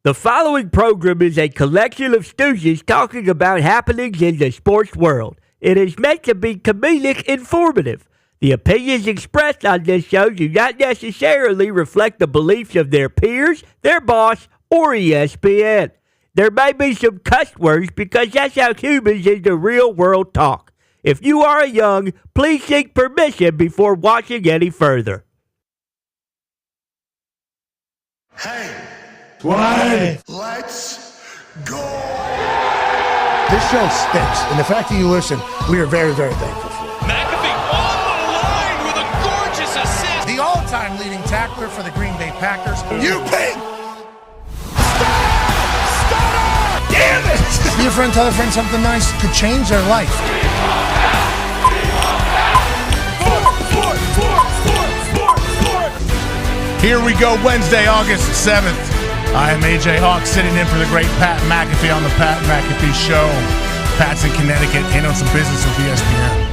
The following program is a collection of stooges talking about happenings in the sports world. It is meant to be comedic informative. The opinions expressed on this show do not necessarily reflect the beliefs of their peers, their boss, or ESPN. There may be some cuss words because that's how humans in the real world talk. If you are young, please seek permission before watching any further. Hey. Why? Let's go. This show stinks, and the fact that you listen, we are very, very thankful for. McAfee on the line with a gorgeous assist. The all-time leading tackler for the Green Bay Packers. You ping. Stop! Damn it! Your friend tell a friend something nice could change their life. Here we go, Wednesday, August 7th. I am AJ Hawk, sitting in for the great Pat McAfee on the Pat McAfee Show. Pat's in Connecticut, handling some business with ESPN.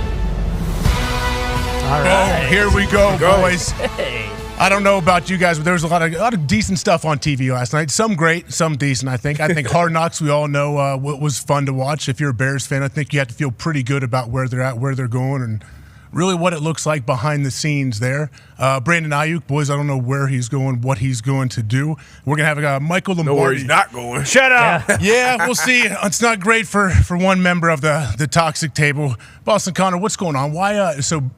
All right. Oh, here we go, boys. Hey. I don't know about you guys, but there was a lot of decent stuff on TV last night. Some great, some decent, I think. I think Hard Knocks, we all know what was fun to watch. If you're a Bears fan, I think you have to feel pretty good about where they're at, where they're going, and really what it looks like behind the scenes there. Brandon Ayuk, boys, I don't know where he's going, what he's going to do. We're going to have Michael Lombardi. Know where he's not going. Shut up. Yeah, we'll see. It's not great for one member of the toxic table. Boston Connor, what's going on? Why? So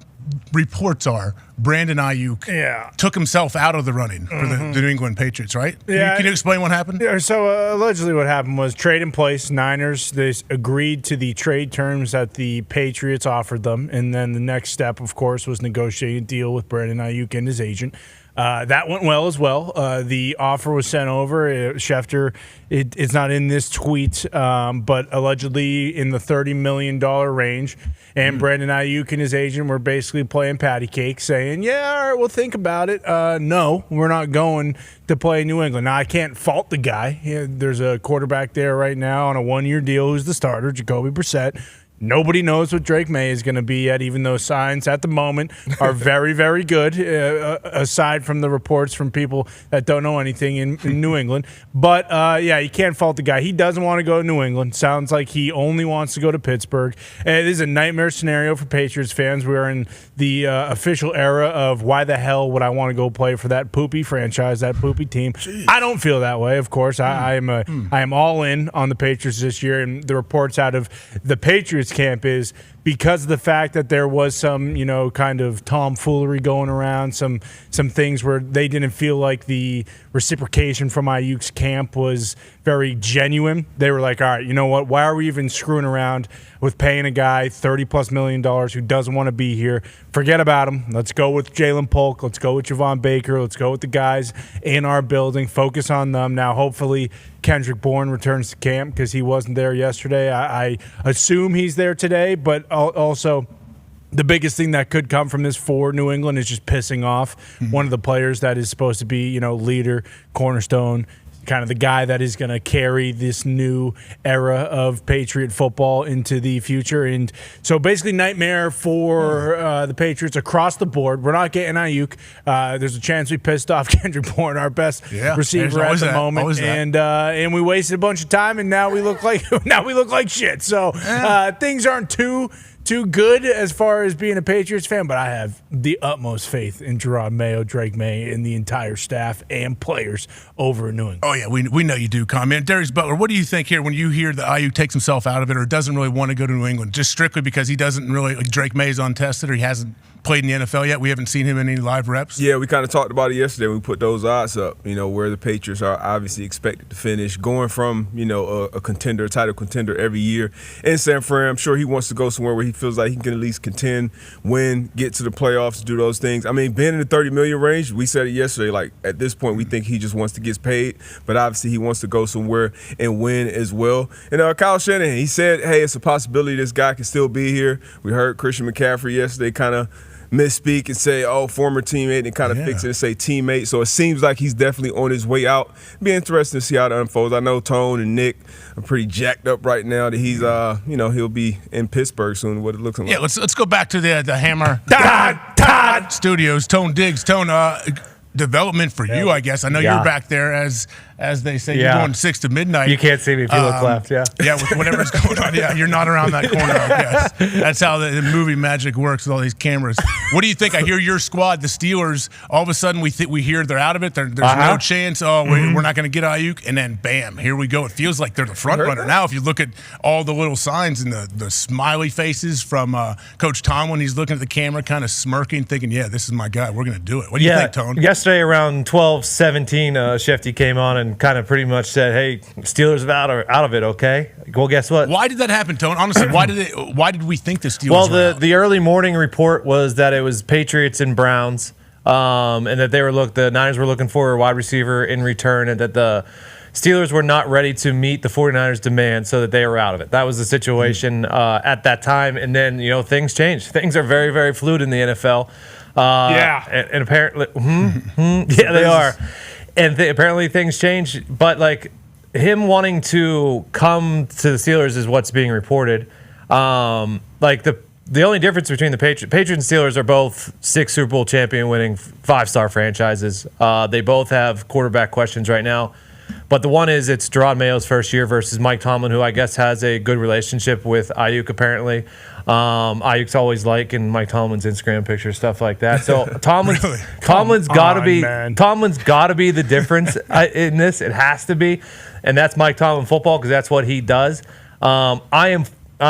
reports are Brandon Ayuk took himself out of the running for the New England Patriots, right? Yeah. Can you explain what happened? Yeah, so allegedly what happened was trade in place. Niners, they agreed to the trade terms that the Patriots offered them. And then the next step, of course, was negotiating a deal with Brandon Ayuk and his agent. That went well as well. The offer was sent over. Schefter, it's not in this tweet, but allegedly in the $30 million range. And Brandon Ayuk and his agent were basically playing patty cake, saying, yeah, all right, we'll think about it. No, we're not going to play New England. Now, I can't fault the guy. There's a quarterback there right now on a one-year deal who's the starter, Jacoby Brissett. Nobody knows what Drake May is going to be yet, even though signs at the moment are very, very good, aside from the reports from people that don't know anything in New England. But, yeah, you can't fault the guy. He doesn't want to go to New England. Sounds like he only wants to go to Pittsburgh. It is a nightmare scenario for Patriots fans. We are in the official era of why the hell would I want to go play for that poopy franchise, that poopy team. Jeez. I don't feel that way, of course. I am all in on the Patriots this year, and the reports out of the Patriots camp is because of the fact that there was some, kind of tomfoolery going around, some things where they didn't feel like the reciprocation from Ayuk's camp was very genuine. They were like, all right, you know what? Why are we even screwing around with paying a guy $30+ million who doesn't want to be here? Forget about him. Let's go with Jalen Polk. Let's go with Javon Baker. Let's go with the guys in our building. Focus on them. Now, hopefully, Kendrick Bourne returns to camp because he wasn't there yesterday. I assume he's there today, but also the biggest thing that could come from this for New England is just pissing off one of the players that is supposed to be, leader, cornerstone, kind of the guy that is going to carry this new era of Patriot football into the future. And so basically nightmare for the Patriots across the board. We're not getting Ayuk. There's a chance we pissed off Kendrick Bourne, our best receiver at the moment. And we wasted a bunch of time, and now we look like shit. So things aren't too good as far as being a Patriots fan, but I have the utmost faith in Gerard Mayo, Drake May, and the entire staff and players over in New England. Oh, yeah, we know you do, Con. Man, Darius Butler, what do you think here when you hear that Ayuk takes himself out of it or doesn't really want to go to New England, just strictly because he doesn't really, Drake May's untested or he hasn't played in the NFL yet? We haven't seen him in any live reps. Yeah, we kind of talked about it yesterday when we put those odds up, where the Patriots are obviously expected to finish, going from, a contender, a title contender every year in San Fran. I'm sure he wants to go somewhere where he feels like he can at least contend, win, get to the playoffs, do those things. I mean, being in the $30 million range, we said it yesterday, like at this point we think he just wants to get paid, but obviously he wants to go somewhere and win as well. And Kyle Shanahan, he said, hey, it's a possibility this guy can still be here. We heard Christian McCaffrey yesterday kind of misspeak and say, former teammate, and kind of fix it and say teammate. So it seems like he's definitely on his way out. It'll be interesting to see how that unfolds. I know Tone and Nick are pretty jacked up right now that he's, he'll be in Pittsburgh soon, what it looks like. Yeah, let's go back to the Hammer Todd Studios. Tone Diggs. Tone, development for you, I guess. I know you're back there as they say. You're going 6 to midnight. You can't see me if you look left. Yeah, with whatever's going on. Yeah, you're not around that corner. I guess that's how the movie magic works with all these cameras. What do you think? I hear your squad, the Steelers. All of a sudden, we hear they're out of it. There's no chance. Oh, we're not going to get Ayuk, and then bam, here we go. It feels like they're the front runner now. If you look at all the little signs and the smiley faces from Coach Tomlin, he's looking at the camera, kind of smirking, thinking, "Yeah, this is my guy. We're going to do it." What do you think, Tone? Yesterday around 12:17, Shefty came on and kind of pretty much said, "Hey, Steelers are out of it, okay?" Well, guess what? Why did that happen, Tone? Honestly, why did we think the Steelers were out? The early morning report was that it was Patriots and Browns, and that the Niners were looking for a wide receiver in return, and that the Steelers were not ready to meet the 49ers' demand, so that they were out of it. That was the situation at that time, and then things changed. Things are very, very fluid in the NFL. And apparently, yeah, they are. And apparently things changed, but like him wanting to come to the Steelers is what's being reported. Like the only difference between the Patriots and Steelers are both 6 Super Bowl champion winning 5-star franchises. They both have quarterback questions right now. But the one is it's Gerard Mayo's first year versus Mike Tomlin, who I guess has a good relationship with Ayuk apparently. Ayuk's always liking Mike Tomlin's Instagram pictures, stuff like that. So Tomlin's got to be the difference in this. It has to be, and that's Mike Tomlin football because that's what he does. I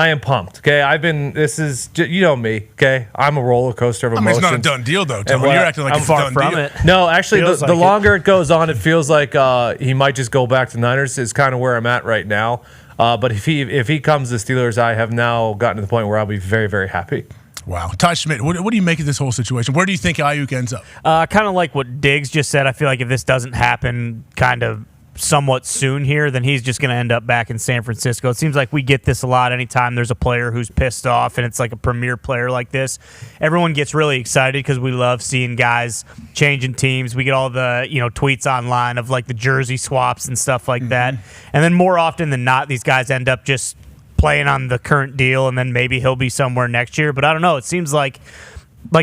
am pumped. Okay, this is me. Okay, I'm a roller coaster of emotions. It's not a done deal though. Tony. You're acting like I'm it's far a done from deal. it. No, actually, the longer it goes on, it feels like he might just go back to Niners. Is kind of where I'm at right now. But if he comes to Steelers, I have now gotten to the point where I'll be very, very happy. Wow. Ty Schmidt, what do you make of this whole situation? Where do you think Ayuk ends up? Kind of like what Diggs just said. I feel like if this doesn't happen kind of somewhat soon here, then he's just going to end up back in San Francisco. It seems like we get this a lot anytime there's a player who's pissed off and it's like a premier player like this. Everyone gets really excited because we love seeing guys changing teams. We get all the tweets online of like the jersey swaps and stuff like that. And then more often than not, these guys end up just playing on the current deal and then maybe he'll be somewhere next year. But I don't know. It seems like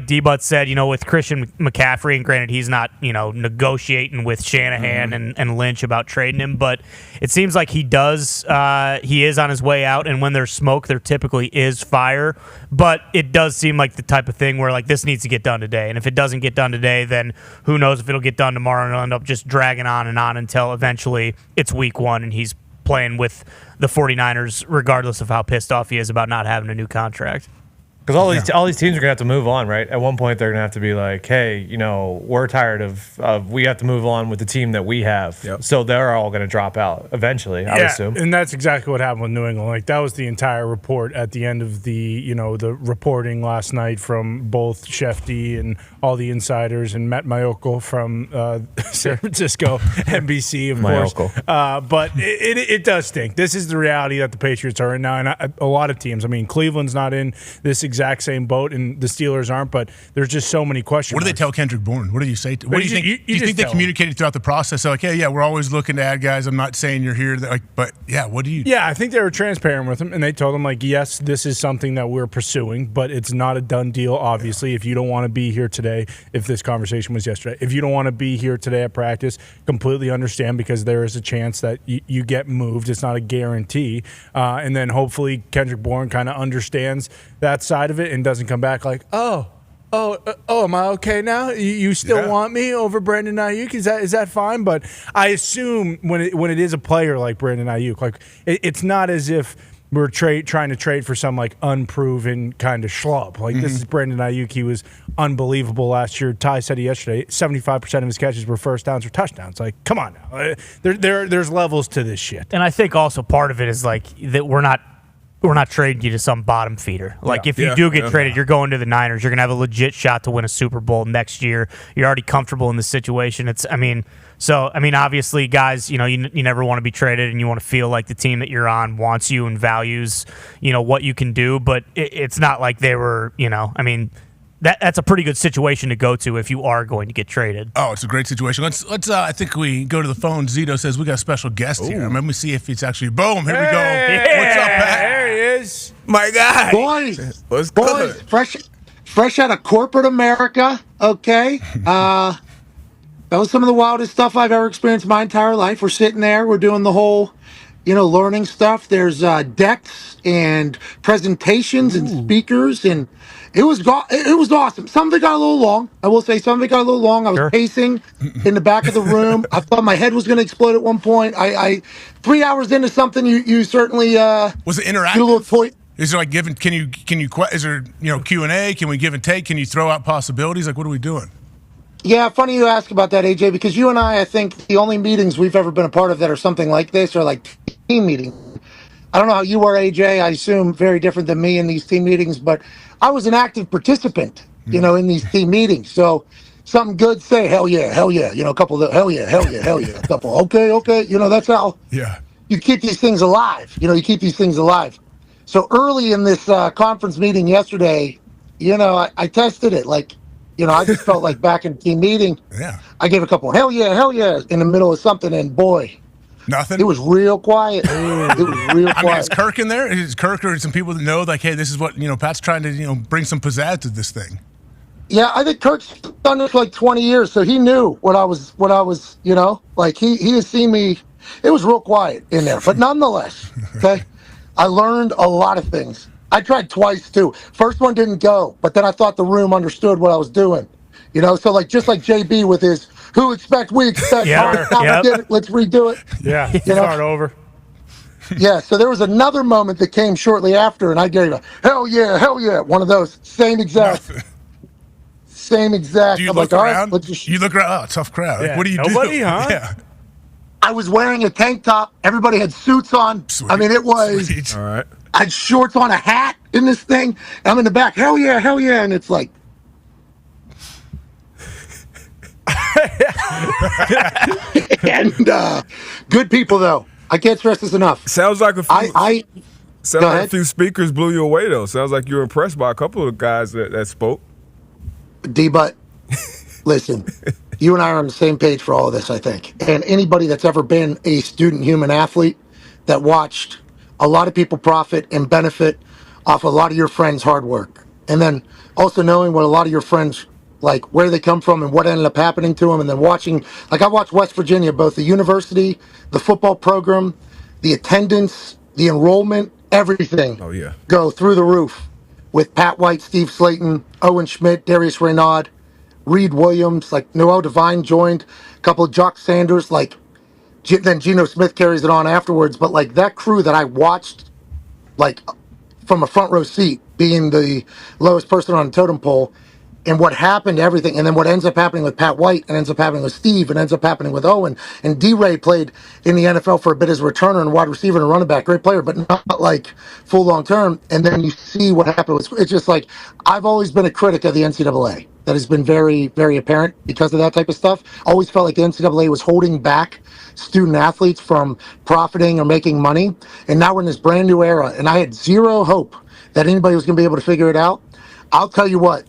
D-Butt said, with Christian McCaffrey, and granted he's not, negotiating with Shanahan and Lynch about trading him, but it seems like he is on his way out, and when there's smoke, there typically is fire. But it does seem like the type of thing where, like, this needs to get done today, and if it doesn't get done today, then who knows if it'll get done tomorrow, and it'll end up just dragging on and on until eventually it's week 1 and he's playing with the 49ers regardless of how pissed off he is about not having a new contract. Because all these teams are going to have to move on, right? At one point, they're going to have to be like, hey, we're tired of we have to move on with the team that we have. Yep. So they're all going to drop out eventually, I would assume. And that's exactly what happened with New England. Like, that was the entire report at the end of the reporting last night from both Shefty and all the insiders and Matt Maiocco from San Francisco, NBC, of course. But it does stink. This is the reality that the Patriots are in now. And a lot of teams, Cleveland's not in this exact same boat, and the Steelers aren't, but there's just so many questions. What do they tell Kendrick Bourne? What do you say? What do you think? Do you think they communicated throughout the process? Like, yeah, we're always looking to add guys. I'm not saying you're here, but yeah, what do you? Yeah, I think they were transparent with him, and they told him, like, yes, this is something that we're pursuing, but it's not a done deal. Obviously, if you don't want to be here today, if this conversation was yesterday, if you don't want to be here today at practice, completely understand, because there is a chance that you get moved. It's not a guarantee, and then hopefully Kendrick Bourne kind of understands that side of it and doesn't come back like, oh, am I okay now? You still want me over Brandon Ayuk? Is that fine? But I assume when it is a player like Brandon Ayuk, like it's not as if we're trying to trade for some like unproven kind of schlub. Like this is Brandon Ayuk. He was unbelievable last year. Ty said it yesterday. 75% of his catches were first downs or touchdowns. Like, come on now. There's levels to this shit. And I think also part of it is like that we're not trading you to some bottom feeder. Like, if you do get traded, you're going to the Niners. You're going to have a legit shot to win a Super Bowl next year. You're already comfortable in this situation. Obviously, guys, you never want to be traded, and you want to feel like the team that you're on wants you and values, what you can do. But it's not like they were, that's a pretty good situation to go to if you are going to get traded. Oh, it's a great situation. Let's. I think we go to the phone. Zito says we got a special guest here. Let me see if it's actually. Boom! Here we go. What's up, Pat? There he is, my guy. Boys, what's good? fresh out of corporate America. Okay. That was some of the wildest stuff I've ever experienced my entire life. We're sitting there, we're doing the whole, learning stuff. There's decks and presentations and speakers, and it was awesome. Some of it got a little long. I will say some of it got a little long. I was pacing in the back of the room. I thought my head was going to explode at one point. I 3 hours into something, you certainly was it interactive? get a little point. Is there like giving? Can you? Is there Q&A? Can we give and take? Can you throw out possibilities? Like what are we doing? Yeah, funny you ask about that, AJ, because you and I think the only meetings we've ever been a part of that are something like this are like team meetings. I don't know how you were, AJ. I assume very different than me in these team meetings, but I was an active participant, in these team meetings. So something good, say hell yeah, a couple of hell yeah, a couple okay. That's how you keep these things alive. You keep these things alive. So early in this conference meeting yesterday, I tested it like. I just felt like back in team meeting. Yeah. I gave a couple hell yeah in the middle of something, and boy, nothing. It was real quiet. It was real quiet. I mean, is Kirk in there? Is Kirk or some people that know, like, hey, this is what Pat's trying to bring some pizzazz to this thing? Yeah, I think Kirk's done this for like 20 years, so he knew what I was. Like he has seen me. It was real quiet in there, but nonetheless, okay, I learned a lot of things. I tried twice too. First one didn't go, but then I thought the room understood what I was doing. So like just like JB with his "Who expect? We expect." Let's redo it. Yeah, start over. Yeah. So there was another moment that came shortly after, and I gave a hell yeah, one of those same exact. Do you I'm look like, around? All right, you look around. Oh, tough crowd. Yeah. Like, what do you Nobody, do? huh? Yeah. I was wearing a tank top. Everybody had suits on. Sweet. I mean, it was. Sweet. All right. I had shorts on, a hat in this thing. I'm in the back, hell yeah, and it's like. And good people though. I can't stress this enough. Sounds like a few. Sounds like ahead. a few speakers blew you away though. Sounds like you were impressed by a couple of the guys that spoke. D-Butt, listen, you and I are on the same page for all of this, I think. And anybody that's ever been a student human athlete that watched a lot of people profit and benefit off a lot of your friends' hard work. And then also knowing what a lot of your friends, like where they come from and what ended up happening to them. And then watching, like I watched West Virginia, both the university, the football program, the attendance, the enrollment, everything go through the roof with Pat White, Steve Slayton, Owen Schmidt, Darius Raynaud, Reed Williams, like Noel Devine joined, a couple of Jock Sanders, like then Geno Smith carries it on afterwards. But like that crew that I watched, like from a front row seat, being the lowest person on the totem pole, and what happened to everything, and then what ends up happening with Pat White, and ends up happening with Steve, and ends up happening with Owen, and D-Ray played in the NFL for a bit as a returner and wide receiver and a running back, great player, but not like full long term. And then you see what happened. It's just like, I've always been a critic of the NCAA. That has been very, very apparent because of that type of stuff. Always felt like the NCAA was holding back student athletes from profiting or making money. And now we're in this brand new era, and I had zero hope that anybody was going to be able to figure it out. I'll tell you what.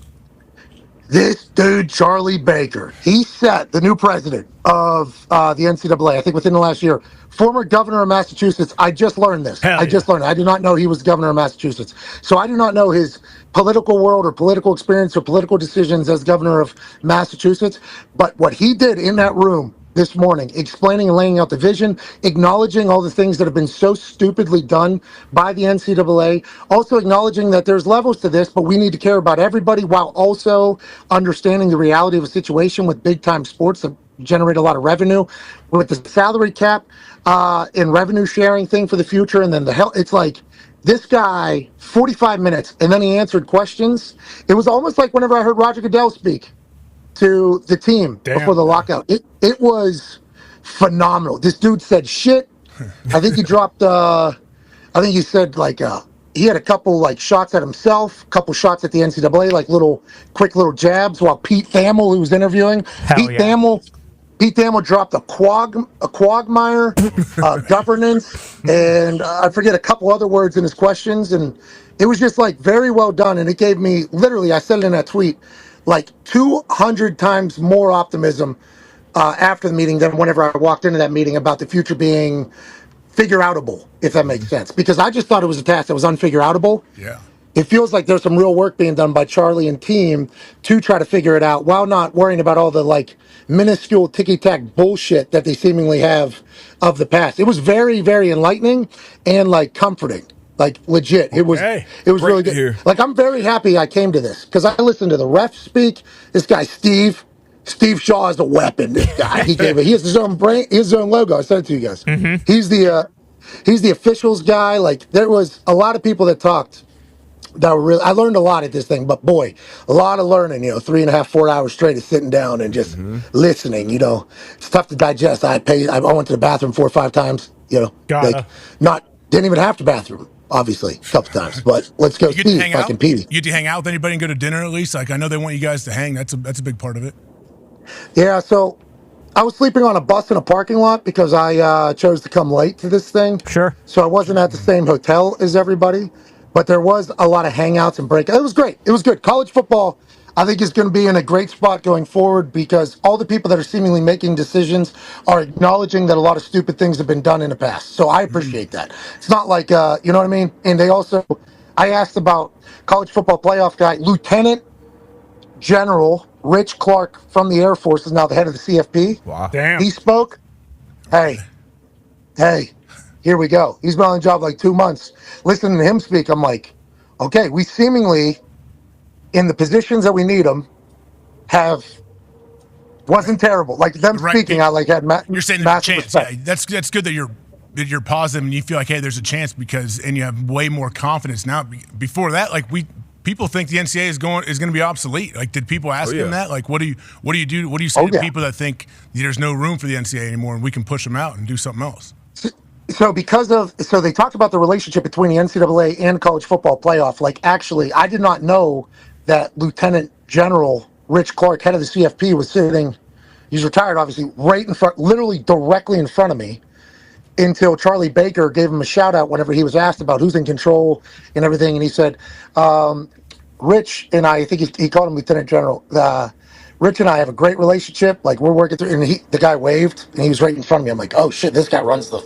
This dude, Charlie Baker, he set the new president of the NCAA, I think within the last year. Former governor of Massachusetts. I just learned this. I just learned it. I did not know he was governor of Massachusetts. So I do not know his political world or political experience or political decisions as governor of Massachusetts. But what he did in that room this morning, explaining and laying out the vision, acknowledging all the things that have been so stupidly done by the NCAA, also acknowledging that there's levels to this, but we need to care about everybody while also understanding the reality of a situation with big-time sports that generate a lot of revenue, with the salary cap and revenue sharing thing for the future, and then it's like, this guy, 45 minutes, and then he answered questions. It was almost like whenever I heard Roger Goodell speak to the team before the lockout. It was phenomenal. This dude said shit. I think he dropped, I think he said like, he had a couple like shots at himself, a couple shots at the NCAA, like quick little jabs, while Pete Thamel, who was interviewing, Pete Thamel dropped a quagmire, governance, and I forget a couple other words in his questions. And it was just like very well done. And it gave me, literally, I said it in that tweet, like 200 times more optimism after the meeting than whenever I walked into that meeting about the future being figure-outable, if that makes sense. Because I just thought it was a task that was unfigure-outable. Yeah. It feels like there's some real work being done by Charlie and team to try to figure it out while not worrying about all the like minuscule ticky-tack bullshit that they seemingly have of the past. It was very, very enlightening and like comforting. Like legit, it was really good. Here. Like I'm very happy I came to this because I listened to the ref speak. This guy Steve Shaw is a weapon. This guy, he has his own brand, his own logo. I said it to you guys. Mm-hmm. He's the officials guy. Like there was a lot of people that talked that were really. I learned a lot at this thing, but boy, a lot of learning. 3.5, 4 hours straight of sitting down and just listening. It's tough to digest. I went to the bathroom 4 or 5 times. Gotta. Didn't even have to bathroom. Obviously, a couple times, but let's go You get to see hang if I out. can Petey. You get to hang out with anybody and go to dinner at least. Like I know they want you guys to hang. That's a big part of it. Yeah, so I was sleeping on a bus in a parking lot because I chose to come late to this thing. Sure. So I wasn't at the same hotel as everybody, but there was a lot of hangouts and break. It was great. It was good. College football, I think, is going to be in a great spot going forward because all the people that are seemingly making decisions are acknowledging that a lot of stupid things have been done in the past. So I appreciate that. It's not like, you know what I mean? And I asked about college football playoff guy, Lieutenant General Rich Clark from the Air Force is now the head of the CFP. Wow. Damn. He spoke. Hey, here we go. He's been on the job like 2 months. Listening to him speak, I'm like, okay, we seemingly, in the positions that we need them, wasn't terrible. Like them Right. speaking, I like had You're saying there's a massive chance. respect. Yeah, that's good that you're positive and you feel like, hey, there's a chance and you have way more confidence now. Before that, like people think the NCAA is going to be obsolete. Like, did people ask him that? Like, what do you do? What do you say to people that think there's no room for the NCAA anymore and we can push them out and do something else? So they talked about the relationship between the NCAA and college football playoff. Like, actually, I did not know that Lieutenant General Rich Clark, head of the CFP, was sitting. He's retired, obviously, right in front, literally directly in front of me. Until Charlie Baker gave him a shout out whenever he was asked about who's in control and everything, and he said, "Rich and I think he called him Lieutenant General. Rich and I have a great relationship. Like we're working through." And the guy waved, and he was right in front of me. I'm like, "Oh shit, this guy runs the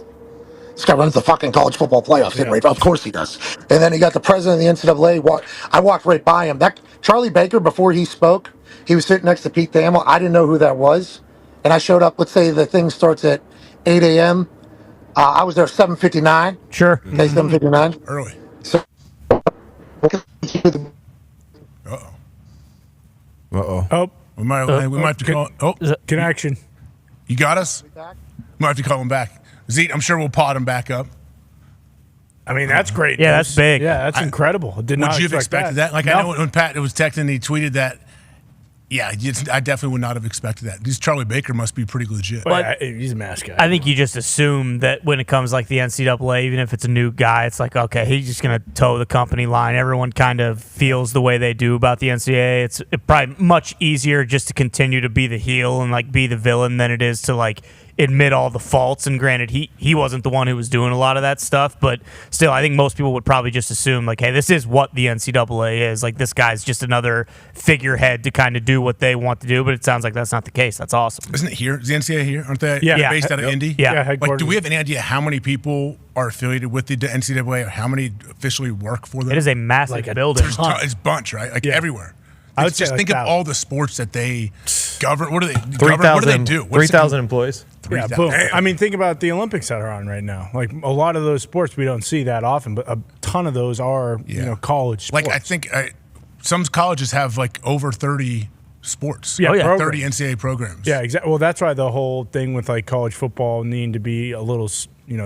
fucking college football playoffs." Yeah. Right? Of course he does. And then he got the president of the NCAA. I walked right by him. That Charlie Baker, before he spoke, he was sitting next to Pete Thamel. I didn't know who that was, and I showed up. Let's say the thing starts at 8 a.m. I was there 7:59. Sure. Okay, 7:59. Early. So, Oh, we might have to call. Oh, connection. You got us? We might have to call him back. Zeke, I'm sure we'll pod him back up. I mean, that's great. Yeah, news. that's big. Yeah, that's incredible. Would you have expected that? Like, no. I know when Pat was texting, he tweeted that. Yeah, I definitely would not have expected that. This Charlie Baker must be pretty legit. But he's a mass guy. I think you just assume that when it comes like the NCAA, even if it's a new guy, it's like, okay, he's just going to toe the company line. Everyone kind of feels the way they do about the NCAA. It's probably much easier just to continue to be the heel and like be the villain than it is to like admit all the faults. And granted, he wasn't the one who was doing a lot of that stuff, but still, I think most people would probably just assume like, hey, this is what the NCAA is. Like, this guy's just another figurehead to kind of do what they want to do. But it sounds like that's not the case. That's awesome. Isn't it here? Is the NCAA here? Aren't they based out of Indy? Yeah. Like, do we have any idea how many people are affiliated with the NCAA or how many officially work for them? It is a massive building. It's a bunch, right? Like everywhere. I would just say think like of all the sports that they govern. What do they? 3,000. What do they do? 3,000 employees. Yeah, boom. I mean, think about the Olympics that are on right now. Like a lot of those sports we don't see that often, but a ton of those are college sports. Like I think some colleges have like over 30 sports. Yeah, 30 NCAA programs. Yeah, exactly. Well, that's why the whole thing with like college football needing to be a little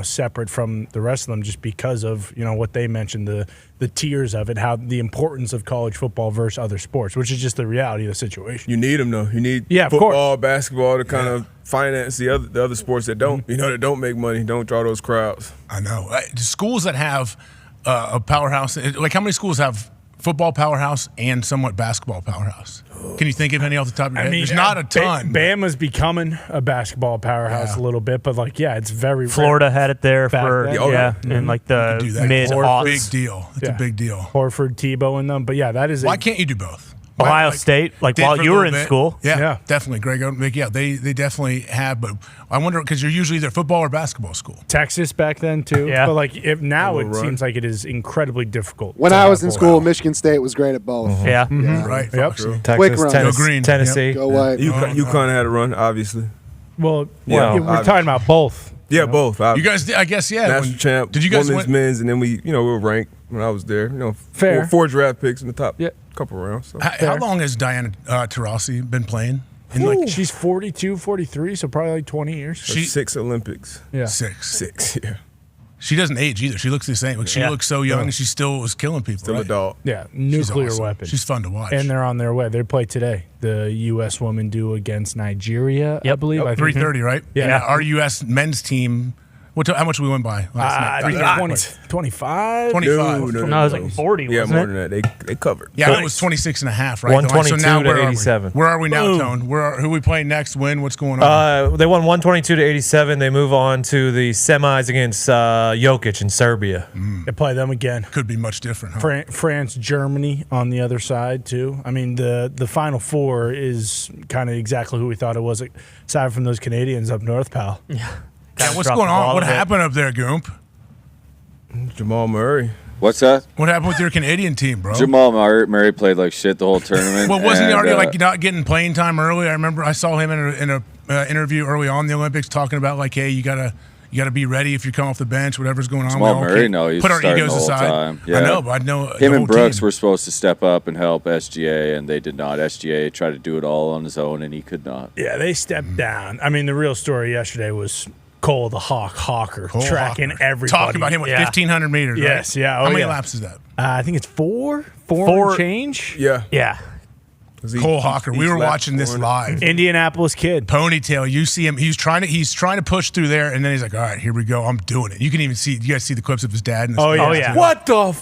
separate from the rest of them, just because of what they mentioned, the tiers of it, how the importance of college football versus other sports, which is just the reality of the situation. You need them though. You need football, basketball to kind of finance the other sports that don't that don't make money, don't draw those crowds. I know. Schools that have a powerhouse, like how many schools have football powerhouse and somewhat basketball powerhouse? Can you think of any off the top of your head? There's not a ton. Bama's becoming a basketball powerhouse a little bit, but it's very Florida had it there for in like the mid-aughts. Big deal. It's a big deal. Horford, Tebow, and them. But that is. Why can't you do both? Ohio State, like did while for a you were little in bit. school. Yeah, definitely. Greg Oden, yeah, they definitely have. But I wonder because you're usually either football or basketball school. Texas back then too. Yeah. But like now it run. seems like it is incredibly difficult. When to I was have in both. school, Michigan State was great at both. Yeah. Right. Yep. Foxy. Quick Texas, run. Tennessee, Go green. Tennessee. Go white. UConn had a run, obviously. Well, Yeah, we're obviously. talking about both. Yeah, both. You guys, I guess, yeah. national champ. Did you guys women's, win? men's, and then we were ranked when I was there. Fair. Four draft picks in the top Yeah. couple rounds. So. How long has Diana Taurasi been playing? In like She's 42, 43, so probably like 20 years. She- 6 Olympics. Yeah. six. Yeah. She doesn't age either. She looks the same. Like she looks so young, and she still was killing people. Still right? a dog. Yeah, She's nuclear awesome. weapon. She's fun to watch. And they're on their way. They play today. The U.S. women do against Nigeria, I believe. I think. 3:30, right? Yeah. And our U.S. men's team. How much we win by last night? 25? 25. No, it was like 40, Yeah, wasn't more it? than that. They covered. Yeah, it was 26 and a half, right? 122 So now to where are we? 87. Where are we now, Boom. Tone? Who are we playing next? Win? What's going on? They won 122 to 87. They move on to the semis against Jokic in Serbia. They play them again. Could be much different, huh? France, Germany on the other side too. I mean, the Final Four is kind of exactly who we thought it was, aside from those Canadians up north, pal. Yeah, what's dropped going the ball on? a What bit. happened up there, Goomp? Jamal Murray. What's that? What happened with your Canadian team, bro? Jamal Murray played like shit the whole tournament. Well, wasn't he and, already like not getting playing time early? I remember I saw him in a interview early on in the Olympics talking about like, hey, you gotta be ready if you come off the bench, whatever's going on. Jamal We all Murray? can't No, he's put our starting egos the whole aside. time. Yeah. I know, but I know him the and whole Brooks team. were supposed to step up and help SGA, and they did not. SGA tried to do it all on his own, and he could not. Yeah, they stepped down. I mean, the real story yesterday was Cole the Hawker Cole tracking Hawker. everybody. Talking about him with 1,500 meters. Right? Yes, yeah. How Oh, many yeah. laps is that? I think it's four and change. Yeah. Yeah. Cole Hawker. We were watching this live. Indianapolis kid. Ponytail. You see him. He's trying to push through there, and then he's like, "All right, here we go. I'm doing it." You can even see. You guys see the clips of his dad. And Oh, yeah. What the?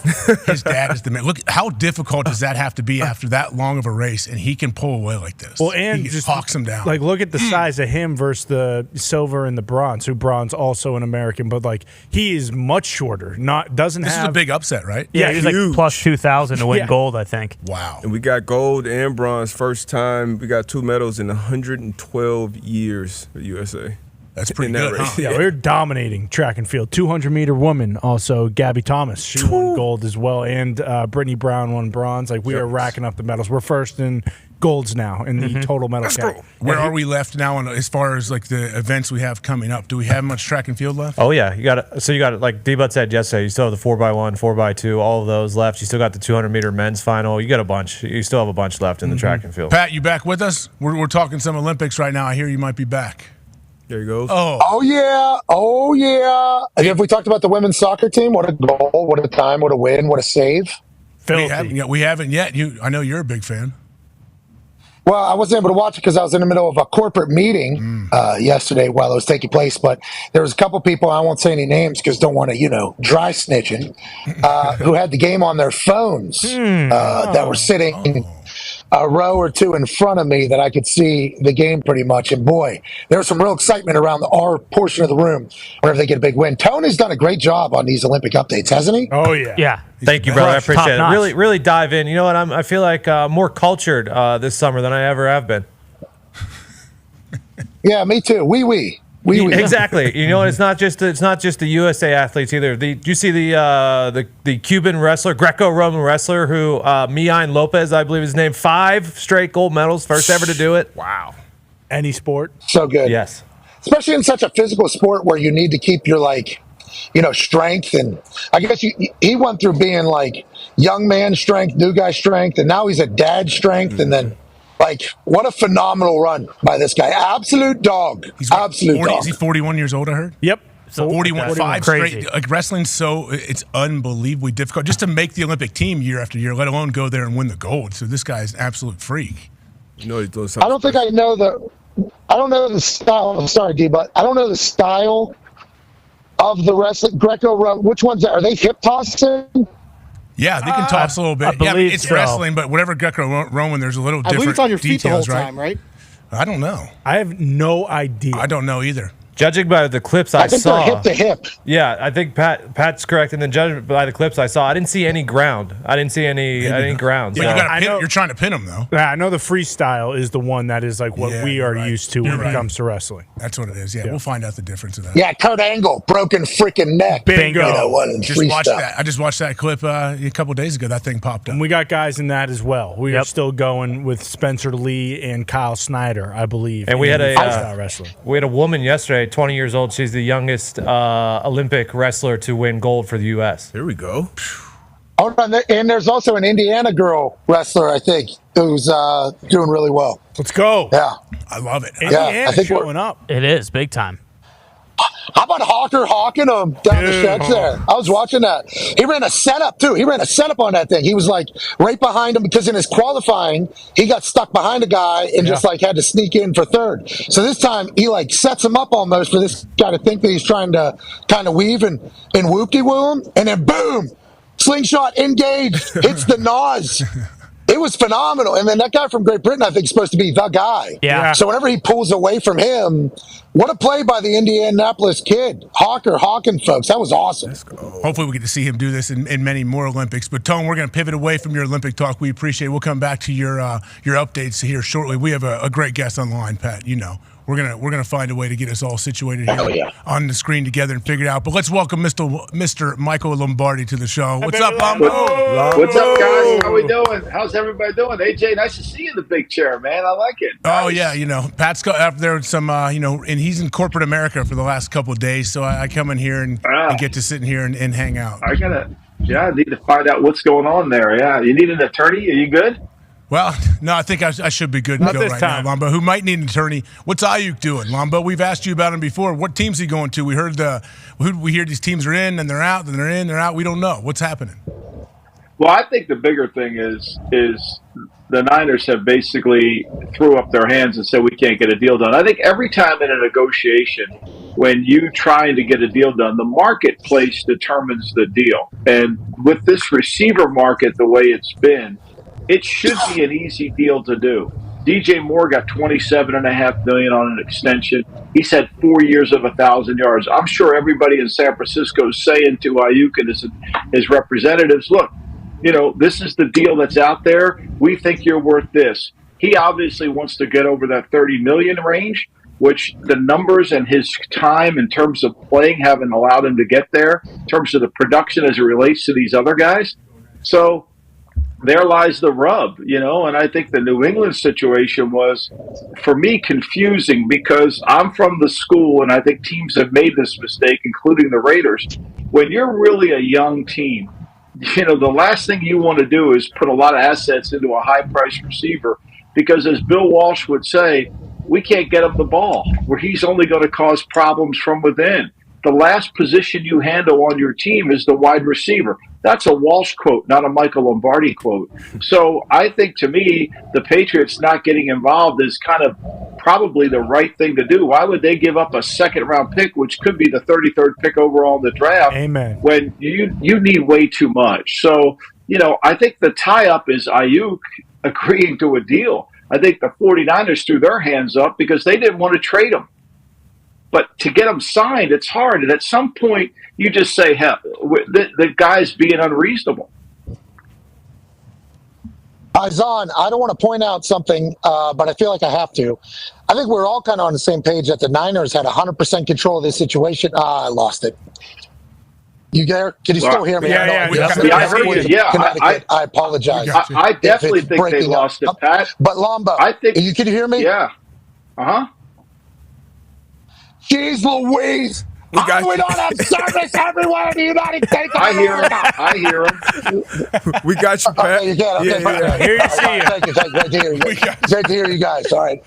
His dad is the man. Look, how difficult does that have to be after that long of a race, and he can pull away like this? Well, and he just hawks him down. Like, look at the size of him versus the silver and the bronze. Who bronze also an American, but like he is much shorter. Doesn't this have is a big upset, right? Yeah, he was like huge. plus 2,000 to win Yeah. gold, I think. Wow. And we got gold and bronze first time. We got 2 medals in 112 years for USA. That's pretty in that good. race. Huh? Yeah, we're dominating track and field. 200-meter woman, also Gabby Thomas. She won gold as well, and Brittany Brown won bronze. Like we are racking up the medals. We're first in golds now in the total medal count. Where are we left now as far as like the events we have coming up? Do we have much track and field left? Oh yeah, you got it. So you got it. Like D-Butt said yesterday, you still have the 4x1, 4x2, all of those left. You still got the 200-meter men's final. You got a bunch. You still have a bunch left in the track and field. Pat, you back with us? We're talking some Olympics right now. I hear you might be back. There you go. Oh yeah. And if we talked about the women's soccer team, what a goal, what a time, what a win, what a save. We haven't yet. I know you're a big fan. Well, I wasn't able to watch it because I was in the middle of a corporate meeting yesterday while it was taking place. But there was a couple people, I won't say any names because don't want to, dry snitching, who had the game on their phones that were sitting a row or two in front of me that I could see the game pretty much. And boy, there was some real excitement around our portion of the room whenever they get a big win. Tony's done a great job on these Olympic updates, hasn't he? Oh, yeah. Yeah. Thank you, brother. I appreciate it. Top-notch. Really dive in. You know what? I feel like more cultured this summer than I ever have been. Yeah, me too. Wee. Exactly. You know, it's not just the USA athletes either. Do you see the Cuban wrestler, Greco-Roman wrestler, who Mian Lopez, I believe his name, 5 straight gold medals, first ever to do it. Wow. Any sport. So good. Yes. Especially in such a physical sport where you need to keep your strength. And I guess he went through being like young man strength, new guy strength, and now he's a dad strength. And then what a phenomenal run by this guy. Absolute dog. Absolute 40, dog. Is he 41 years old, I heard? Yep. 41, 5 Crazy. straight. Like wrestling's it's unbelievably difficult just to make the Olympic team year after year, let alone go there and win the gold. So this guy's an absolute freak. You know he's doing I something. don't think I know the style. I'm sorry, D, but I don't know the style of the wrestling. Greco-Roman. Which ones are they hip tossing? Yeah, they can toss a little bit. Yeah, believe it's so. wrestling, but whatever Greco-Roman, there's a little I different believe it's on your feet the whole details, time, right? I don't know. I have no idea. I don't know either. Judging by the clips I think saw, they're hip to hip. Yeah, I think Pat's correct. And then judging by the clips I saw, I didn't see any ground. I didn't see any ground. But So. you're trying to pin him, though. Yeah, I know the freestyle is the one that is like what we are used to when it comes to wrestling. That's what it is. Yeah, we'll find out the difference of that. Yeah, Kurt Angle, broken freaking neck. Bingo. You know, one in Just watched freestyle. that. I just watched that clip a couple days ago. That thing popped up. And we got guys in that as well. We are still going with Spencer Lee and Kyle Snyder, I believe. And we had wrestling. We had a woman yesterday, 20 years old. She's the youngest Olympic wrestler to win gold for the U.S. Here we go. Hold on, and there's also an Indiana girl wrestler, I think, who's doing really well. Let's go. Yeah, I love it. Indiana I think showing up. It is big time. How about Hawker hawking him down the stretch there? I was watching that. He ran a setup, too. He ran a setup on that thing. He was, like, right behind him because in his qualifying, he got stuck behind a guy and just, like, had to sneak in for third. So this time, he, like, sets him up almost for this guy to think that he's trying to kind of weave and whoop-de-woo him. And then, boom, slingshot engaged, hits the nose. It was phenomenal. And then that guy from Great Britain, I think, is supposed to be the guy. Yeah. So whenever he pulls away from him, what a play by the Indianapolis kid. Hawking, folks. That was awesome. Hopefully we get to see him do this in many more Olympics. But, Tone, we're going to pivot away from your Olympic talk. We appreciate it. We'll come back to your updates here shortly. We have a great guest on the line, Pat. You know. We're gonna find a way to get us all situated here on the screen together and figure it out. But let's welcome Mr. Michael Lombardi to the show. What's up, Lombo? What's up, guys? How we doing? How's everybody doing? AJ, nice to see you in the big chair, man. I like it. Oh yeah, you know, Pat's got up there with some, and he's in corporate America for the last couple of days. So I come in here and get to sit in here and hang out. I need to find out what's going on there. Yeah, you need an attorney? Are you good? Well, no, I think I should be good and go right now, Lombo. Who might need an attorney? What's Ayuk doing, Lombo? We've asked you about him before. What team's he going to? We hear these teams are in, and they're out, then they're in, they're out. We don't know what's happening. Well, I think the bigger thing is the Niners have basically threw up their hands and said we can't get a deal done. I think every time in a negotiation, when you trying to get a deal done, the marketplace determines the deal. And with this receiver market the way it's been, it should be an easy deal to do. DJ Moore got $27.5 million on an extension. He's had 4 years of 1,000 yards. I'm sure everybody in San Francisco is saying to Ayuk and his representatives, look, you know, this is the deal that's out there. We think you're worth this. He obviously wants to get over that 30 million range, which the numbers and his time in terms of playing haven't allowed him to get there, in terms of the production as it relates to these other guys. So there lies the rub, you know, and I think the New England situation was, for me, confusing because I'm from the school, and I think teams have made this mistake, including the Raiders. When you're really a young team, you know, the last thing you want to do is put a lot of assets into a high-priced receiver because, as Bill Walsh would say, we can't get him the ball, where he's only going to cause problems from within. The last position you handle on your team is the wide receiver. That's a Walsh quote, not a Michael Lombardi quote. So I think, to me, the Patriots not getting involved is kind of probably the right thing to do. Why would they give up a second-round pick, which could be the 33rd pick overall in the draft, when you need way too much? So, you know, I think the tie-up is Ayuk agreeing to a deal. I think the 49ers threw their hands up because they didn't want to trade him. But to get them signed, it's hard. And at some point, you just say, hell, the guy's being unreasonable. Zahn, I don't want to point out something, but I feel like I have to. I think we're all kind of on the same page that the Niners had 100% control of this situation. I lost it. You there? Can you still hear me? I apologize. I definitely think they lost it, Pat. But Lombo, I think you can hear me? Yeah. Uh-huh. Jeez Louise. We don't have service everywhere in the United States. I hear him. We got you, Pat. You can. Okay, yeah. Here you see you. Thank you. Great to hear you guys. All right.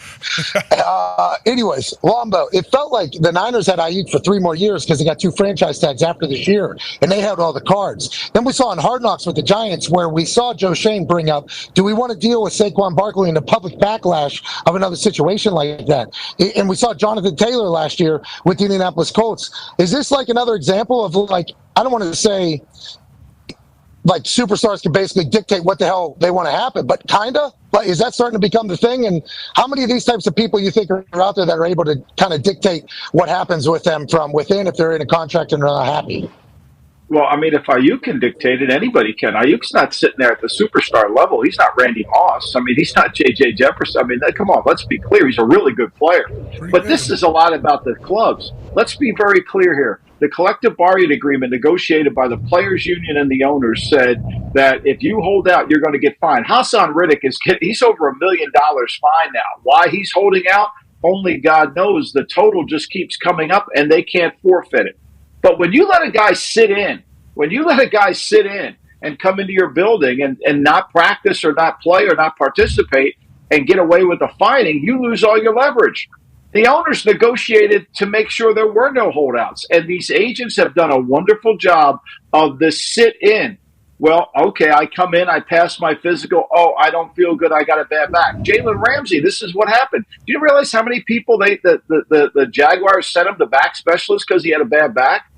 Anyways, Lombo, it felt like the Niners had Ayuk for 3 more years because they got 2 franchise tags after this year, and they had all the cards. Then we saw in Hard Knocks with the Giants where we saw Joe Shane bring up, do we want to deal with Saquon Barkley and the public backlash of another situation like that? And we saw Jonathan Taylor last year with the Indianapolis Colts. Is this like another example of, like, I don't want to say like superstars can basically dictate what the hell they want to happen, but kinda, like, is that starting to become the thing? And how many of these types of people you think are out there that are able to kind of dictate what happens with them from within if they're in a contract and they're not happy? Well, I mean, if Ayuk can dictate it, anybody can. Ayuk's not sitting there at the superstar level. He's not Randy Moss. I mean, he's not J.J. Jefferson. I mean, come on, let's be clear. He's a really good player. But this is a lot about the clubs. Let's be very clear here. The collective bargaining agreement negotiated by the players' union and the owners said that if you hold out, you're going to get fined. Hassan Riddick he's over $1 million fine now. Why he's holding out? Only God knows. The total just keeps coming up, and they can't forfeit it. But when you let a guy sit in, and come into your building and not practice or not play or not participate and get away with the fining, you lose all your leverage. The owners negotiated to make sure there were no holdouts, and these agents have done a wonderful job of the sit in. Well, okay, I come in, I pass my physical. Oh, I don't feel good. I got a bad back. Jalen Ramsey, this is what happened. Do you realize how many people the Jaguars sent him to back specialists because he had a bad back?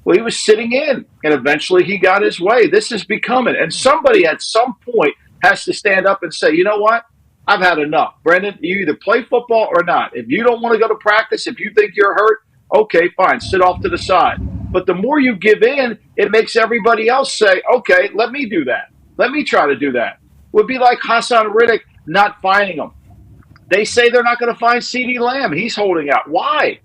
Well, he was sitting in, and eventually he got his way. This is becoming, and somebody at some point has to stand up and say, you know what? I've had enough. Brendan, you either play football or not. If you don't want to go to practice, if you think you're hurt, okay, fine, sit off to the side. But the more you give in, it makes everybody else say, okay, let me do that. Let me try to do that. It would be like Hassan Riddick not fining him. They say they're not going to fine CeeDee Lamb. He's holding out. Why?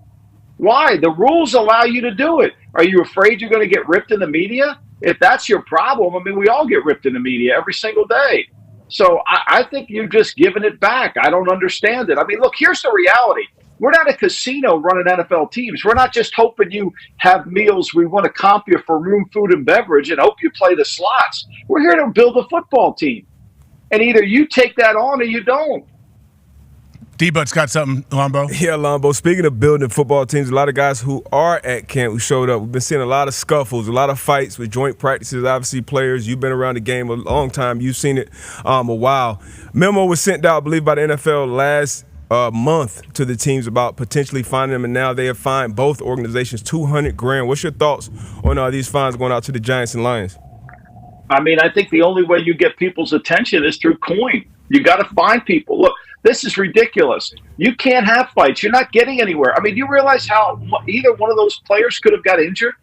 Why? The rules allow you to do it. Are you afraid you're going to get ripped in the media? If that's your problem, I mean, we all get ripped in the media every single day. So I think you're just giving it back. I don't understand it. I mean, look, here's the reality. We're not a casino running NFL teams. We're not just hoping you have meals. We want to comp you for room, food, and beverage and hope you play the slots. We're here to build a football team. And either you take that on or you don't. D-But's got something, Lombo. Yeah, Lombo. Speaking of building football teams, a lot of guys who are at camp who showed up. We've been seeing a lot of scuffles, a lot of fights with joint practices. Obviously, players, you've been around the game a long time. You've seen it a while. Memo was sent out, I believe, by the NFL last month to the teams about potentially fining them, and now they have fined both organizations $200,000. What's your thoughts on these fines going out to the Giants and Lions? I mean, I think the only way you get people's attention is through coin. You got to find people. Look, this is ridiculous. You can't have fights. You're not getting anywhere. I mean, do you realize how either one of those players could have got injured?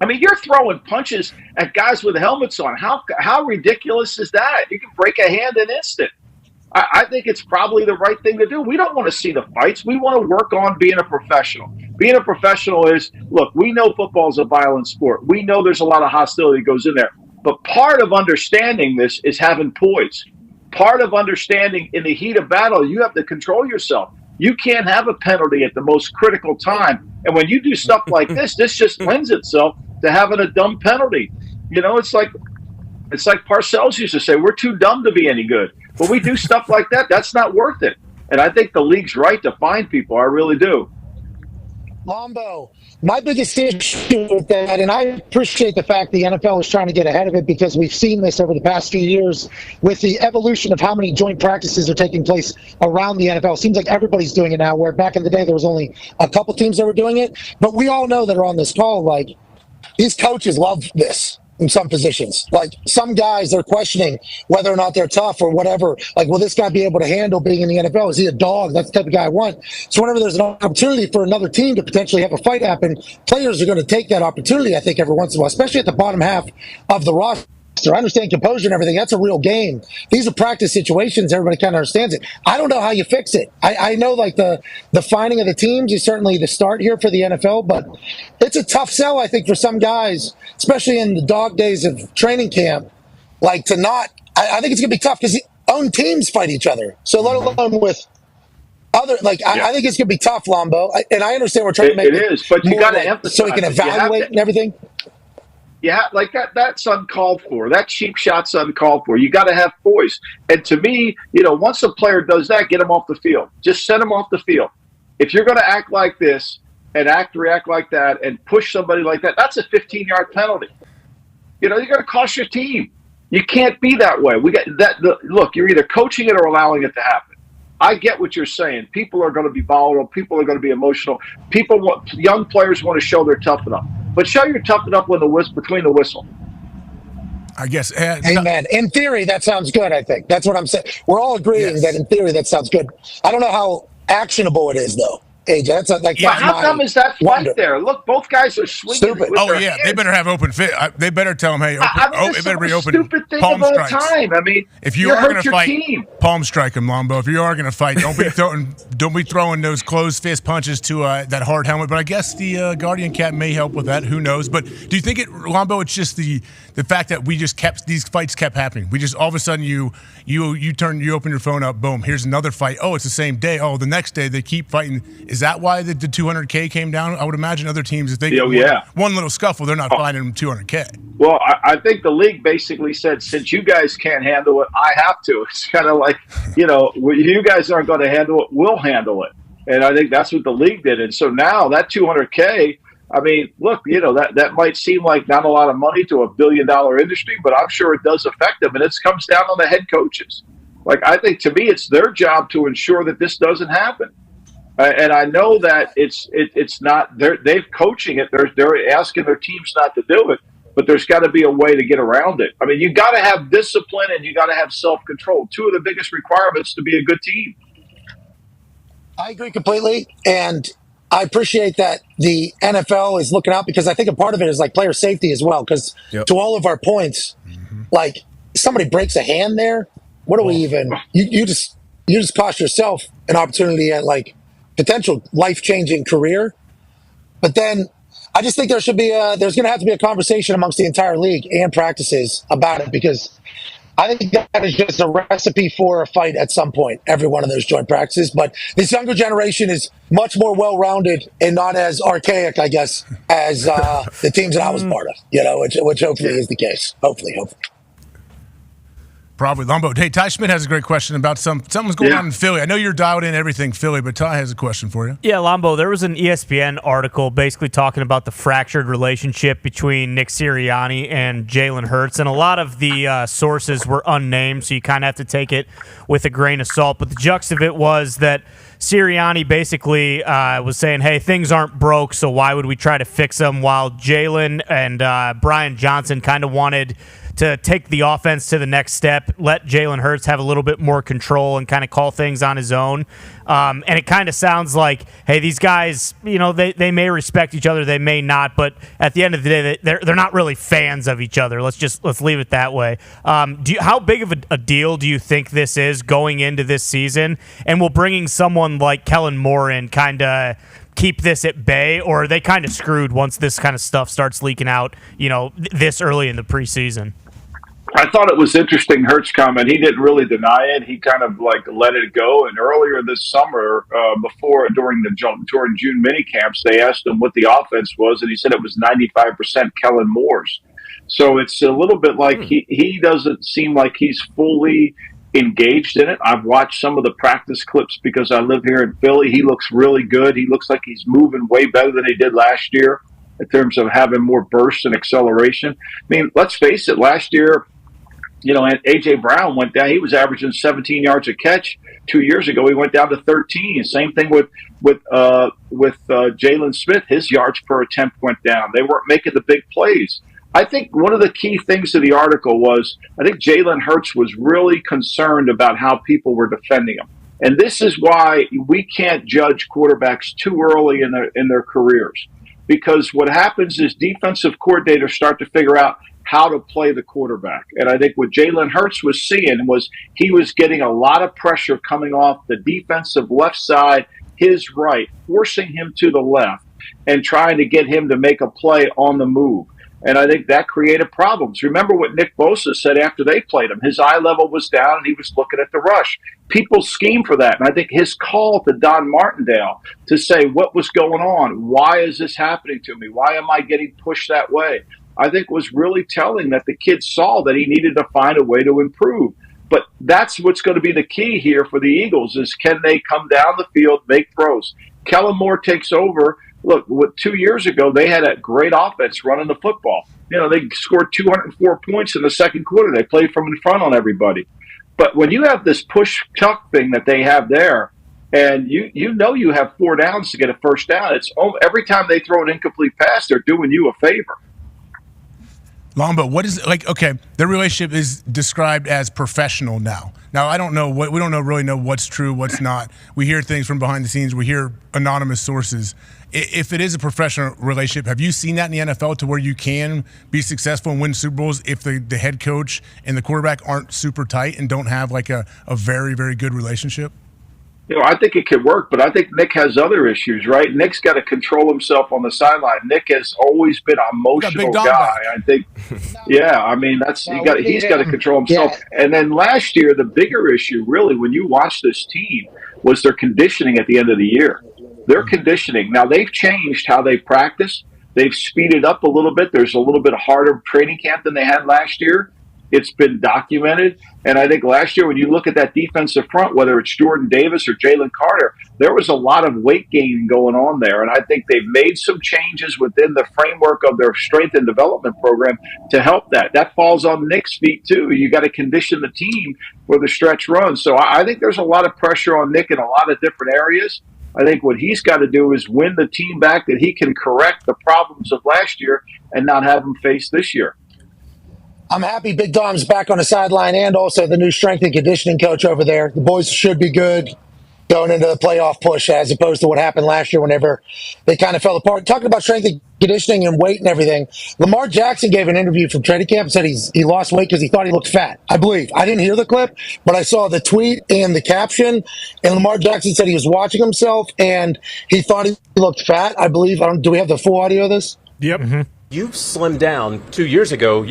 I mean, you're throwing punches at guys with helmets on. How ridiculous is that? You can break a hand in an instant. I think it's probably the right thing to do. We don't want to see the fights. We want to work on being a professional. Being a professional is, look, we know football is a violent sport. We know there's a lot of hostility that goes in there. But part of understanding this is having poise. Part of understanding in the heat of battle, you have to control yourself. You can't have a penalty at the most critical time. And when you do stuff like this just lends itself to having a dumb penalty. You know, it's like Parcells used to say, we're too dumb to be any good. But we do stuff like that. That's not worth it. And I think the league's right to fine people. I really do. Lombo, my biggest issue with that, and I appreciate the fact the NFL is trying to get ahead of it because we've seen this over the past few years with the evolution of how many joint practices are taking place around the NFL. It seems like everybody's doing it now, where back in the day there was only a couple teams that were doing it. But we all know that are on this call, like, these coaches love this. In some positions, like some guys, they're questioning whether or not they're tough or whatever. Like, will this guy be able to handle being in the NFL? Is he a dog? That's the type of guy I want. So whenever there's an opportunity for another team to potentially have a fight happen, players are going to take that opportunity, I think, every once in a while, especially at the bottom half of the roster. I understand composure and everything. That's a real game. These are practice situations. Everybody kind of understands it. I don't know how you fix it. I know, like, the finding of the teams is certainly the start here for the NFL, but it's a tough sell, I think, for some guys, especially in the dog days of training camp, like, to not – I think it's going to be tough because own teams fight each other. So let alone with other – like, I think it's going to be tough, Lombo. And I understand we're trying to make it is, but you got to emphasize so we can evaluate and everything. Yeah, like that's uncalled for. That cheap shot's uncalled for. You got to have poise. And to me, you know, once a player does that, get him off the field. Just send him off the field. If you're going to act like this and react like that and push somebody like that, that's a 15-yard penalty. You know, you're going to cost your team. You can't be that way. We got that. Look, you're either coaching it or allowing it to happen. I get what you're saying. People are going to be volatile. People are going to be emotional. Young players want to show they're tough enough. But show you're tough enough when between the whistle. I guess. Amen. In theory, that sounds good, I think. That's what I'm saying. We're all agreeing that in theory, that sounds good. I don't know how actionable it is, though. AJ, But how dumb is that fight there? Look, both guys are swinging with Oh, their yeah. hands. They better have open fit. They better tell them, hey, This it better be is the open. stupid thing Palm of all strikes. time. I mean, If you you are going hurt to your fight, team. palm strike him, Lombo. If you are going to fight, don't be throwing those closed fist punches to that hard helmet. But I guess the Guardian Cap may help with that. Who knows? But do you think Lombo? It's just the fact that these fights kept happening. We just all of a sudden you open your phone up, boom, here's another fight. Oh, it's the same day. Oh, the next day they keep fighting. Is that why the 200K came down? I would imagine other teams, if they get one little scuffle, they're not fighting them 200K. Well, I think the league basically said, since you guys can't handle it, I have to. It's kind of like, you guys aren't going to handle it, we'll handle it. And I think that's what the league did. And so now that 200K, I mean, look, that might seem like not a lot of money to $1 billion industry, but I'm sure it does affect them. And it comes down on the head coaches. Like, I think to me, it's their job to ensure that this doesn't happen. And I know that it's not they're coaching it. They're asking their teams not to do it, but there's got to be a way to get around it. I mean, you got to have discipline and you got to have self-control. Two of the biggest requirements to be a good team. I agree completely, and I appreciate that the NFL is looking out, because I think a part of it is like player safety as well. Because to all of our points, like somebody breaks a hand there, what do we even? You just cost yourself an opportunity at like potential life-changing career. But then I just think there's going to have to be a conversation amongst the entire league and practices about it, because I think that is just a recipe for a fight at some point, every one of those joint practices. But this younger generation is much more well-rounded and not as archaic, I guess, as the teams that I was part of, which hopefully is the case. Hopefully. Probably. Lombo. Hey, Ty Schmidt has a great question about something's going on in Philly. I know you're dialed in everything Philly, but Ty has a question for you. Yeah, Lombo, there was an ESPN article basically talking about the fractured relationship between Nick Sirianni and Jalen Hurts, and a lot of the sources were unnamed, so you kind of have to take it with a grain of salt. But the gist of it was that Sirianni basically was saying, hey, things aren't broke, so why would we try to fix them, while Jalen and Brian Johnson kind of wanted to take the offense to the next step, let Jalen Hurts have a little bit more control and kind of call things on his own. And it kind of sounds like, hey, these guys, they may respect each other, they may not, but at the end of the day, they're not really fans of each other. Let's leave it that way. How big of a deal do you think this is going into this season? And will bringing someone like Kellen Moore in kind of keep this at bay, or are they kind of screwed once this kind of stuff starts leaking out, this early in the preseason? I thought it was interesting, Hurt's comment. He didn't really deny it. He kind of like let it go. And earlier this summer, during June mini camps, they asked him what the offense was, and he said it was 95% Kellen Moore's. So it's a little bit like he doesn't seem like he's fully engaged in it. I've watched some of the practice clips because I live here in Philly. He looks really good. He looks like he's moving way better than he did last year in terms of having more burst and acceleration. I mean, let's face it, last year, and A.J. Brown went down. He was averaging 17 yards a catch. 2 years ago, he went down to 13. Same thing with Jalen Smith. His yards per attempt went down. They weren't making the big plays. I think one of the key things to the article was I think Jalen Hurts was really concerned about how people were defending him. And this is why we can't judge quarterbacks too early in their careers. Because what happens is defensive coordinators start to figure out how to play the quarterback. And I think what Jalen Hurts was seeing was he was getting a lot of pressure coming off the defensive left side, his right, forcing him to the left and trying to get him to make a play on the move. And I think that created problems. Remember what Nick Bosa said after they played him. His eye level was down and he was looking at the rush. People scheme for that. And I think his call to Don Martindale to say what was going on, why is this happening to me? Why am I getting pushed that way? I think was really telling that the kid saw that he needed to find a way to improve. But that's what's going to be the key here for the Eagles is can they come down the field, make throws? Kellen Moore takes over. Look, 2 years ago, they had a great offense running the football. They scored 204 points in the second quarter. They played from in front on everybody. But when you have this push-tuck thing that they have there, and you have 4 downs to get a first down, it's every time they throw an incomplete pass, they're doing you a favor. Lombo, what is like? Okay, their relationship is described as professional now. Now I don't know what we don't really know what's true, what's not. We hear things from behind the scenes. We hear anonymous sources. If it is a professional relationship, have you seen that in the NFL to where you can be successful and win Super Bowls if the head coach and the quarterback aren't super tight and don't have like a very, very good relationship? I think it could work, but I think Nick has other issues, right? Nick's got to control himself on the sideline. Nick has always been an emotional guy. I think, he's got to control himself. Yeah. And then last year, the bigger issue, really, when you watch this team, was their conditioning at the end of the year. Their conditioning. Now, they've changed how they practice. They've speeded up a little bit. There's a little bit harder training camp than they had last year. It's been documented. And I think last year, when you look at that defensive front, whether it's Jordan Davis or Jalen Carter, there was a lot of weight gain going on there. And I think they've made some changes within the framework of their strength and development program to help that. That falls on Nick's feet, too. You got to condition the team for the stretch run. So I think there's a lot of pressure on Nick in a lot of different areas. I think what he's got to do is win the team back that he can correct the problems of last year and not have them face this year. I'm happy Big Dom's back on the sideline and also the new strength and conditioning coach over there. The boys should be good going into the playoff push as opposed to what happened last year whenever they kind of fell apart. Talking about strength and conditioning and weight and everything, Lamar Jackson gave an interview from training camp and said he lost weight because he thought he looked fat. I believe. I didn't hear the clip, but I saw the tweet and the caption, and Lamar Jackson said he was watching himself and he thought he looked fat. I believe. Do we have the full audio of this? Yep. Mm-hmm. You've slimmed down 2 years ago.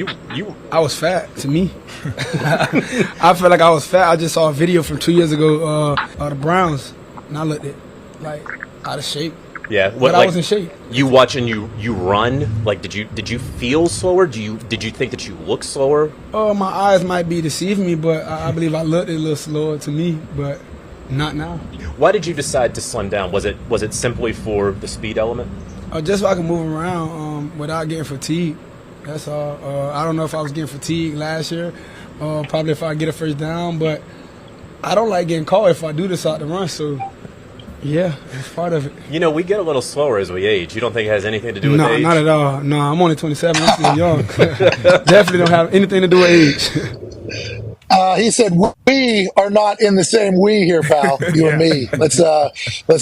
I was fat to me. I felt like I was fat. I just saw a video from 2 years ago, the Browns, and I looked at like out of shape. Yeah, but I was in shape. You watch and you run. Like, did you feel slower? Did you think that you look slower? Oh, my eyes might be deceiving me, but I believe I looked a little slower to me, but not now. Why did you decide to slim down? Was it simply for the speed element? Just so I can move around without getting fatigued. That's all. I don't know if I was getting fatigued last year. Probably if I get a first down, but I don't like getting caught if I do decide to run. So, yeah, it's part of it. We get a little slower as we age. You don't think it has anything to do with age? No, not at all. No, I'm only 27. I'm still young. Definitely don't have anything to do with age. He said, "We are not in the same we here, pal. You and me. Let's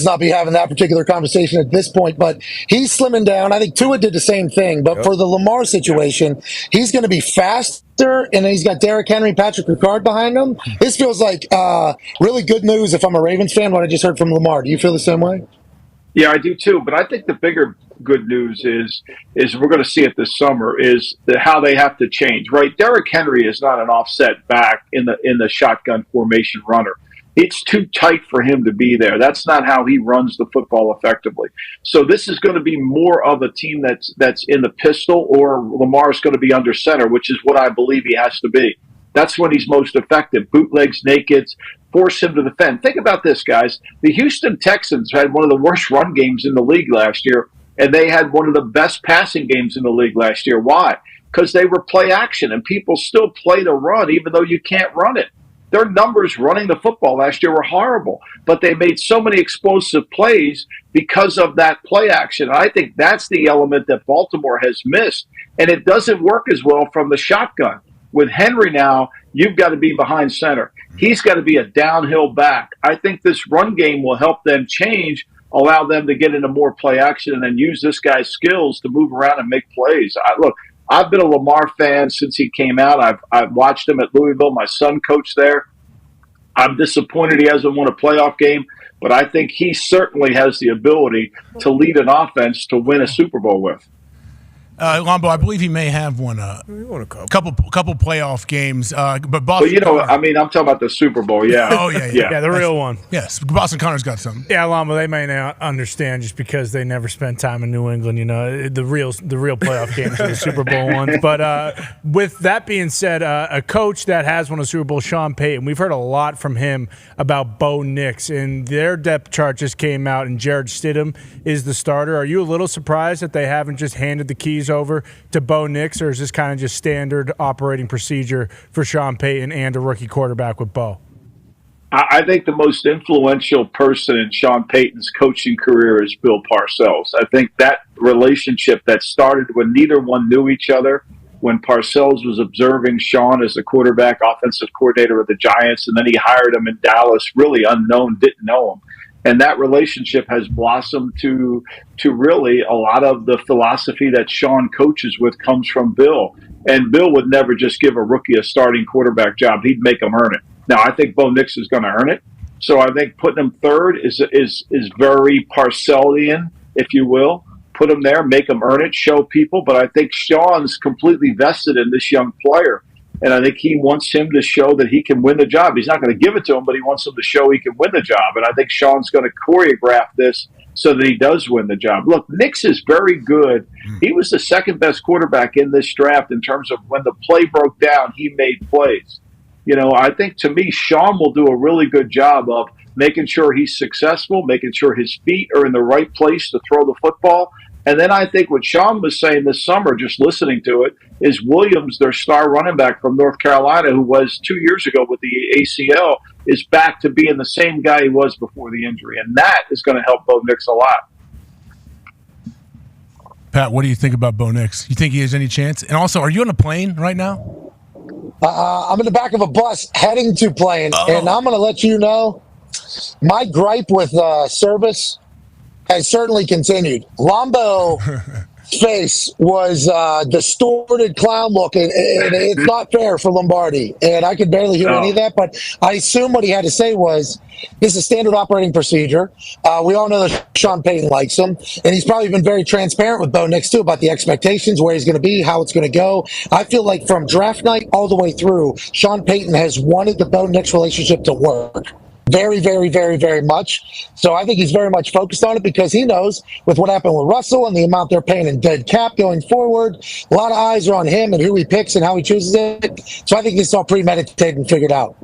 not be having that particular conversation at this point." But he's slimming down. I think Tua did the same thing. But for the Lamar situation, he's going to be faster, and he's got Derrick Henry, Patrick Ricard behind him. This feels like really good news if I'm a Ravens fan. What I just heard from Lamar. Do you feel the same way? Yeah, I do too. But I think the bigger good news is we're going to see it this summer is how they have to change. Right, Derrick Henry is not an offset back in the shotgun formation runner. It's too tight for him to be there. That's not how he runs the football effectively. So this is going to be more of a team that's in the pistol, or Lamar's going to be under center, which is what I believe he has to be. That's when he's most effective. Bootlegs, nakeds, force him to defend. Think about this, guys. The Houston Texans had one of the worst run games in the league last year, and they had one of the best passing games in the league last year. Why? Because they were play action, and people still play the run even though you can't run it. Their numbers running the football last year were horrible, but they made so many explosive plays because of that play action. I think that's the element that Baltimore has missed, and it doesn't work as well from the shotgun. With Henry now, you've got to be behind center. He's got to be a downhill back. I think this run game will help them change, allow them to get into more play action, and then use this guy's skills to move around and make plays. I've been a Lamar fan since he came out. I've watched him at Louisville. My son coached there. I'm disappointed he hasn't won a playoff game, but I think he certainly has the ability to lead an offense to win a Super Bowl with. Lombo, I believe he may have won a couple playoff games, but Boston. But I'm talking about the Super Bowl. Yeah. Oh yeah. Yeah, the real one. Yes, Boston Connor's got something. Yeah, Lombo, they may not understand just because they never spent time in New England. The real playoff games are the Super Bowl ones. But with that being said, a coach that has won a Super Bowl, Sean Payton, we've heard a lot from him about Bo Nix, and their depth chart just came out, and Jared Stidham is the starter. Are you a little surprised that they haven't just handed the keys over to Bo Nix, or is this kind of just standard operating procedure for Sean Payton and a rookie quarterback with Bo? I think the most influential person in Sean Payton's coaching career is Bill Parcells. I think that relationship that started when neither one knew each other when Parcells was observing Sean as the quarterback, offensive coordinator of the Giants, and then he hired him in Dallas, really unknown, didn't know him. And that relationship has blossomed to really a lot of the philosophy that Sean coaches with comes from Bill. And Bill would never just give a rookie a starting quarterback job. He'd make him earn it. Now, I think Bo Nix is going to earn it. So I think putting him third is very Parcellian, if you will. Put him there, make him earn it, show people. But I think Sean's completely vested in this young player. And I think he wants him to show that he can win the job. He's not going to give it to him, but he wants him to show he can win the job. And I think Sean's going to choreograph this so that he does win the job. Look, Nix is very good. He was the second best quarterback in this draft in terms of when the play broke down, he made plays. You know, I think to me, Sean will do a really good job of making sure he's successful, making sure his feet are in the right place to throw the football. And then I think what Sean was saying this summer, just listening to it, is Williams, their star running back from North Carolina, who was 2 years ago with the ACL, is back to being the same guy he was before the injury. And that is going to help Bo Nix a lot. Pat, what do you think about Bo Nix? You think he has any chance? And also, are you on a plane right now? I'm in the back of a bus heading to plane, and I'm going to let you know my gripe with service has certainly continued. Lombo face was distorted clown look, and it's not fair for Lombardi. And I could barely hear any of that, but I assume what he had to say was, this is standard operating procedure. We all know that Sean Payton likes him, and he's probably been very transparent with Bo Nix, too, about the expectations, where he's going to be, how it's going to go. I feel like from draft night all the way through, Sean Payton has wanted the Bo Nix relationship to work. Very, very, very, very much. So I think he's very much focused on it because he knows with what happened with Russell and the amount they're paying in dead cap going forward, a lot of eyes are on him and who he picks and how he chooses it. So I think this is all premeditated and figured out.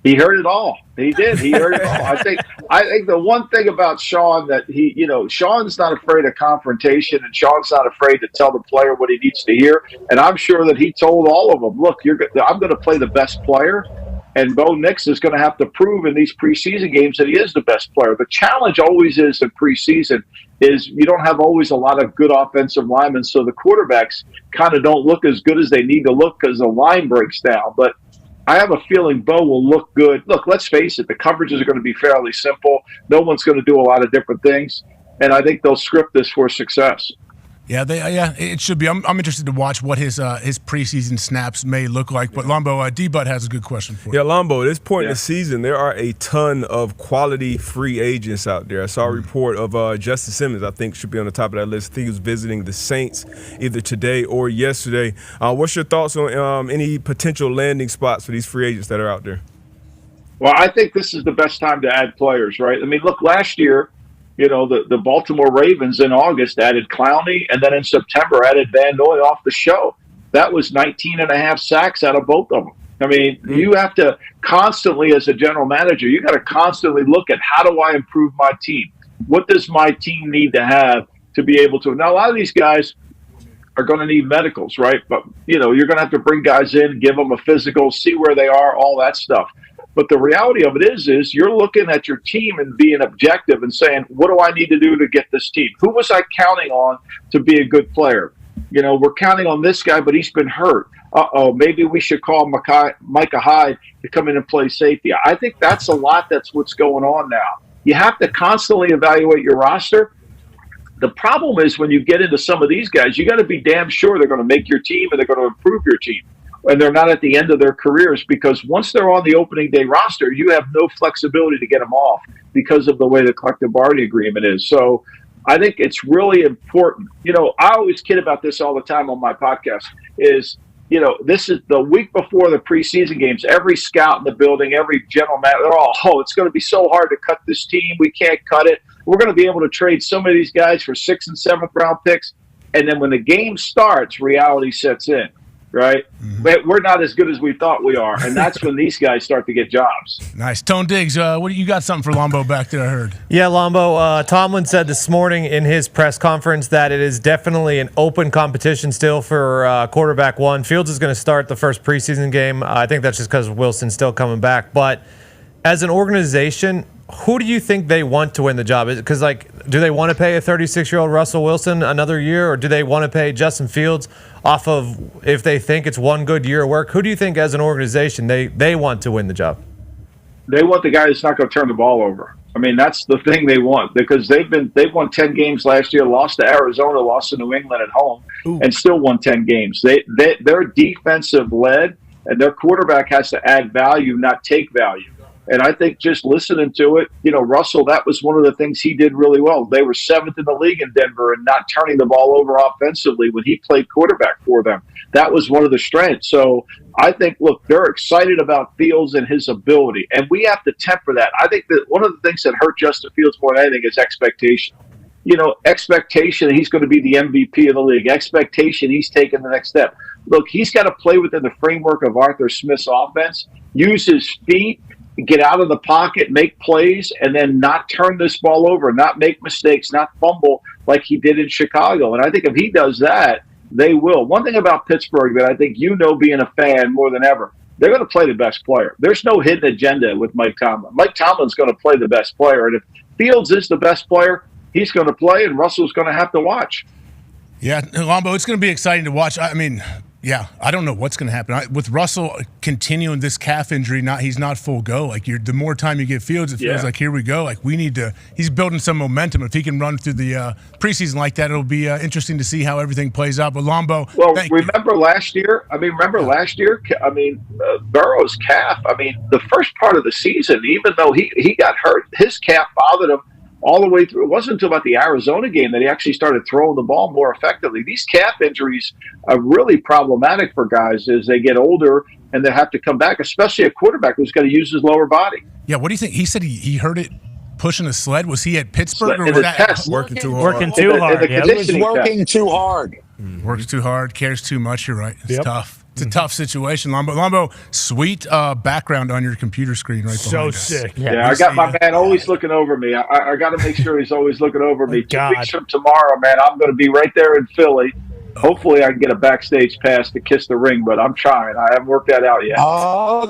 He heard it all. He did. He heard it all. I think the one thing about Sean that Sean's not afraid of confrontation, and Sean's not afraid to tell the player what he needs to hear. And I'm sure that he told all of them, look, I'm going to play the best player. And Bo Nix is going to have to prove in these preseason games that he is the best player. The challenge always is in preseason is you don't have always a lot of good offensive linemen, so the quarterbacks kind of don't look as good as they need to look because the line breaks down. But I have a feeling Bo will look good. Look, let's face it, the coverages are going to be fairly simple. No one's going to do a lot of different things, and I think they'll script this for success. Yeah, it should be. I'm interested to watch what his preseason snaps may look like. But Lombo, D-Butt has a good question for you. Yeah, Lombo, at this point in the season, there are a ton of quality free agents out there. I saw a report of Justin Simmons, I think, should be on the top of that list. I think he was visiting the Saints either today or yesterday. What's your thoughts on any potential landing spots for these free agents that are out there? Well, I think this is the best time to add players, right? I mean, look, last year, the Baltimore Ravens in August added Clowney, and then in September added Van Noy off the show. That was 19 and a half sacks out of both of them. I mean, you have to constantly, as a general manager, you got to constantly look at how do I improve my team? What does my team need to have to be able to? Now, a lot of these guys are going to need medicals, right? But, you're going to have to bring guys in, give them a physical, see where they are, all that stuff. But the reality of it is you're looking at your team and being objective and saying, what do I need to do to get this team? Who was I counting on to be a good player? We're counting on this guy, but he's been hurt. Maybe we should call Micah Hyde to come in and play safety. I think that's that's what's going on now. You have to constantly evaluate your roster. The problem is when you get into some of these guys, you got to be damn sure they're going to make your team and they're going to improve your team. And they're not at the end of their careers, because once they're on the opening day roster, you have no flexibility to get them off because of the way the collective bargaining agreement is. So I think it's really important. I always kid about this all the time on my podcast is, this is the week before the preseason games. Every scout in the building, every general manager, they're all, it's going to be so hard to cut this team. We can't cut it. We're going to be able to trade some of these guys for 6th and 7th round picks. And then when the game starts, reality sets in. Right? But we're not as good as we thought we are. And that's when these guys start to get jobs. Nice. Tone Diggs, what you got something for Lombo back there, I heard. Yeah, Lombo, Tomlin said this morning in his press conference that it is definitely an open competition still for quarterback one. Fields is going to start the first preseason game. I think that's just because Wilson's still coming back. But as an organization, who do you think they want to win the job? Because, do they want to pay a 36-year-old Russell Wilson another year, or do they want to pay Justin Fields off of if they think it's one good year of work? Who do you think, as an organization, they want to win the job? They want the guy that's not going to turn the ball over. I mean, that's the thing they want, because they've won 10 games last year, lost to Arizona, lost to New England at home, and still won 10 games. They're defensive led, and their quarterback has to add value, not take value. And I think just listening to it, Russell, that was one of the things he did really well. They were 7th in the league in Denver and not turning the ball over offensively when he played quarterback for them. That was one of the strengths. So I think, look, they're excited about Fields and his ability, and we have to temper that. I think that one of the things that hurt Justin Fields more than anything is expectation. Expectation he's going to be the MVP of the league. Expectation he's taking the next step. Look, he's got to play within the framework of Arthur Smith's offense, use his feet, get out of the pocket, make plays, and then not turn this ball over, not make mistakes, not fumble like he did in Chicago. And I think if he does that, they will. One thing about Pittsburgh that I think being a fan more than ever, they're going to play the best player. There's no hidden agenda with Mike Tomlin. Mike Tomlin's going to play the best player. And if Fields is the best player, he's going to play, and Russell's going to have to watch. Yeah, Lombo, it's going to be exciting to watch. I mean, yeah, I don't know what's going to happen. With Russell continuing this calf injury, he's not full go. The more time you give Fields, it feels like, here we go. He's building some momentum. If he can run through the preseason like that, it'll be interesting to see how everything plays out. But Lombo, remember last year? Burrow's calf. The first part of the season, even though he got hurt, his calf bothered him all the way through. It wasn't until about the Arizona game that he actually started throwing the ball more effectively. These calf injuries are really problematic for guys as they get older and they have to come back, especially a quarterback who's got to use his lower body. Yeah, what do you think? He said he heard it pushing a sled. Was he at Pittsburgh or was that working too hard? Working too hard. He was working too hard. Works too hard, cares too much. You're right. It's tough. It's a tough situation, Lombo. Lombo, sweet background on your computer screen right behind us. Sick. Yeah, I got my man always looking over me. I got to make sure he's always looking over me. 2 weeks from tomorrow, man, I'm going to be right there in Philly. Hopefully I can get a backstage pass to kiss the ring, but I'm trying. I haven't worked that out yet.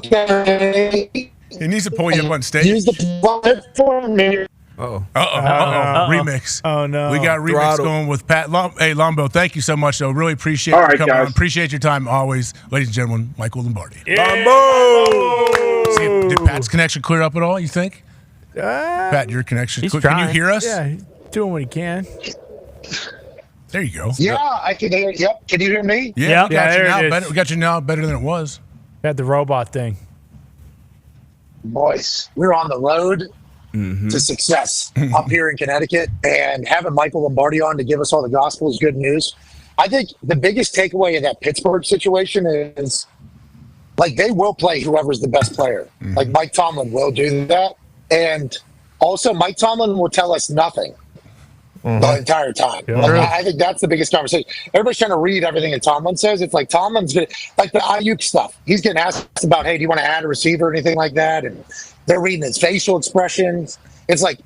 Okay. He needs to pull you up on stage. Use the platform here. Remix. Oh, no. We got remix going with Pat. Hey, Lombo, thank you so much, though. Really appreciate you coming guys. on. Appreciate your time always. Ladies and gentlemen, Michael Lombardi. Lombo! See, did Pat's connection clear up at all, you think? Pat, your connection. Can you hear us? Yeah, he's doing what he can. There you go. Yeah, I can hear. Yep. Can you hear me? Yeah, there we got you now better than it was. Had the robot thing. Boys, we're on the road to success up here in Connecticut, and having Michael Lombardi on to give us all the gospel is good news. I think the biggest takeaway of that Pittsburgh situation is, they will play whoever's the best player. Mike Tomlin will do that, and also Mike Tomlin will tell us nothing the entire time. I think that's the biggest conversation. Everybody's trying to read everything that Tomlin says. It's like Tomlin's good, like the Ayuk stuff. He's getting asked about, hey, do you want to add a receiver or anything like that? And they're reading his facial expressions. It's like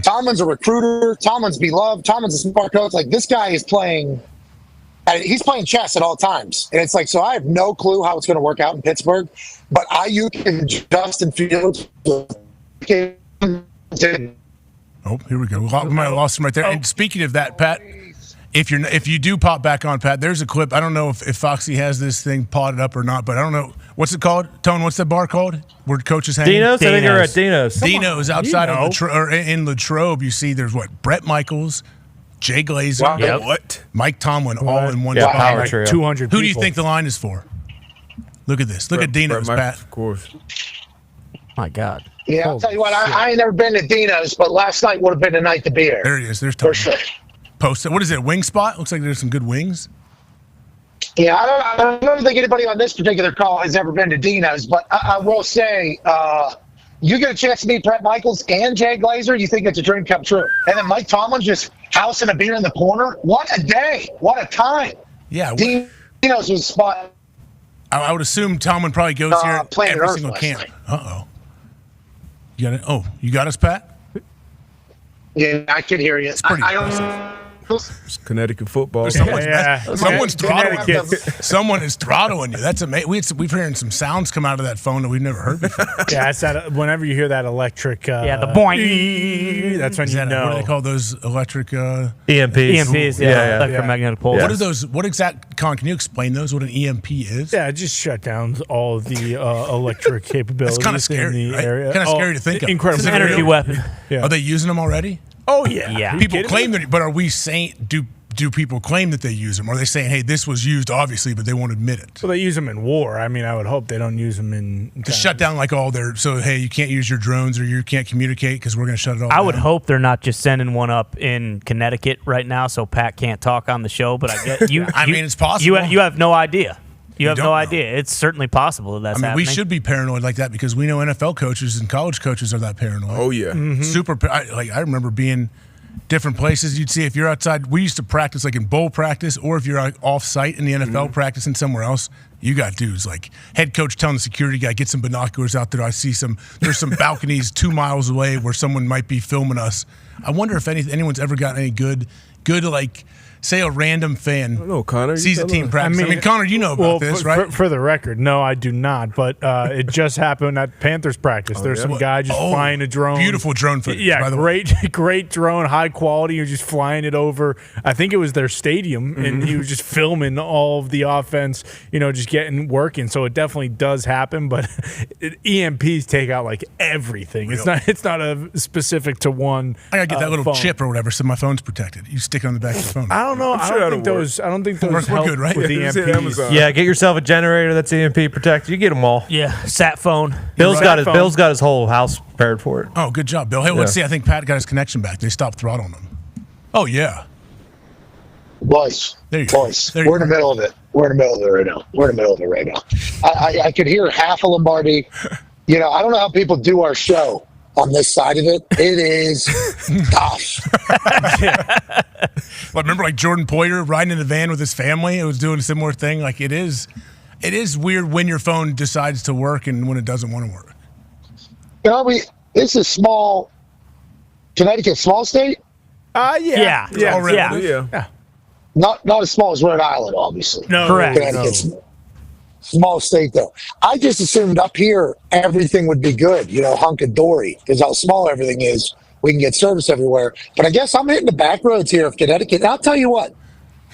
Tomlin's a recruiter. Tomlin's beloved. Tomlin's a smart coach. This guy is playing. He's playing chess at all times. And it's so I have no clue how it's going to work out in Pittsburgh. But Ayuk and Justin Fields. Oh, here we go. We might have lost him right there. And speaking of that, Pat, if you do pop back on, Pat, there's a clip. I don't know if Foxy has this thing potted up or not, but I don't know. What's it called? Tone, what's that bar called? Where coach is hanging? Dino's? I think you're at Dino's. Dino's outside of in Latrobe. You see there's Brett Michaels, Jay Glazer, Mike Tomlin, all in one spot. Power trio. 200 Who do you think the line is for? Look at this. Look at Dino's, Pat. Of course. My God. Yeah, I'll tell you what, I ain't never been to Dino's, but last night would have been the night to be there. There he is. There's Tony. For sure. Post it. What is it, a wing spot? Looks like there's some good wings. Yeah, I don't think anybody on this particular call has ever been to Dino's, but I will say, you get a chance to meet Brett Michaels and Jay Glazer, you think it's a dream come true. And then Mike Tomlin just housing a beer in the corner. What a day. What a time. Yeah. Dino's was a spot. I would assume Tomlin probably goes here every single camp. Uh-oh. You got us, Pat? Yeah, I can hear you. It's pretty impressive. It's Connecticut football. Someone's throttling. Someone is throttling you. That's amazing. We've hearing some sounds come out of that phone that we've never heard before. Yeah, it's that. Whenever you hear that electric, the boing. That's when you know. What do they call those electric EMPs? EMPs, electromagnetic pulse. What are those? What exact? Colin, can you explain those? What an EMP is? Yeah, just shut down all of the electric capabilities. It's kind of scary, in the right? area. Kind of scary to think of. Incredible energy weapon. Yeah. Are they using them already? Oh yeah. People claim that, but are we saying do people claim that they use them? Or are they saying, hey, this was used obviously, but they won't admit it? Well, they use them in war. I mean, I would hope they don't use them in to shut down like all their. So hey, you can't use your drones or you can't communicate because we're going to shut it all. I down. would hope they're not just sending one up in Connecticut right now, so Pat can't talk on the show. But I get you. I mean, it's possible. You have no idea. You have don't no know. idea. It's certainly possible that's happening. We should be paranoid like that because we know NFL coaches and college coaches are that paranoid. Oh yeah, super. I remember being different places. You'd see if you're outside. We used to practice like in bowl practice, or if you're like off site in the NFL practicing somewhere else. You got dudes like head coach telling the security guy, get some binoculars out there. I see there's some balconies 2 miles away where someone might be filming us. I wonder if anyone's ever gotten any good like. Say a random fan Connor, sees a team practice. I mean, Connor, you know about this, right? For the record, no, I do not. But it just happened at Panthers practice. There's some guy just flying a drone. Beautiful drone footage, by the way. Great drone, high quality. He was just flying it over. I think it was their stadium, and he was just filming all of the offense, just getting working. So it definitely does happen. But EMPs take out like everything. It's not a specific to one. I gotta get that little phone. chip or whatever, so my phone's protected. You stick it on the back of the phone. I don't know. I don't think those We're good, right? with EMPs. Yeah, get yourself a generator that's EMP protected. You get them all. Yeah, sat phone. Bill's got his whole house prepared for it. Oh, good job, Bill. Hey, let's see. I think Pat got his connection back. They stopped throttling him. Oh yeah. Boys, we're in the middle of it. We're in the middle of it right now. I could hear half of Lombardi. I don't know how people do our show on this side of it. It is tough. Well, remember like Jordan Poyer riding in the van with his family? It was doing a similar thing. Like it is weird when your phone decides to work and when it doesn't want to work. This is small. Connecticut, small state? Yeah. Not as small as Rhode Island, obviously. No, correct. Connecticut's small state, though. I just assumed up here everything would be good, hunky-dory, because how small everything is, we can get service everywhere. But I guess I'm hitting the back roads here of Connecticut. And I'll tell you what,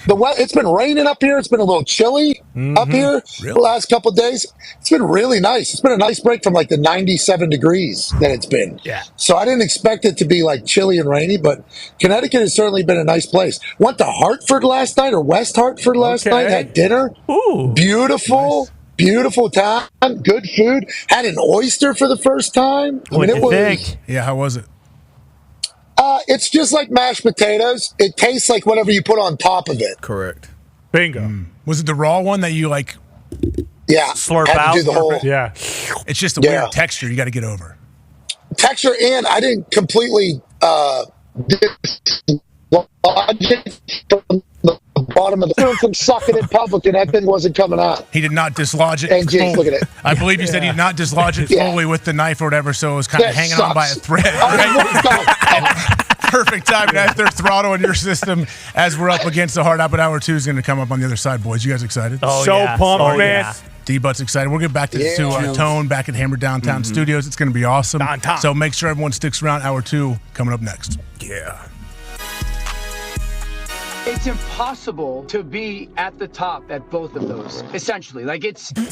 it's been raining up here. It's been a little chilly up here the last couple of days. It's been really nice. It's been a nice break from like the 97 degrees that it's been. Yeah. So I didn't expect it to be like chilly and rainy, but Connecticut has certainly been a nice place. Went to Hartford last night, or West Hartford last night, had dinner. Ooh. Beautiful. Nice. Beautiful time. Good food. Had an oyster for the first time. What do you think? Yeah, how was it? It's just like mashed potatoes. It tastes like whatever you put on top of it. Correct. Bingo. Was it the raw one that you like? Yeah. Slurp had out. to do the whole. Yeah. It's just a weird texture you got to get over. Texture, and I didn't completely dislodge it from the bottom of the room from sucking it public, and that thing wasn't coming out. He did not dislodge it. And James, look at it. I believe you said he did not dislodge it fully with the knife or whatever, so it was kind of hanging on by a thread. Perfect time as they're throttling your system as we're up against the hard out, but hour 2 is going to come up on the other side, boys. You guys excited? Oh, so pumped, man. Yeah. D-Butt's excited. We'll get back to Tone back at Hammer Downtown Studios. It's going to be awesome. Downtown. So make sure everyone sticks around. Hour 2 coming up next. Yeah. It's impossible to be at the top at both of those, essentially. Like, it's Dan.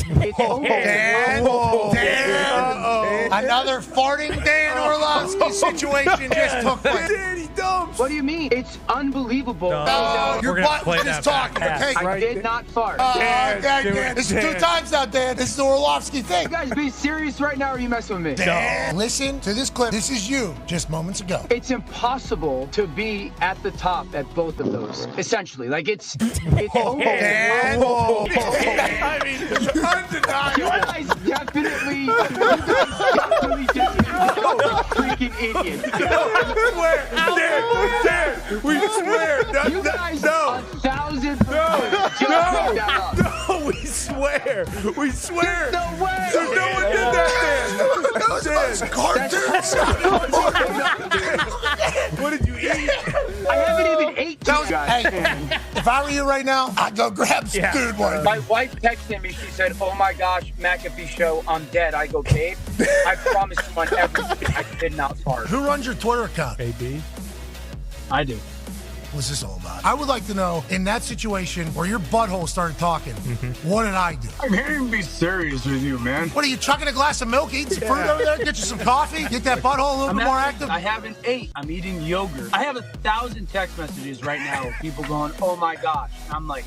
Another farting Dan Orlovsky situation just took place. Danny Dumps. What do you mean? It's unbelievable. Your butt was just talking. Okay. I did not fart. Dan. This is 2 times now, Dan. This is the Orlovsky thing. You guys be serious right now, or are you messing with me? Dan, listen to this clip. This is you just moments ago. It's impossible to be at the top at both of those. Essentially, like it's undeniable. I mean, undeniable. You guys definitely just freaking idiots. We swear. You guys 1,000%. No, we swear. We swear. No way. No one did that, Dan. Cartoons. What did you eat? I haven't even ate Hey, if I were you right now, I'd go grab some dude one. My wife texted me. She said, "Oh my gosh, McAfee Show, I'm dead." I go, "Babe, I promise you on everything I did not fart." Who runs your Twitter account? AB. I do. What's this all about? I would like to know, in that situation where your butthole started talking, what did I do? I'm here to be serious with you, man. What are you, chucking a glass of milk, eating some fruit over there, get you some coffee, get that butthole a little bit more active? I haven't ate. I'm eating yogurt. I have 1,000 text messages right now of people going, "Oh my gosh." I'm like,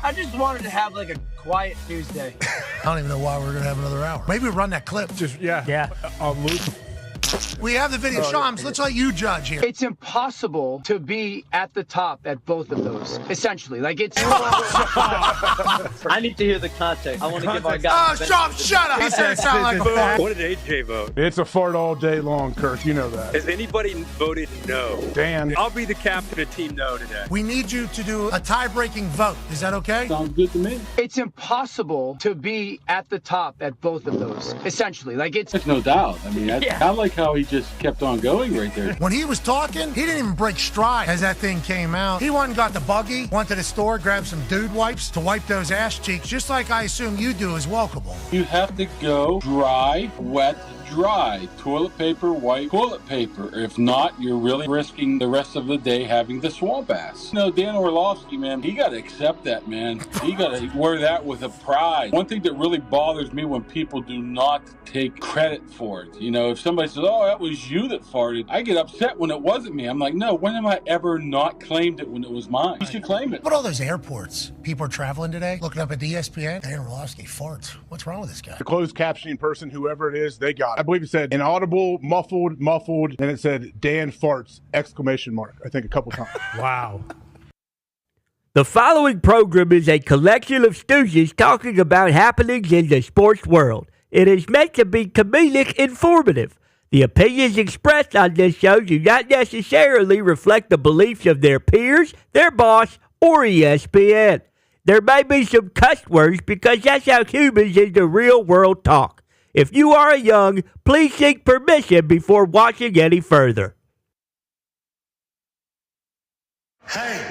I just wanted to have like a quiet Tuesday. I don't even know why we're going to have another hour. Maybe we run that clip. On loop. We have the video. Shams, let's let you judge here. It's impossible to be at the top at both of those, essentially. Like, it's... I need to hear the context. I want to give our guy... Oh, Shams, shut up! He said it sounded like a fart. What did AJ vote? It's a fart all day long, Kirk. You know that. Has anybody voted no? Dan. I'll be the captain of Team No today. We need you to do a tie-breaking vote. Is that okay? Sounds good to me. It's impossible to be at the top at both of those, essentially. Like, it's... There's no doubt. I mean, I like how he just kept on going right there. When he was talking, he didn't even break stride as that thing came out. He went and got the buggy, went to the store, grabbed some dude wipes to wipe those ass cheeks, just like I assume you do as well, Cabal. You have to go dry, wet, dry. Toilet paper, white toilet paper. If not, you're really risking the rest of the day having the swamp ass. You know, Dan Orlovsky, man, he got to accept that, man. He got to wear that with a pride. One thing that really bothers me when people do not take credit for it. You know, if somebody says, "Oh, that was you that farted," I get upset when it wasn't me. I'm like, no, when have I ever not claimed it when it was mine? You should claim it. But all those airports, people are traveling today, looking up at the ESPN. Dan Orlovsky farts. What's wrong with this guy? The closed captioning person, whoever it is, they got it. I believe it said inaudible, muffled, and it said Dan farts, ! I think a couple times. Wow. The following program is a collection of stooges talking about happenings in the sports world. It is meant to be comedic informative. The opinions expressed on this show do not necessarily reflect the beliefs of their peers, their boss, or ESPN. There may be some cuss words because that's how humans in the real world talk. If you are young, please seek permission before watching any further. Hey.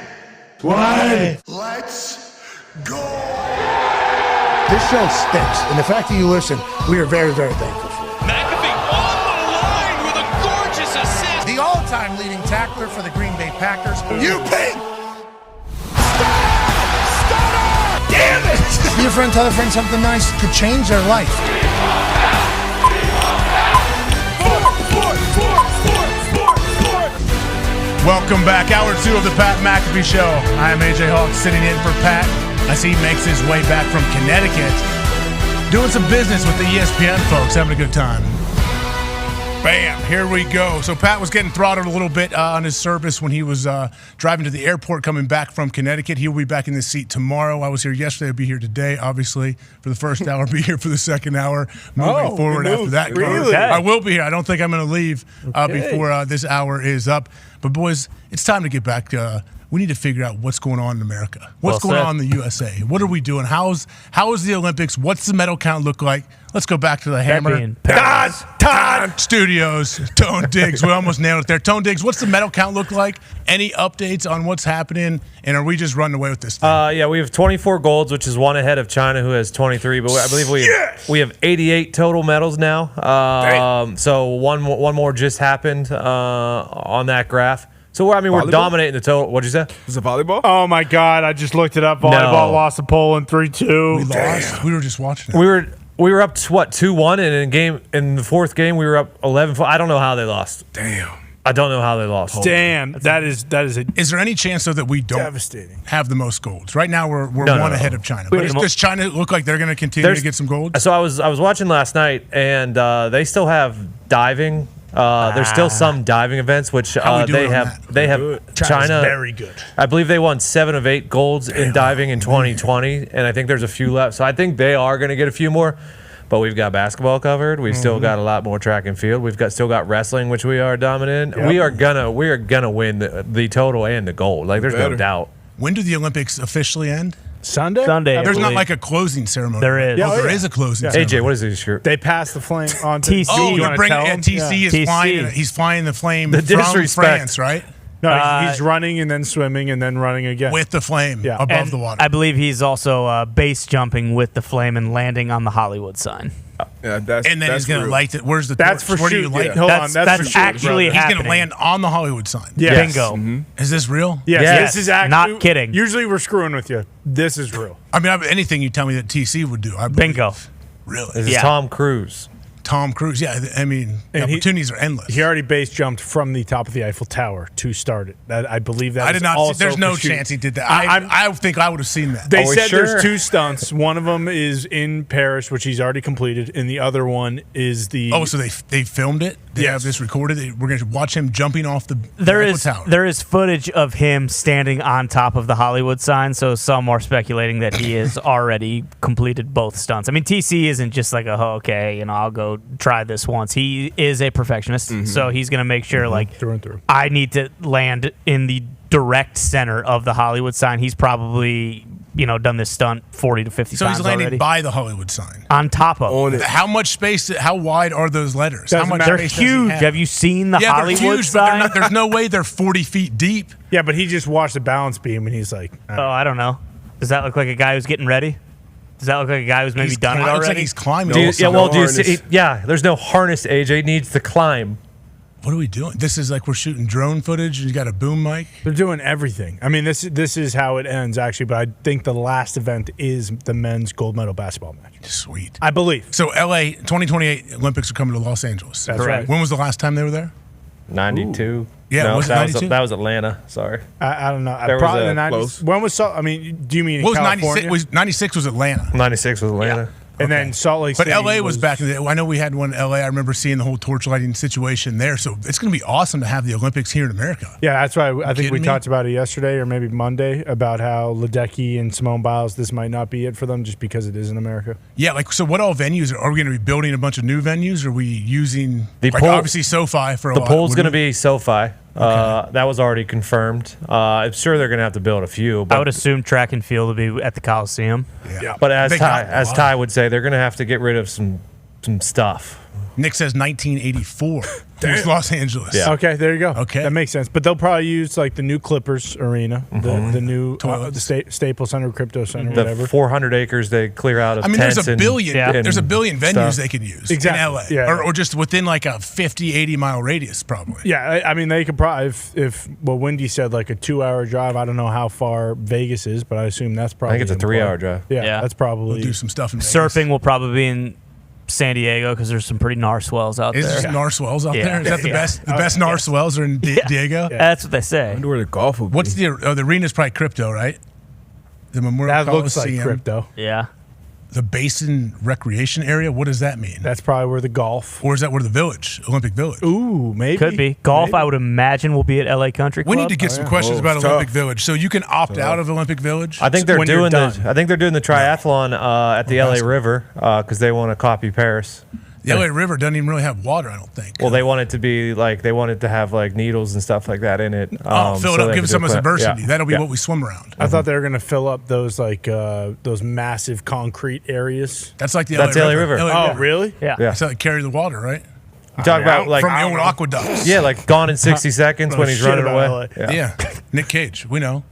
What? Let's go. This show stinks, and the fact that you listen, we are very, very thankful for it. McAfee on the line with a gorgeous assist. The all-time leading tackler for the Green Bay Packers, you pig! Damn it! Be a friend, tell a friend something nice could change their life. Welcome back. Hour 2 of the Pat McAfee Show. I am AJ Hawk sitting in for Pat as he makes his way back from Connecticut, doing some business with the ESPN folks, having a good time. Bam, here we go. So Pat was getting throttled a little bit on his service when he was driving to the airport coming back from Connecticut. He'll be back in this seat tomorrow. I was here yesterday. I'll be here today, obviously, for the first hour. Be here for the second hour. Moving forward after that. Really? I will be here. I don't think I'm going to leave before this hour is up. But, boys, it's time to get back. We need to figure out what's going on in America. What's going on in the USA? What are we doing? How is the Olympics? What's the medal count look like? Let's go back to the Hammer. Todd Studios. Tone Diggs. We almost nailed it there. Tone Diggs, what's the medal count look like? Any updates on what's happening? And are we just running away with this thing? Yeah, we have 24 golds, which is one ahead of China, who has 23. But I believe we have 88 total medals now. So one more just happened on that graph. So, we're dominating the total. What'd you say? Is it volleyball? Oh, my God. I just looked it up. Volleyball lost to Poland 3-2. We lost. We were just watching it. We were up to, 2-1, and in the fourth game, we were up 11-4. I don't know how they lost. Damn. I don't know how they lost. Damn. That is Is there any chance, though, that we don't have the most golds? Right now, we're one ahead of China. But does China look like they're going to continue to get some golds? So I was watching last night, and they still have diving. There's still some diving events, which they have. China very good. I believe they won 7 of 8 golds in diving in 2020, and I think there's a few left. So I think they are going to get a few more. But we've got basketball covered. We've still got a lot more track and field. We've still got wrestling, which we are dominant. Yep. We are gonna win the total and the gold. Like there's no doubt. When do the Olympics officially end? Sunday. There's not like a closing ceremony. There is. There is a closing ceremony. AJ, what is this shirt? They passed the flame on to TC. Oh, you're bringing TC is flying. He's flying the flame from France, right? No, he's running and then swimming and then running again. With the flame above And the water. I believe he's also base jumping with the flame and landing on the Hollywood sign. Yeah, and then he's going to light it. Where's the That's torch? for Where do you shoot. light Yeah. it? Hold on, that's for shoot, actually brother. He's going happening. to land on the Hollywood sign. Yes. Bingo. Is this real? Yes, this is actually Not kidding. Usually we're screwing with you. This is real. I mean, anything you tell me that TC would do, I believe. Bingo. Really? This is Tom Cruise. Tom Cruise. Yeah, I mean, the opportunities are endless. He already base jumped from the top of the Eiffel Tower to start it. I believe that. I did not. Also There's no for shoot. chance he did that. I think I would have seen that. They said there's 2 stunts. One of them is in Paris, which he's already completed, and the other one is the. Oh, so they filmed it? They have this recorded? We're going to watch him jumping off the Eiffel Tower. There is footage of him standing on top of the Hollywood sign, so some are speculating that he has already completed both stunts. I mean, TC isn't just like I'll go try this once. He is a perfectionist, so he's going to make sure through and through. I need to land in the direct center of the Hollywood sign. He's probably done this stunt 40 to 50 So times he's landing already. by the Hollywood sign. On top of it. How much space? How wide are those letters? How much They're space does he huge. have? Have you seen the Yeah, Hollywood they're huge, sign? but they're not, there's no way they're 40 feet deep. Yeah, but he just watched the balance beam and he's like, Oh, I don't know. Does that look like a guy who's getting ready? Does that look like a guy who's maybe done it already? Looks like he's climbing. Do you see? Yeah, there's no harness. AJ needs to climb. What are we doing? This is like we're shooting drone footage. You got a boom mic. They're doing everything. I mean, this is how it ends actually. But I think the last event is the men's gold medal basketball match. Sweet. I believe. So LA 2028 Olympics are coming to Los Angeles. That's right. When was the last time they were there? 92. Yeah, no, was it that 92? that was Atlanta. Sorry. I don't know. There was Probably a the 90s. close. When was Salt? I mean, do you mean in What was California? 96? 96 was Atlanta. 96 was Atlanta. And then Salt Lake But City LA was back in the I know we had one in LA. I remember seeing the whole torch lighting situation there. So it's going to be awesome to have the Olympics here in America. Yeah, that's why I think we kidding me? talked about it yesterday or maybe Monday about how Ledecky and Simone Biles, this might not be it for them just because it is in America. Yeah, so what all venues are we going to be building? A bunch of new venues? Or are we using The like pool- obviously SoFi for a The lot? pool's going to Wouldn't be SoFi. That was already confirmed. I'm sure they're going to have to build a few. But I would assume track and field will be at the Coliseum. Yeah. But as They got a Ty, lot. Ty would say, they're going to have to get rid of some stuff. Nick says 1984 was Los Angeles. Okay, there you go. Okay. That makes sense. But they'll probably use like the new Clippers arena, the new Toilets. the Staples Center, Crypto Center, The whatever. 400 acres they clear out of I mean, tents there's a billion. There's a billion venues stuff. they could use Exactly. in LA, Yeah. or just within like a 50, 80 mile radius, probably. Yeah, I mean they could probably if what Wendy said like a 2-hour drive. I don't know how far Vegas is, but I assume that's probably. I think it's a in play. 3-hour drive. Yeah, that's probably. We'll do some stuff in Vegas. Surfing will probably be in San Diego because there's some pretty narswells out Is there. there Narswells out Yeah. there? Is that the Yeah. best? The best Narswells are in Diego. That's what they say. I wonder where the golf will be. What's the arena's probably crypto, right? The Memorial That looks like Coliseum. crypto. Yeah. The Basin Recreation Area. What does that mean? That's probably where the golf. Or is that where the Village, Olympic Village? Ooh, maybe Could be. Golf, Maybe. I would imagine, will be at LA Country Club. We need to get some questions about Olympic Village. So you can opt out of Olympic Village. I think they're When you're doing done. I think they're doing the triathlon at the LA River because they want to copy Paris. The LA River doesn't even really have water, I don't think. Well, they want it to be like they want it to have like needles and stuff like that in it. Fill it up, give it some diversity. Yeah. That'll be Yeah. what we swim around. I thought they were gonna fill up those like those massive concrete areas. That's like the That's LA LA River. Oh, really? Yeah. That's how they carry the water, right? You talk about like From the old aqueducts. yeah, like Gone in 60 Seconds when he's shit running about away. LA. Yeah. Nick Cage, we know.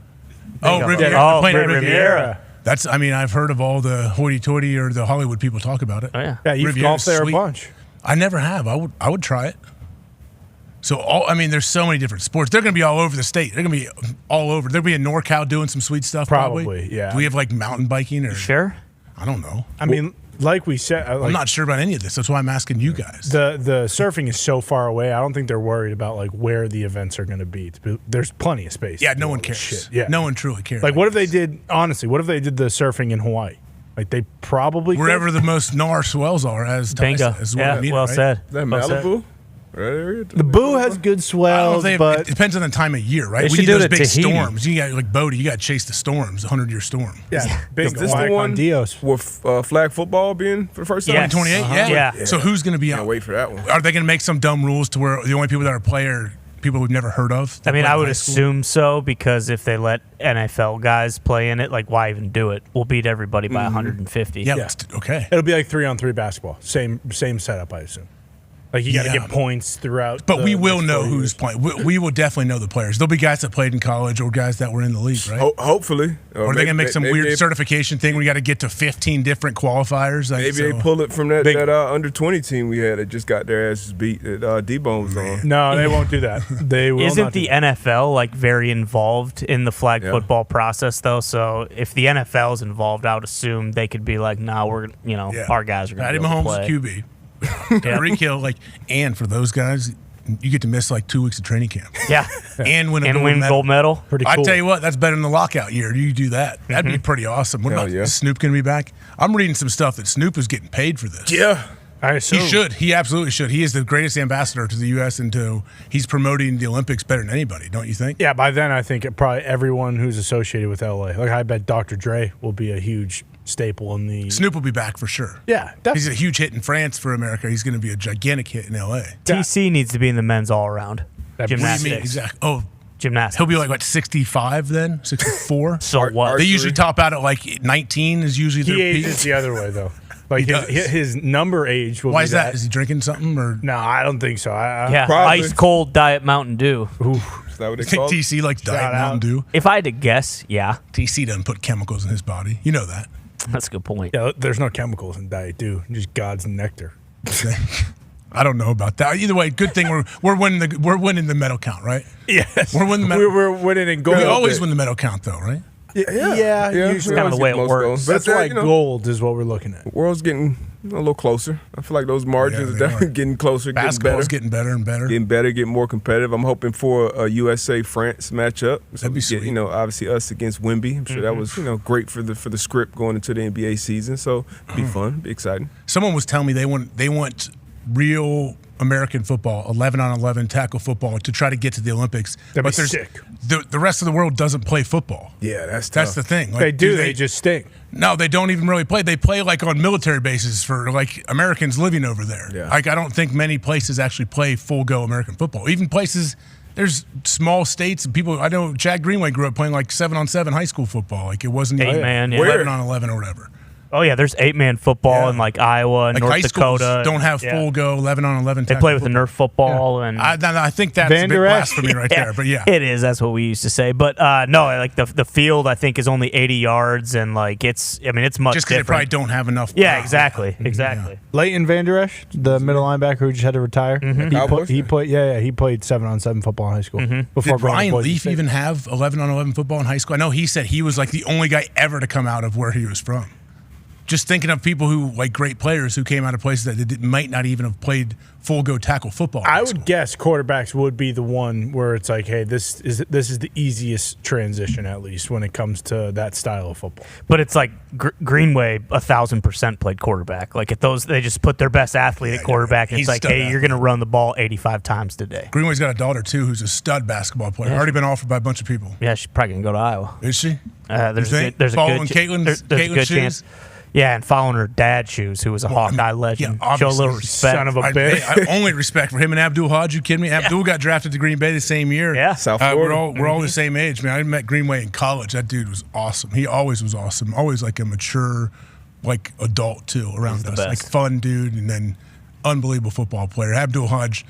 Bingo. Riviera. Oh, Planet Riviera. That's. I mean, I've heard of all the hoity-toity or the Hollywood people talk about it. Oh, yeah. Yeah, you've Riviera's golfed there sweet. a bunch. I never have. I would try it. So there's so many different sports. They're going to be all over the state. They're going to be all over. There'll be a NorCal doing some sweet stuff. Probably, yeah. Do we have like mountain biking or? Sure. I don't know. I mean, like we said, I'm not sure about any of this. That's why I'm asking you guys. The surfing is so far away. I don't think they're worried about like where the events are going to be. There's plenty of space. Yeah, to no do one all this cares. shit. Yeah, No one truly cares. Like, what if they did? Honestly, what if they did the surfing in Hawaii? Like, they probably Wherever could. the most Nar swells are, as Ty Bingo. says, is what Yeah, I mean, well right? said. Is that Well said. Malibu? Right area? The Boo has good I don't swells, know if but it depends on the time of year, right? They We should need do those it at big Tahiti. storms. You got like Bodie, you got to chase the storms, 100-year storm. yeah, big Is this the Hawaii one con Dios. with flag football being for the first time? Yes. 2028, yeah. So who's going to be Can't out? wait for that one. Are they going to make some dumb rules to where the only people that are play are people we've never heard of? I mean, that I play in would high school? assume so because if they let NFL guys play in it, like, why even do it? We'll beat everybody by 150. Yeah, okay. It'll be like 3-on-3 basketball. Same setup, I assume. Like you got to get points throughout. But we will know who's playing. We will definitely know the players. There'll be guys that played in college or guys that were in the league, right? Hopefully. Or are they going to make some weird certification thing where you got to get to 15 different qualifiers? Like, Maybe they pull it from that under-20 team we had that just got their asses beat that D-Bone was on. No, they won't do that. They will Isn't not the do that. NFL like very involved in the flag football process though? So if the NFL is involved, I would assume they could be like, "Nah, we're our guys are going Patty to Mahomes play." is QB. Tyreek Hill, and for those guys, you get to miss like 2 weeks of training camp. Yeah, and win a gold medal. Pretty I cool. tell you what, that's better than the lockout year. You do that. That'd be pretty awesome. What about is Snoop going to be back? I'm reading some stuff that Snoop is getting paid for this. Yeah. I assume. He should. He absolutely should. He is the greatest ambassador to the U.S. and he's promoting the Olympics better than anybody, don't you think? Yeah, by then I think probably everyone who's associated with LA. Like I bet Dr. Dre will be a huge staple in the. Snoop will be back for sure. Yeah, he's a huge hit in France for America. He's going to be a gigantic hit in L.A. TC needs to be in the men's all-around What do gymnastics. you mean? Exactly. Oh, gymnastics. He'll be like what 65 then, 64. So what? They usually top out at like 19 is usually their He peak. ages the other way though. Like his number age will Why be is that? Is he drinking something or? No, I don't think so. Yeah, Probably. ice cold Diet Mountain Dew. Is that what I they think call it? TC likes Diet Mountain Dew. If I had to guess, yeah, TC doesn't put chemicals in his body. You know that. that's a good point. Yeah, there's no chemicals in Diet Dew. Just God's nectar. I don't know about that. Either way, good thing we're winning the medal count, right? Yes, we're winning the medal. We're winning in gold. We always win the medal count, though, right? Yeah, usually kind of the way it works. That's why gold is what we're looking at. World's getting a little closer. I feel like those margins are definitely getting closer, Basketball's getting getting better and better. getting more competitive. I'm hoping for a USA-France matchup. So That'd be sweet. Obviously us against Wemby. I'm sure that was great for the script going into the NBA season. So it'd be fun, be exciting. Someone was telling me they want real American football, 11-on-11 tackle football, to try to get to the Olympics. That'd but be sick. The rest of the world doesn't play football. Yeah, that's the thing. Like, They do. They just stink. No, they don't even really play. They play like on military bases for like Americans living over there. Yeah. Like I don't think many places actually play full go American football. Even places, there's small states and people. I know Chad Greenway grew up playing like 7-on-7 high school football. Like it wasn't even 8-man, yeah. 11-on-11 or whatever. Oh yeah, there's 8-man football in like Iowa, Like North high schools Dakota. don't have full go 11-on-11. They play with the Nerf football and I think that's a bit blasphemy right there. But yeah, it is. That's what we used to say. But no, like the field I think is only 80 yards and like it's much just because they different. probably don't have enough. Yeah, exactly. Leighton Vander Esch, the middle linebacker who just had to retire, he played 7-on-7 football in high school. Before Did going to Ryan Boise Leaf State. even have 11-on-11 football in high school? I know he said he was like the only guy ever to come out of where he was from. Just thinking of people who, like great players who came out of places that might not even have played full go tackle football. I would guess quarterbacks would be the one where it's like, hey, this is the easiest transition, at least when it comes to that style of football. But it's like Greenway 1,000% played quarterback. Like at those, they just put their best athlete at quarterback, and He's it's like, stud hey, you're going to run the ball 85 times today. Greenway's got a daughter too who's a stud basketball player. Yeah. Already been offered by a bunch of people. Yeah, she's probably going to go to Iowa. Is she? There's You a think? good, there's Following a good, Caitlin's there's a good shoes? chance. Yeah, and following her dad's shoes, who was a Hawkeye legend. Show a little respect. Son of a bitch. I only respect for him and Abdul Hodge. You kidding me? Abdul got drafted to Green Bay the same year. Yeah. South Florida. We're all the same age, man. I met Greenway in college. That dude was awesome. He always was awesome. Always like a mature, like adult too around us. Like fun dude, and then unbelievable football player. Abdul Hodge,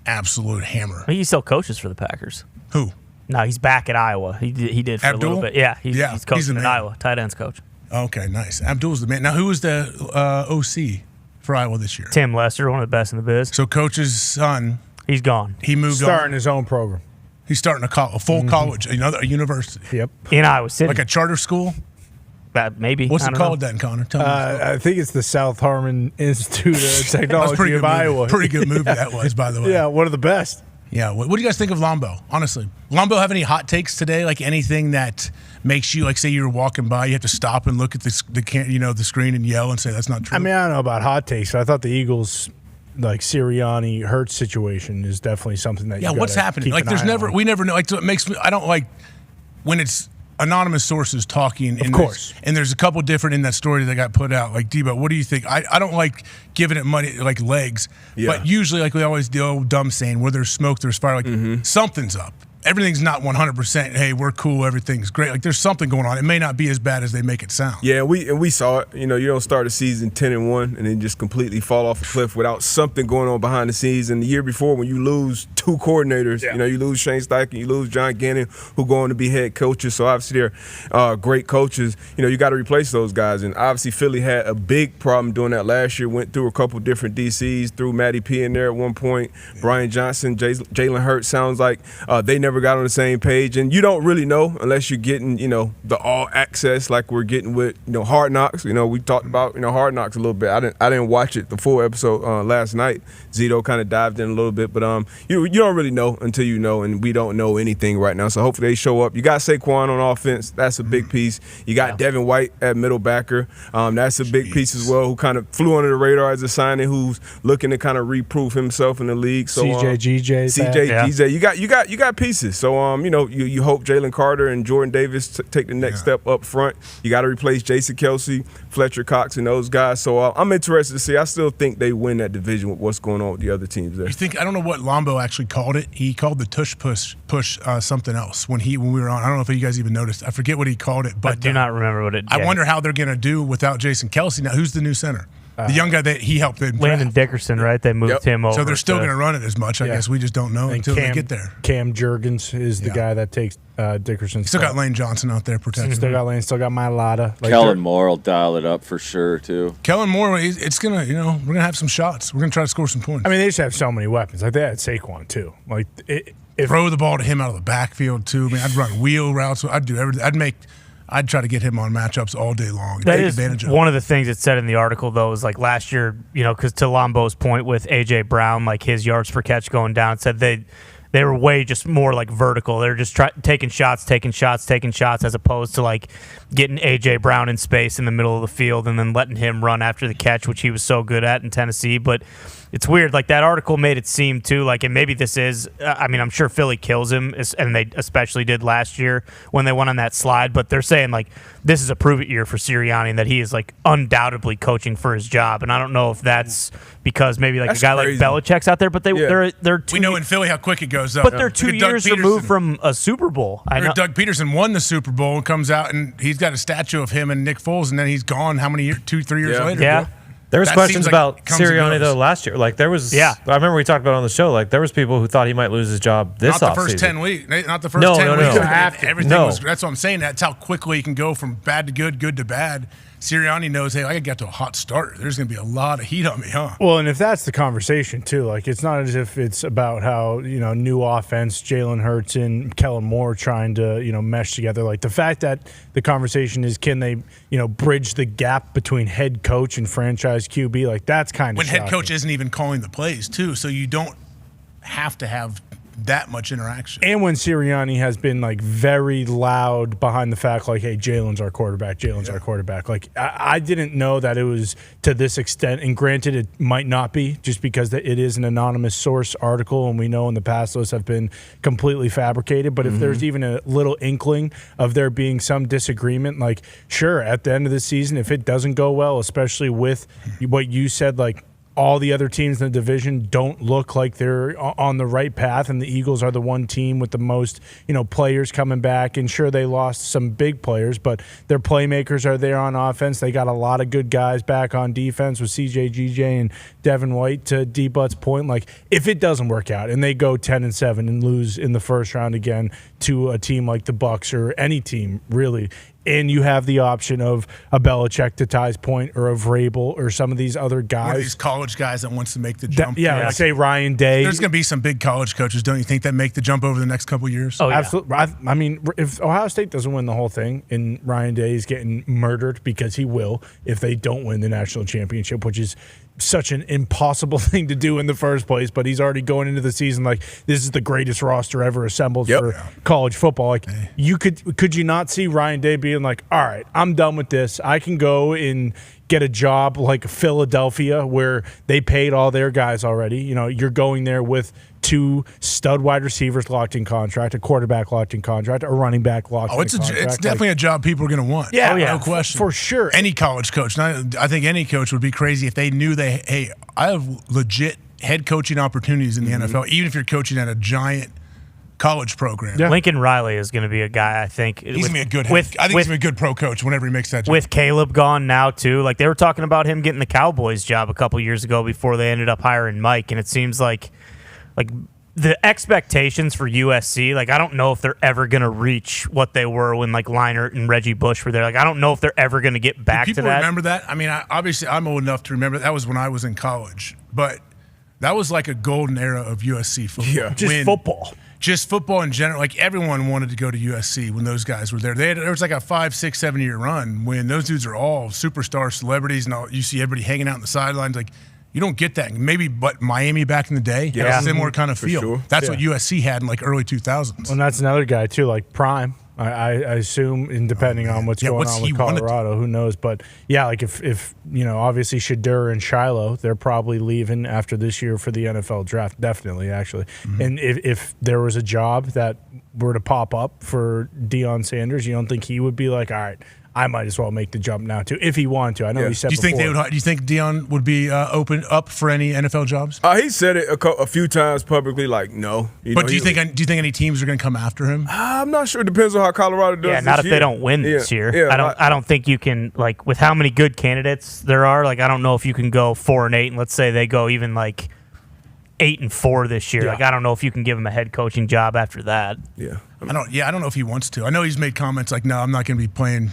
absolute hammer. He still coaches for the Packers. Who? No, he's back at Iowa. He did for Abdul? a little bit. Yeah, he's the coaching at man. Iowa. Tight ends coach. Okay, nice. Abdul's the man. Now, who was the OC for Iowa this year? Tim Lester, one of the best in the biz. So, coach's son. He's gone. He moved Starting on. his own program. He's starting a full college, a university. Yep. In Iowa City. Like a charter school? Maybe. What's I it don't called know. then, Connor? Tell me. I think it's the South Harmon Institute of That was Technology pretty of good movie. Iowa. Pretty good movie that was, by the way. Yeah, one of the best. Yeah. What do you guys think of Lombo? Honestly, Lombo have any hot takes today? Like anything that makes you, like, say you're walking by, you have to stop and look at the screen and yell and say that's not true. I mean, I don't know about hot takes. I thought the Eagles, like Sirianni Hurts situation, is definitely something that. Yeah, you what's gotta happening? keep Like, an there's eye never, on. we never know. Like, so it makes me, I don't like when it's anonymous sources talking. Of course. And there's a couple different in that story that got put out. Like, Debo, what do you think? I don't like giving it money, like legs. Yeah. But usually, like we always do, old dumb saying, where there's smoke, there's fire. Like, something's up. everything's not 100%. Hey, we're cool. Everything's great. Like there's something going on. It may not be as bad as they make it sound. Yeah, we saw it. You know, you don't start a season 10-1 and then just completely fall off a cliff without something going on behind the scenes. And the year before, when you lose 2 coordinators, you know, you lose Shane Steichen, you lose John Gannon, who go on to be head coaches. So obviously they're great coaches. You know, you got to replace those guys. And obviously Philly had a big problem doing that last year. Went through a couple different DCs, threw Matty P in there at one point. Brian Johnson, Jalen Hurts. Sounds like they never got on the same page. And you don't really know unless you're getting, you know, the all access like we're getting with, you know, Hard Knocks. You know, we talked about, you know, Hard Knocks a little bit. I didn't watch it, the full episode last night. Zito kind of dived in a little bit, but you don't really know until you know, and we don't know anything right now. So hopefully they show up. You got Saquon on offense. That's a big piece. You got Devin White at middle backer. That's a big piece as well, who kind of flew under the radar as a signing, who's looking to kind of reprove himself in the league. So CJ, you got pieces. So you know, you hope Jalen Carter and Jordan Davis take the next step up front. You got to replace Jason Kelsey, Fletcher Cox, and those guys. So I'm interested to see. I still think they win that division with what's going on with the other teams there. You think? I don't know what Lombo actually called it. He called the tush push something else when we were on. I don't know if you guys even noticed. I forget what he called it. But I do not remember what it. I wonder how they're going to do without Jason Kelsey. Now, who's the new center? The young guy that he helped in Landon Dickerson, right? They moved him over. So they're still going to run it as much. I guess we just don't know until they get there. Cam Jurgens is the guy that takes Dickerson. Still got Lane Johnson out there protecting. Still got Lane. Still got Mailata. Kellen Moore will dial it up for sure too. Kellen Moore, it's gonna, you know, we're gonna have some shots. We're gonna try to score some points. I mean, they just have so many weapons. Like they had Saquon too. Like throw the ball to him out of the backfield too. I mean, I'd run wheel routes. I'd do everything. I'd try to get him on matchups all day long. That is one of the things it said in the article, though, is like last year, you know, because to Lombo's point with A.J. Brown, like his yards per catch going down, it said they were way just more like vertical. They're just taking shots as opposed to like getting A.J. Brown in space in the middle of the field and then letting him run after the catch, which he was so good at in Tennessee. But it's weird. Like that article made it seem too like, and maybe this is, I mean, I'm sure Philly kills him, and they especially did last year when they went on that slide. But they're saying like this is a prove it year for Sirianni and that he is like undoubtedly coaching for his job. And I don't know if that's because maybe like a guy like Belichick's out there, but they're we know in Philly how quick it goes up. But they're 2 years removed from a Super Bowl. I know Doug Peterson won the Super Bowl and comes out and he's got a statue of him and Nick Foles, and then he's gone. How many years? 2-3 years later? Yeah. There was questions about Sirianni though last year. Like there was, I remember we talked about it on the show. Like there was people who thought he might lose his job this offseason. Not the first 10 weeks. Not the first 10 weeks. Everything was. That's what I'm saying. That's how quickly he can go from bad to good, good to bad. Sirianni knows, hey, I got to get to a hot start. There's going to be a lot of heat on me, huh? Well, and if that's the conversation too, like it's not as if it's about how, you know, new offense, Jalen Hurts and Kellen Moore trying to, you know, mesh together. Like the fact that the conversation is, can they, you know, bridge the gap between head coach and franchise QB? Like that's kind of when head coach isn't even calling the plays too, so you don't have to have that much interaction. And when Sirianni has been like very loud behind the fact like, hey, Jalen's our quarterback, our quarterback. Like I didn't know that it was to this extent, and granted it might not be just because it is an anonymous source article, and we know in the past those have been completely fabricated. But if there's even a little inkling of there being some disagreement, like sure, at the end of the season, if it doesn't go well, especially with what you said, like all the other teams in the division don't look like they're on the right path, and the Eagles are the one team with the most, you know, players coming back. And sure, they lost some big players, but their playmakers are there on offense. They got a lot of good guys back on defense with CJ, GJ, and Devin White. To D-Butt's point, like if it doesn't work out and they go 10-7 and lose in the first round again to a team like the Bucs or any team really, and you have the option of a Belichick, to Ty's point, or a Vrabel, or some of these other guys. One of these college guys that wants to make the jump. Like say Ryan Day. There's going to be some big college coaches, don't you think, that make the jump over the next couple of years? Oh, absolutely. I mean, if Ohio State doesn't win the whole thing, and Ryan Day is getting murdered, because he will if they don't win the national championship, which is such an impossible thing to do in the first place, but he's already going into the season like this is the greatest roster ever assembled for college football. Like you could you not see Ryan Day being like, all right, I'm done with this. I can go and get a job like Philadelphia where they paid all their guys already. You know, you're going there with 2 stud wide receivers locked in contract, a quarterback locked in contract, a running back locked in contract. It's definitely a job people are going to want. Yeah, no question. For sure. Any college coach. I think any coach would be crazy if they knew hey, I have legit head coaching opportunities in the NFL, even if you're coaching at a giant college program. Lincoln Riley is going to be a guy, I think. He's going to be a good head. I think he's going to be a good pro coach whenever he makes that job. With Caleb gone now, too. Like, they were talking about him getting the Cowboys job a couple years ago before they ended up hiring Mike, and it seems like the expectations for USC, like, I don't know if they're ever going to reach what they were when, like, Leinart and Reggie Bush were there. Like, I don't know if they're ever going to get back to that. People remember that? I mean, obviously, I'm old enough to remember that was when I was in college. But that was like a golden era of USC football. Yeah, football. Just football in general. Like, everyone wanted to go to USC when those guys were there. There was like a 5, 6, 7 year run when those dudes are all superstar celebrities, and you see everybody hanging out on the sidelines. Like, you don't get that. Maybe, but Miami back in the day had a similar kind of feel. Sure. That's what USC had in like early 2000s. Well, and that's another guy too, like Prime. I assume, and depending on what's going on with Colorado, who knows? But yeah, like if obviously Shadur and Shiloh, they're probably leaving after this year for the NFL draft, definitely, actually. Mm-hmm. And if there was a job that were to pop up for Deion Sanders, you don't think he would be like, all right, I might as well make the jump now too, if he wanted to. I know he said before. Do you think Deion would be open up for any NFL jobs? He said it a few times publicly, like no. Do you think any teams are going to come after him? I'm not sure. It depends on how Colorado does. Yeah, not if they don't win this year. Yeah, I don't think you can, like, with how many good candidates there are. Like, I don't know if you can go 4-8, and let's say they go even like 8-4 this year. Yeah. Like, I don't know if you can give him a head coaching job after that. Yeah, I don't know if he wants to. I know he's made comments like, no, I'm not going to be playing.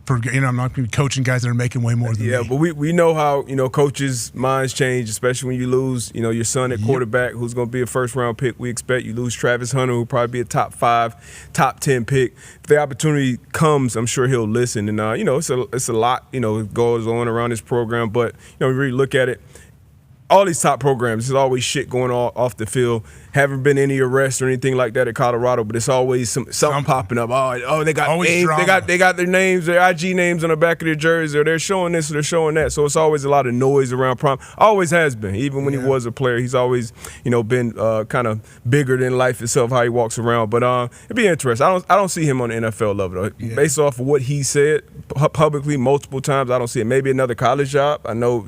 I'm not going to be coaching guys that are making way more than me. Yeah, but we know how coaches' minds change, especially when you lose your son at quarterback, who's going to be a first-round pick. We expect you lose Travis Hunter, who'll probably be a top 5, top 10 pick. If the opportunity comes, I'm sure he'll listen. And it's a lot goes on around this program, but we really look at it. All these top programs, there's always shit going on off the field. Haven't been any arrests or anything like that at Colorado, but it's always something popping up. Oh, they got names. They got their names, their IG names on the back of their jerseys, or they're showing this or they're showing that. So it's always a lot of noise around Prime. Always has been. Even when he was a player, he's always been kind of bigger than life itself, how he walks around. But it'd be interesting. I don't see him on the NFL level though. Yeah. Based off of what he said publicly multiple times, I don't see it. Maybe another college job. I know,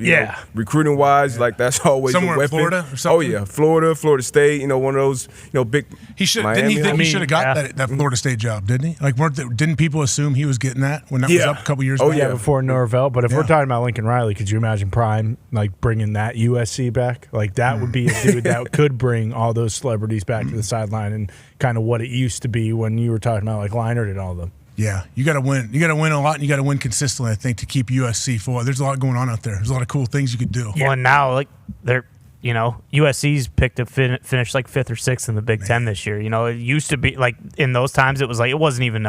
recruiting wise, like that's always somewhere a weapon. In Florida or something? Oh yeah, Florida State. One of those, big. He should. Miami, didn't he think he should have got that Florida State job? Didn't he? Like, didn't people assume he was getting that when that was up a couple years? Oh yeah, before Norvell. But if we're talking about Lincoln Riley, could you imagine Prime like bringing that USC back? Like that would be a dude that could bring all those celebrities back to the sideline and kind of what it used to be when you were talking about like Leinart and all of them. Yeah, you got to win. You got to win a lot, and you got to win consistently. I think to keep USC full. There's a lot going on out there. There's a lot of cool things you could do. Well, and now like they're. USC's picked to finish like 5th or 6th in the Big Ten this year. It used to be like in those times it was like it wasn't even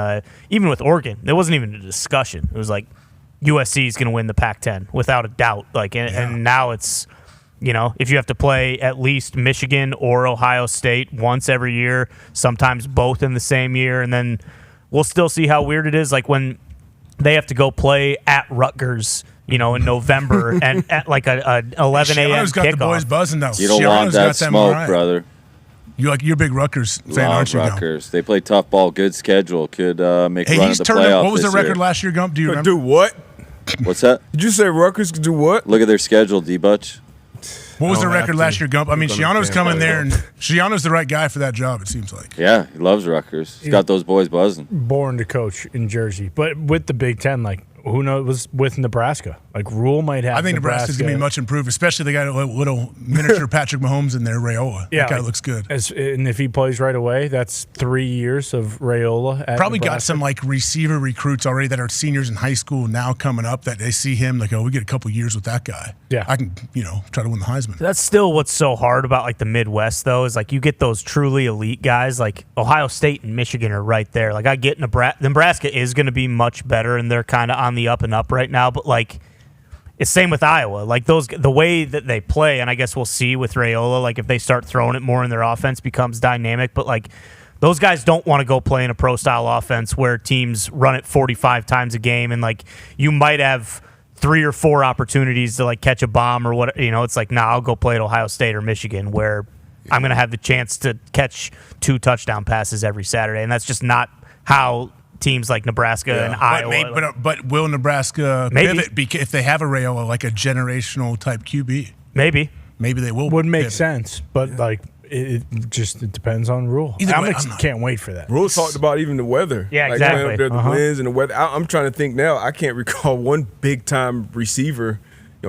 even with Oregon, it wasn't even a discussion. It was like USC is going to win the Pac-10 without a doubt. Like and now it's if you have to play at least Michigan or Ohio State once every year, sometimes both in the same year, and then we'll still see how weird it is. Like when they have to go play at Rutgers. In November and at like a 11 a.m. Shiano's got kickoff. the boys buzzing now. You don't want that smoke, brother. You're a big Rutgers fan, aren't you? Rutgers. They play tough ball, good schedule, could make a run at the playoffs. What was the record last year, Gump? Do you remember? Do what? What's that? Did you say Rutgers could do what? Look at their schedule, D-Butch. What was the record last year, Gump? I mean, Shiano's coming there, and Shiano's the right guy for that job, it seems like. Yeah, he loves Rutgers. He's got those boys buzzing. Born to coach in Jersey. But with the Big Ten, like, who knows with Nebraska? Like, Rule might have I think Nebraska's going to be much improved, especially they got a little miniature Patrick Mahomes in there, Raiola. Yeah. That guy looks good. And if he plays right away, that's 3 years of Raiola at Probably Nebraska. got some, like, receiver recruits already that are seniors in high school now coming up that they see him, like, we get a couple years with that guy. Yeah. I can, try to win the Heisman. That's still what's so hard about, like, the Midwest, though, is, like, you get those truly elite guys. Like, Ohio State and Michigan are right there. Like, I get Nebraska is going to be much better, and they're kind of on the up and up right now, but, like, it's same with Iowa. Like the way that they play, and I guess we'll see with Raiola, like if they start throwing it more in their offense becomes dynamic, but like those guys don't want to go play in a pro style offense where teams run it 45 times a game and like you might have 3 or 4 opportunities to like catch a bomb or what, it's like, I'll go play at Ohio State or Michigan where I'm going to have the chance to catch 2 touchdown passes every Saturday, and that's just not how teams like Nebraska and Iowa. But will Nebraska pivot if they have a Raiola, like a generational type QB? Maybe they will. Would make sense, but like it depends on Rule. Can't wait for that. Rule talked about even the weather. Yeah, like exactly. The winds and the weather. I'm trying to think now. I can't recall one big time receiver,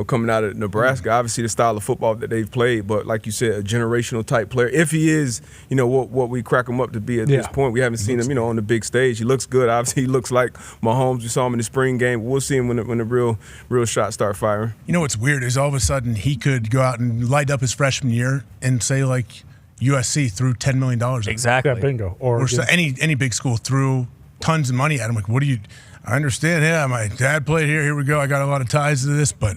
coming out of Nebraska. Obviously, the style of football that they've played, but like you said, a generational type player. If he is, what we crack him up to be at this point, we haven't seen him, on the big stage. He looks good. Obviously, he looks like Mahomes. We saw him in the spring game. We'll see him when the real shots start firing. You know what's weird is all of a sudden he could go out and light up his freshman year and say like USC threw $10 million. Exactly. Yeah, bingo. Or so any big school threw tons of money at him. Like, what do you? I understand. Yeah, my dad played here. Here we go. I got a lot of ties to this, but.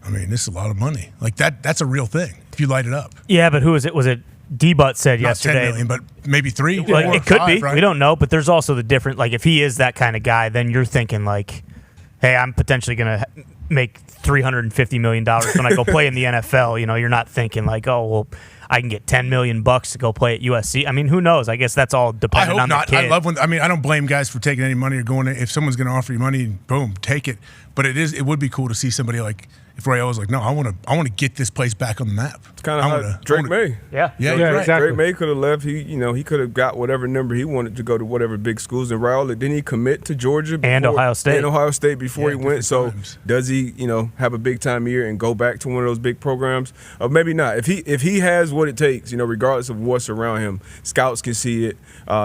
I mean, this is a lot of money. Like that's a real thing if you light it up. Yeah, but who was it? Was it D-Butt said Not yesterday? 10 million, but maybe 3. Well, it could be. Right? We don't know, but there's also the different. Like, if he is that kind of guy, then you're thinking like, hey, I'm potentially going to make $350 million when I go play in the NFL. You're not thinking like, oh, well, I can get $10 million to go play at USC. I mean, who knows? I guess that's all dependent I hope on not. the kid. I love when. I mean, I don't blame guys for taking any money or going. If someone's going to offer you money, boom, take it. But it would be cool to see somebody like if Roy was like, no, I want to get this place back on the map. It's kind of how Drake May. Yeah, exactly. Drake May could have left. He could have got whatever number he wanted to go to whatever big schools. And Raul, didn't he commit to Georgia and Ohio State before he went? So does he, have a big time year and go back to one of those big programs? Or maybe not. If he has what it takes, regardless of what's around him, scouts can see it.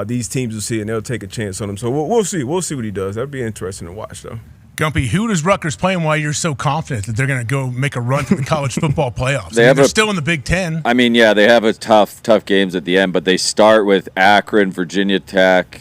These teams will see it, and they'll take a chance on him. So we'll see. We'll see what he does. That'd be interesting to watch, though. Gumpy, who does Rutgers play and why you're so confident that they're going to go make a run to the college football playoffs? They're still in the Big Ten. I mean, yeah, they have a tough games at the end, but they start with Akron, Virginia Tech,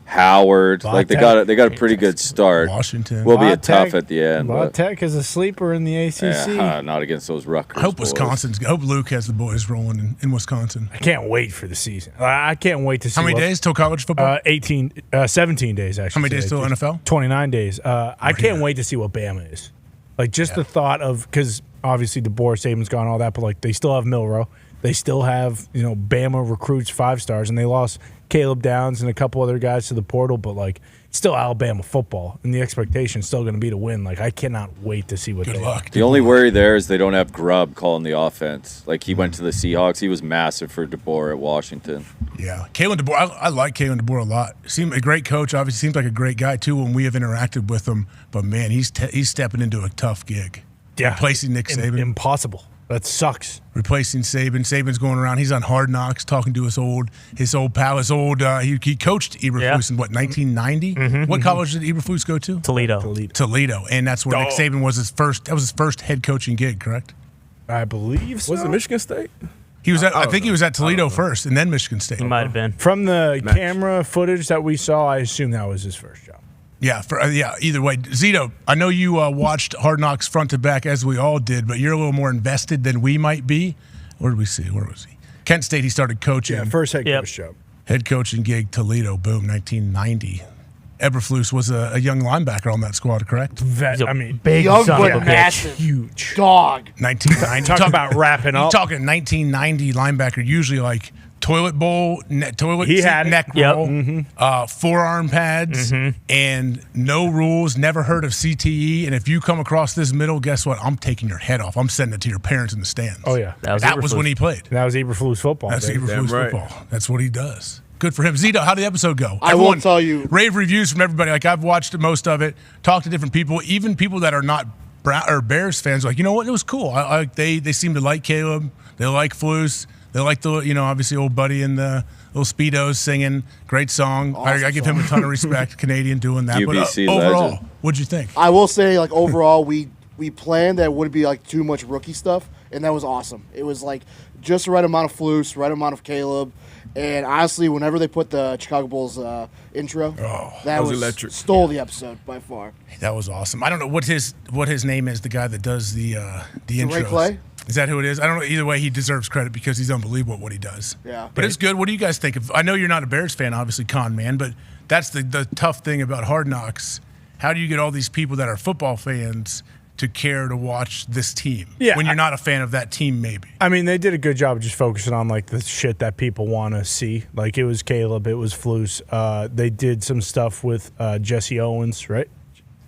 Howard. They got a pretty good start. Washington will be tough at the end. La Tech is a sleeper in the ACC. Yeah, not against those Rutgers. I hope boys. I hope Luke has the boys rolling in Wisconsin. I can't wait for the season. I can't wait to see. How many days till college football? 17 days actually. How many days till NFL? 29 days. I can't wait to see what Bama is. Like just the thought of because obviously DeBoer, Saban's gone, all that, but like they still have Milroe. They still have Bama recruits 5 stars, and they lost Caleb Downs and a couple other guys to the portal, but like it's still Alabama football, and the expectation is still going to be to win. Like I cannot wait to see what they luck. The only worry there is they don't have Grubb calling the offense. Like he went to the Seahawks, he was massive for DeBoer at Washington. Yeah, Kalen DeBoer. I like Kalen DeBoer a lot. Seemed a great coach. Obviously, seems like a great guy too when we have interacted with him. But man, he's stepping into a tough gig. Yeah, replacing Nick Saban. Impossible. That sucks. Replacing Saban. Saban's going around. He's on Hard Knocks talking to his old pal. He coached Eberflus in what 1990. Mm-hmm, what college did Eberflus go to? Toledo. And that's where Nick Saban was his first. That was his first head coaching gig, correct? I believe so. Was it Michigan State? He was I think he was at Toledo first, and then Michigan State. He might have been. From the camera footage that we saw, I assume that was his first job. Yeah, either way. Zito, I know you watched Hard Knocks front to back, as we all did, but you're a little more invested than we might be. Where did we see? Where was he? Kent State, he started coaching. Yeah, first head coach job. Head coaching gig, Toledo, boom, 1990. Eberflus was a young linebacker on that squad, correct? Big young son but of a massive, huge dog. 1990. Talk about wrapping up. You're talking 1990 linebacker, usually like toilet bowl, neck roll, forearm pads, and no rules, never heard of CTE. And if you come across this middle, guess what? I'm taking your head off. I'm sending it to your parents in the stands. Oh, yeah. That was when he played. That was Eberflus football. That's Eberflus football. That's what he does. Good for him. Zito, how did the episode go? I won't tell you. Rave reviews from everybody. Like, I've watched most of it, talked to different people, even people that are not Bears fans. Like, you know what? It was cool. They seem to like Caleb. They like Flus. They like the, obviously old buddy in the little Speedos singing. Great song. Awesome I give him a ton of respect, Canadian doing that. UBC but overall, legend. what'd you think? I will say, like, overall, we planned that it wouldn't be, like, too much rookie stuff, and that was awesome. It was, like, just the right amount of Flus, right amount of Caleb. And honestly, whenever they put the Chicago Bulls intro, that was electric. Stole the episode by far. That was awesome. I don't know what his name is, the guy that does the intros. Ray Clay? Is that who it is? I don't know. Either way, he deserves credit because he's unbelievable at what he does. Yeah. But it's good. What do you guys think of? I know you're not a Bears fan, obviously, con man, but that's the tough thing about Hard Knocks. How do you get all these people that are football fans to care to watch this team when you're not a fan of that team, maybe? I mean, they did a good job of just focusing on, like, the shit that people want to see. Like, it was Caleb, it was Flus. They did some stuff with Jesse Owens, right?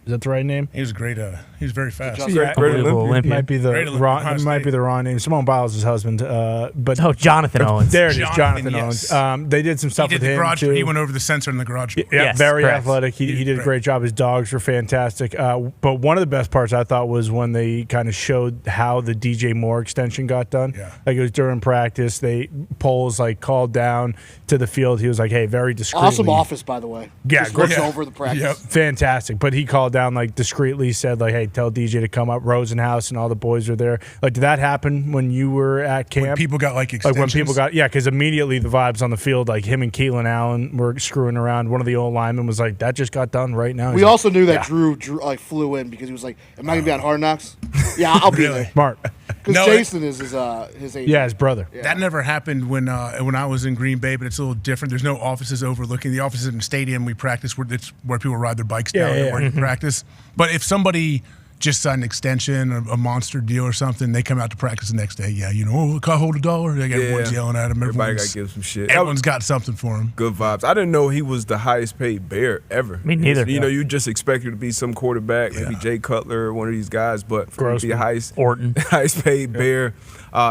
Is that the right name? He was great. He was very fast. Yeah, it might be the Great wrong. Ohio It might be the wrong name. Simone Biles' husband, but Jonathan Owens. There it is, Jonathan, Jonathan yes. Owens. They did some stuff He did with the him garage. too. He went over the sensor in the garage. Yeah, Yes, very correct. athletic. He did a great job. His dogs were fantastic. But one of the best parts I thought was when they kind of showed how the DJ Moore extension got done. Yeah. Like it was during practice. Poles like called down to the field. He was like, "Hey, very discreetly." Awesome office, by the way. Yeah, Just looks great. over the practice. Yep. Fantastic. But he called down like discreetly, said like, "Hey, tell DJ to come up." Rosenhaus and all the boys were there. Like, did that happen when you were at camp? When people got like Like extensions. when people got, yeah, because immediately the vibes on the field, like him and Keelan Allen were screwing around. One of the old linemen was like, "That just got done right now." We He's also like, knew that yeah. Drew like flew in because he was like, "Am I gonna be on Hard Knocks?" Yeah, I'll be there. Smart. Because No, Jason is his agent. Yeah, his brother. That never happened when I was in Green Bay, but it's a little different. There's no offices overlooking. The offices in the stadium we practice where it's where people ride their bikes down Yeah, and where you practice. But if somebody just signed an extension, a monster deal or something, they come out to practice the next day. Yeah, can I hold $1? Like everyone's yelling at him. Everybody Everyone's, got to give some shit. everyone's got something for him. Good vibes. I didn't know he was the highest paid Bear ever. Me neither. You know, you just expected to be some quarterback, maybe Jay Cutler or one of these guys, but for him to be the highest paid Bear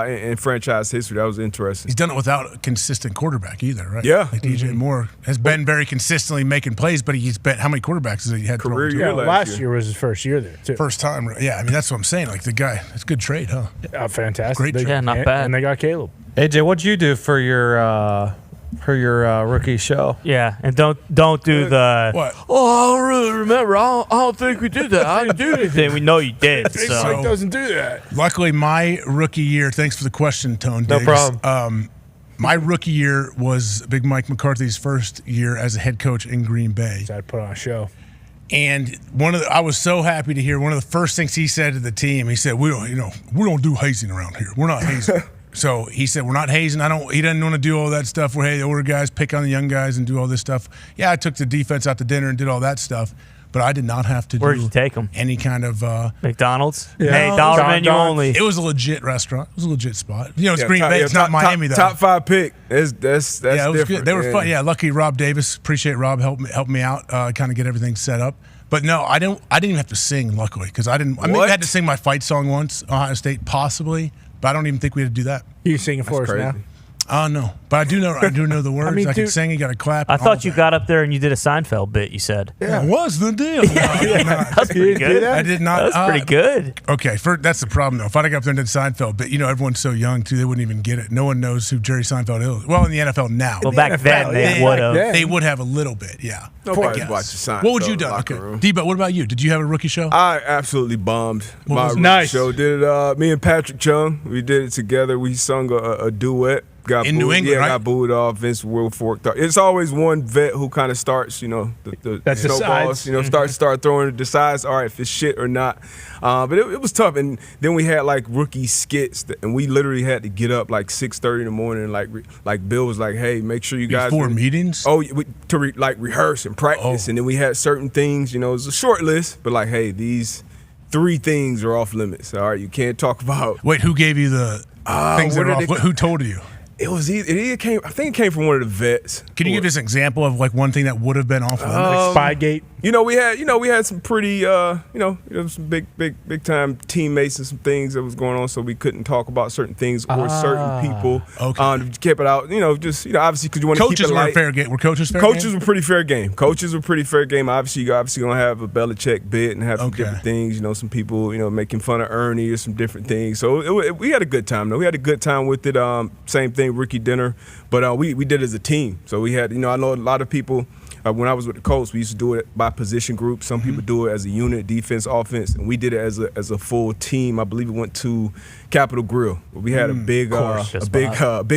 in franchise history, that was interesting. He's done it without a consistent quarterback either, right? Yeah. Like DJ Moore has been very consistently making plays, but he's bet how many quarterbacks has he had? Career Yeah, year last year was his first year there too. First time, right? Yeah, I mean that's what I'm saying. Like the guy, it's a good trade, huh? Fantastic. Great trade. Yeah, not bad. And they got Caleb. AJ, what'd you do for your rookie show? Yeah, and don't do the. What? Oh, I don't really remember. I don't think we did that. I didn't do anything. We know you did. Big So Mike doesn't do that. Luckily, my rookie year. Thanks for the question, Tone. No Diggs. problem. My rookie year was Big Mike McCarthy's first year as a head coach in Green Bay. So I put on a show. And I was so happy to hear one of the first things he said to the team. He said, "We don't do hazing around here. We're not hazing." So he said, "We're not hazing. He doesn't want to do all that stuff where the older guys pick on the young guys and do all this stuff." Yeah, I took the defense out to dinner and did all that stuff, but I did not have to where'd do you take them? any kind of. McDonald's. Yeah. Hey, No, dollar Don menu Don's. only. It was a legit restaurant. It was a legit spot. You know, it's Yeah, Green Bay. It's not Miami though. Top 5 pick. That's Yeah, it was different. good. They were fun. Yeah, lucky Rob Davis. Appreciate Rob helped me out, kind of get everything set up. But no, I didn't even have to sing. Luckily, because I didn't. I maybe What? had to sing my fight song once, Ohio State, possibly. But I don't even think we had to do that. You singing for us crazy. now? No, but I do know the words. I, can dude, sing. You got to clap. I and all thought you that. got up there and you did a Seinfeld bit. You said. Yeah, it was the deal. No, I did not. That's pretty good. I did not. That's pretty good. Okay, that's the problem though. If I got up there and did Seinfeld, but everyone's so young too, they wouldn't even get it. No one knows who Jerry Seinfeld is. Well, in the NFL now. Well, back then they would have. They would have a little bit, yeah. Nobody's I guess. watching Seinfeld What would you in do? the locker Okay, room. Debo, what about you? Did you have a rookie show? I absolutely bombed my was it? rookie Nice. show. Did it? Me and Patrick Chung. We did it together. We sung a duet. Got In booed. New England, yeah, right? got booed off. Vince Wilfork. It's always one vet who kind of starts, the That snowballs. decides. Start throwing, decides, all right, if it's shit or not. But it was tough. And then we had like rookie skits, and we literally had to get up like 6:30 in the morning. Like Bill was like, hey, make sure you guys Before meetings? Oh, to rehearse and practice, and then we had certain things. It was a short list, but like, hey, these 3 things are off limits. All right, you can't talk about. Wait, who gave you the things that what are did off? they- Who told you? It was either came. I think it came from one of the vets. Can you give us an example of like one thing that would have been off limits? Spygate. We had some pretty, some big time teammates and some things that was going on, so we couldn't talk about certain things or certain people. Okay. Kept it out, obviously because you want to keep Coaches it were light. fair game. Were coaches fair Coaches game? were pretty fair game. Obviously, you're gonna have a Belichick bit and have some different things. Some people, making fun of Ernie or some different things. So we had a good time though. We had a good time with it. Same thing, rookie dinner, but we did it as a team. So we had, I know a lot of people. When I was with the Colts, we used to do it by position group. Some people do it as a unit, defense, offense, and we did it as a full team. I believe it went to Capitol Grill. We had a big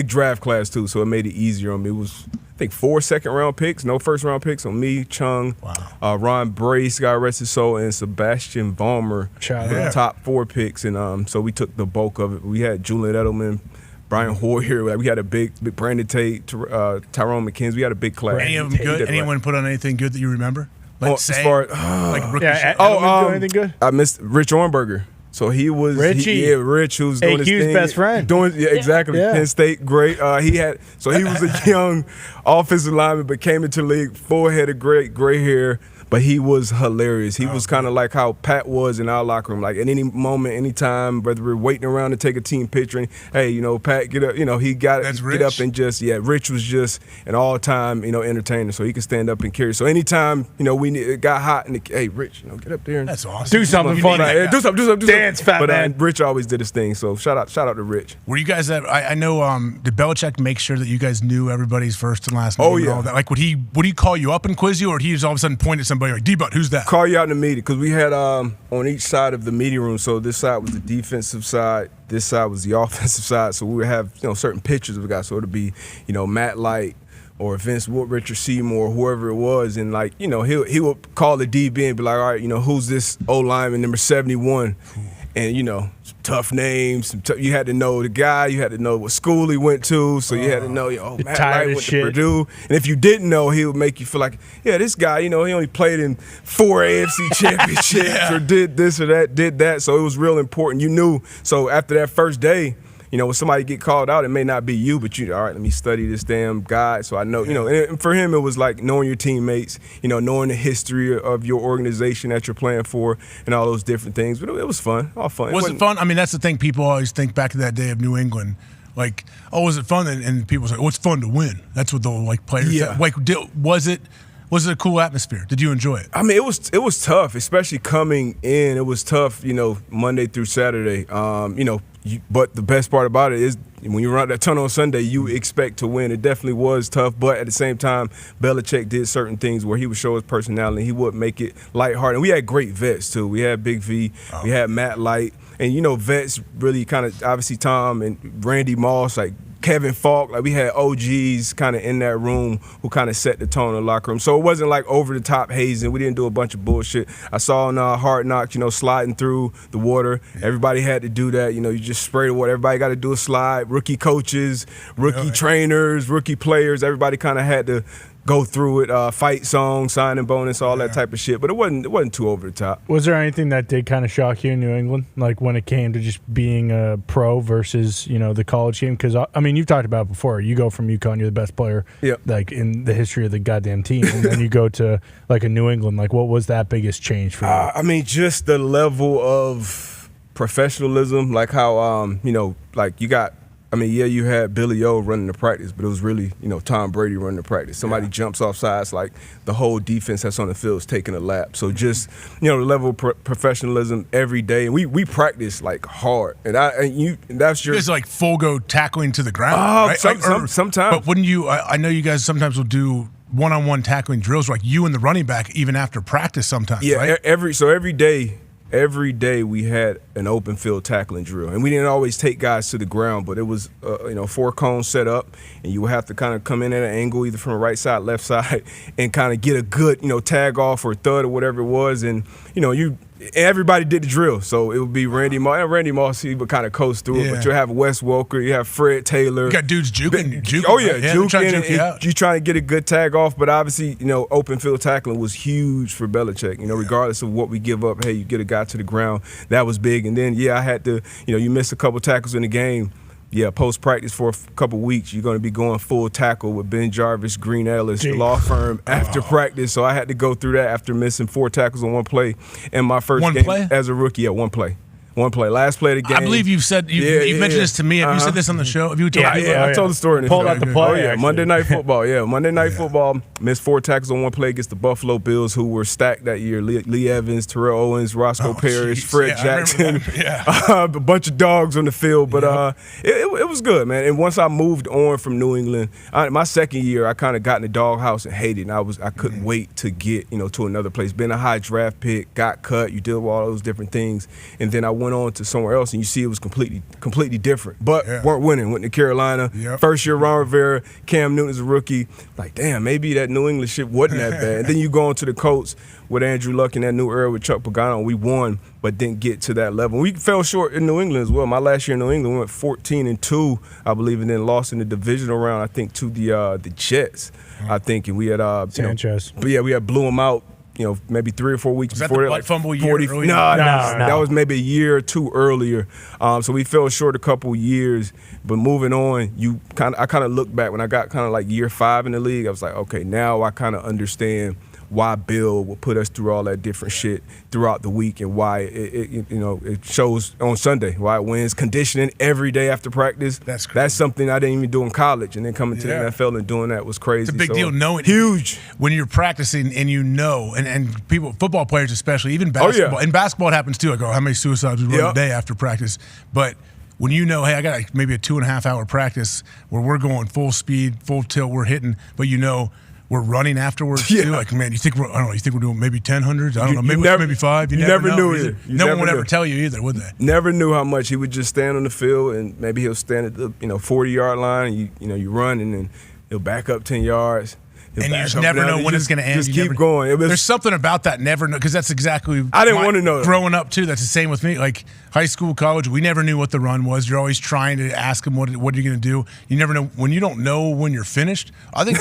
draft class too, so it made it easier on me. It was, I think, 4 second-round picks, no first-round picks on me, Chung, Ron Brace, God rest his soul, and Sebastian Vollmer, the top 4 picks, and so we took the bulk of it. We had Julian Edelman, Brian Hoyer. We had a big Brandon Tate, Tyrone McKenzie. We had a big class. Any of them good? Anyone put on anything good that you remember? Let's as say, far like rookie show. Edelman do anything good? I missed Rich Ornberger. So he was Richie. Rich, who's doing his AQ's thing. best friend. Exactly. Yeah. Penn State, great. He was a young offensive lineman, but came into the league, full head of gray hair. but he was hilarious. He was kind of like how Pat was in our locker room. Like at any moment, anytime, whether we're waiting around to take a team picture, and, hey, you know, Pat, get up. You know, he got get up and just Rich was just an all-time, you know, entertainer. So he could stand up and carry. So anytime, you know, it got hot, and hey, Rich, you know, get up there and that's awesome. Do something funny. Do something. Dance, fat man. Rich always did his thing. So shout out to Rich. Were you guys I know did Belichick make sure that you guys knew everybody's first and last name? Oh, and yeah. all that? Like would he call you up and quiz you, or would he just all of a sudden point at somebody like D-Butt, who's that? Call you out in the meeting, because we had on each side of the meeting room. So this side was the defensive side, this side was the offensive side. So we would have, you know, certain pictures of guys. So it'd be, you know, Matt Light or Vince Wood, Richard Seymour, whoever it was, and like, you know, he would call the DB and be like, all right, you know, who's this O lineman number 71? And, you know, some tough names. You had to know the guy. You had to know what school he went to. So you had to know, Matt Light went to Purdue. And if you didn't know, he would make you feel like, yeah, this guy, you know, he only played in 4 AFC championships or did this or that, did that. So it was real important. You knew. So after that first day, you know, when somebody get called out, it may not be you, but all right, let me study this damn guy. So I know, you know, and for him, it was like knowing your teammates, you know, knowing the history of your organization that you're playing for and all those different things. But it was fun, all fun. Was it fun? I mean, that's the thing. People always think back to that day of New England. Like, oh, was it fun? And people say, oh, it's fun to win. That's what the players say. Like, was it a cool atmosphere? Did you enjoy it? I mean, it was tough, especially coming in. It was tough, you know, Monday through Saturday. You know, but the best part about it is when you run out that tunnel on Sunday, you expect to win. It definitely was tough, but at the same time, Belichick did certain things where he would show his personality. He would make it lighthearted. And we had great vets, too. We had Big V. We had Matt Light. And, you know, vets really kind of, obviously Tom and Randy Moss, like Kevin Falk, like we had OGs kind of in that room who kind of set the tone in the locker room. So it wasn't like over the top hazing. We didn't do a bunch of bullshit. I saw on Hard Knocks, you know, sliding through the water. Everybody had to do that. You know, you just spray the water. Everybody got to do a slide. Rookie coaches, rookie trainers, rookie players. Everybody kind of had to go through it, fight song, signing bonus, all that type of shit. But it wasn't too over the top. Was there anything that did kind of shock you in New England, like when it came to just being a pro versus, you know, the college game? Because I mean, you've talked about it before. You go from UConn, you're the best player, like in the history of the goddamn team, and then you go to like a New England. Like, what was that biggest change for you? I mean, just the level of professionalism, like how you know, like you got. I mean, yeah, you had Billy O running the practice, but it was really, you know, Tom Brady running the practice. Somebody jumps off sides, like the whole defense that's on the field is taking a lap. So just, you know, the level of professionalism every day. And we practice like hard, and that's your. It's like full go tackling to the ground. Right? Sometimes. But wouldn't you? I know you guys sometimes will do one-on-one tackling drills, like you and the running back, even after practice sometimes. Yeah, right? Every day we had an open field tackling drill, and we didn't always take guys to the ground, but it was 4 cones set up, and you would have to kind of come in at an angle either from the right side, left side, and kind of get a good tag off or thud or whatever it was, and everybody did the drill. So it would be Randy Moss. And Randy Moss, he would kind of coast through it, but you have Wes Welker, you have Fred Taylor. You got dudes juking. Oh, yeah, juking. You trying to get a good tag off, but obviously, open field tackling was huge for Belichick. Regardless of what we give up, hey, you get a guy to the ground. That was big. And then, I had to, you miss a couple tackles in the game. Yeah, post-practice for a couple weeks, you're going to be going full tackle with Ben Jarvis, Green Ellis, the law firm, after practice. So I had to go through that after missing 4 tackles on one play. And my first game as a rookie, one play. Last play of the game. I believe you've said you mentioned this to me. Have you said this on the show? Have you told I told the story in the Pulled out the play. Monday Night Football. Monday Night Football. Missed 4 tackles on one play against the Buffalo Bills, who were stacked that year. Lee Evans, Terrell Owens, Roscoe Parrish, Fred Jackson. A bunch of dogs on the field. But it was good, man. And once I moved on from New England, my second year, I kind of got in the doghouse and hated it. I couldn't wait to get to another place. Been a high draft pick, got cut. You deal with all those different things, and then I went on to somewhere else, and you see it was completely different. But weren't winning. Went to Carolina. First year, Ron Rivera, Cam Newton's a rookie. Like, damn, maybe that New England shit wasn't that bad. And then you go on to the Colts with Andrew Luck in that new era with Chuck Pagano. We won, but didn't get to that level. We fell short in New England as well. My last year in New England, we went 14-2, I believe, and then lost in the divisional round, I think, to the Jets, I think. And we had Sanchez. But we had blew them out. Maybe 3 or 4 weeks before that. Fumble year? No, that was maybe a year or two earlier. So we fell short a couple years. But moving on, I kind of look back when I got kind of like year 5 in the league. I was like, okay, now I kind of understand why Bill will put us through all that different shit throughout the week, and why it shows on Sunday, why it wins conditioning every day after practice. That's something I didn't even do in college, and then coming to the NFL and doing that was crazy. It's a big deal knowing huge when you're practicing and and people, football players especially, even basketball. In basketball it happens too. Like, how many suicides we run a day after practice? But when you know, hey, I got maybe a 2.5 hour practice where we're going full speed, full tilt, we're hitting, but we're running afterwards too. Like, man, you think we're doing maybe 10 hundreds? I don't know, maybe 5. You never know. Knew either. No one would ever tell you either, would they? Never knew how much he would just stand on the field, and maybe he'll stand at the 40-yard line, and you run, and then he'll back up 10 yards. And you just never know when it's going to end. Just keep going. There's something about that never know, because that's exactly I didn't want to know. Growing up too, that's the same with me. Like high school, college, we never knew what the run was. You're always trying to ask them what are you going to do. You never know when you don't know when you're finished. I think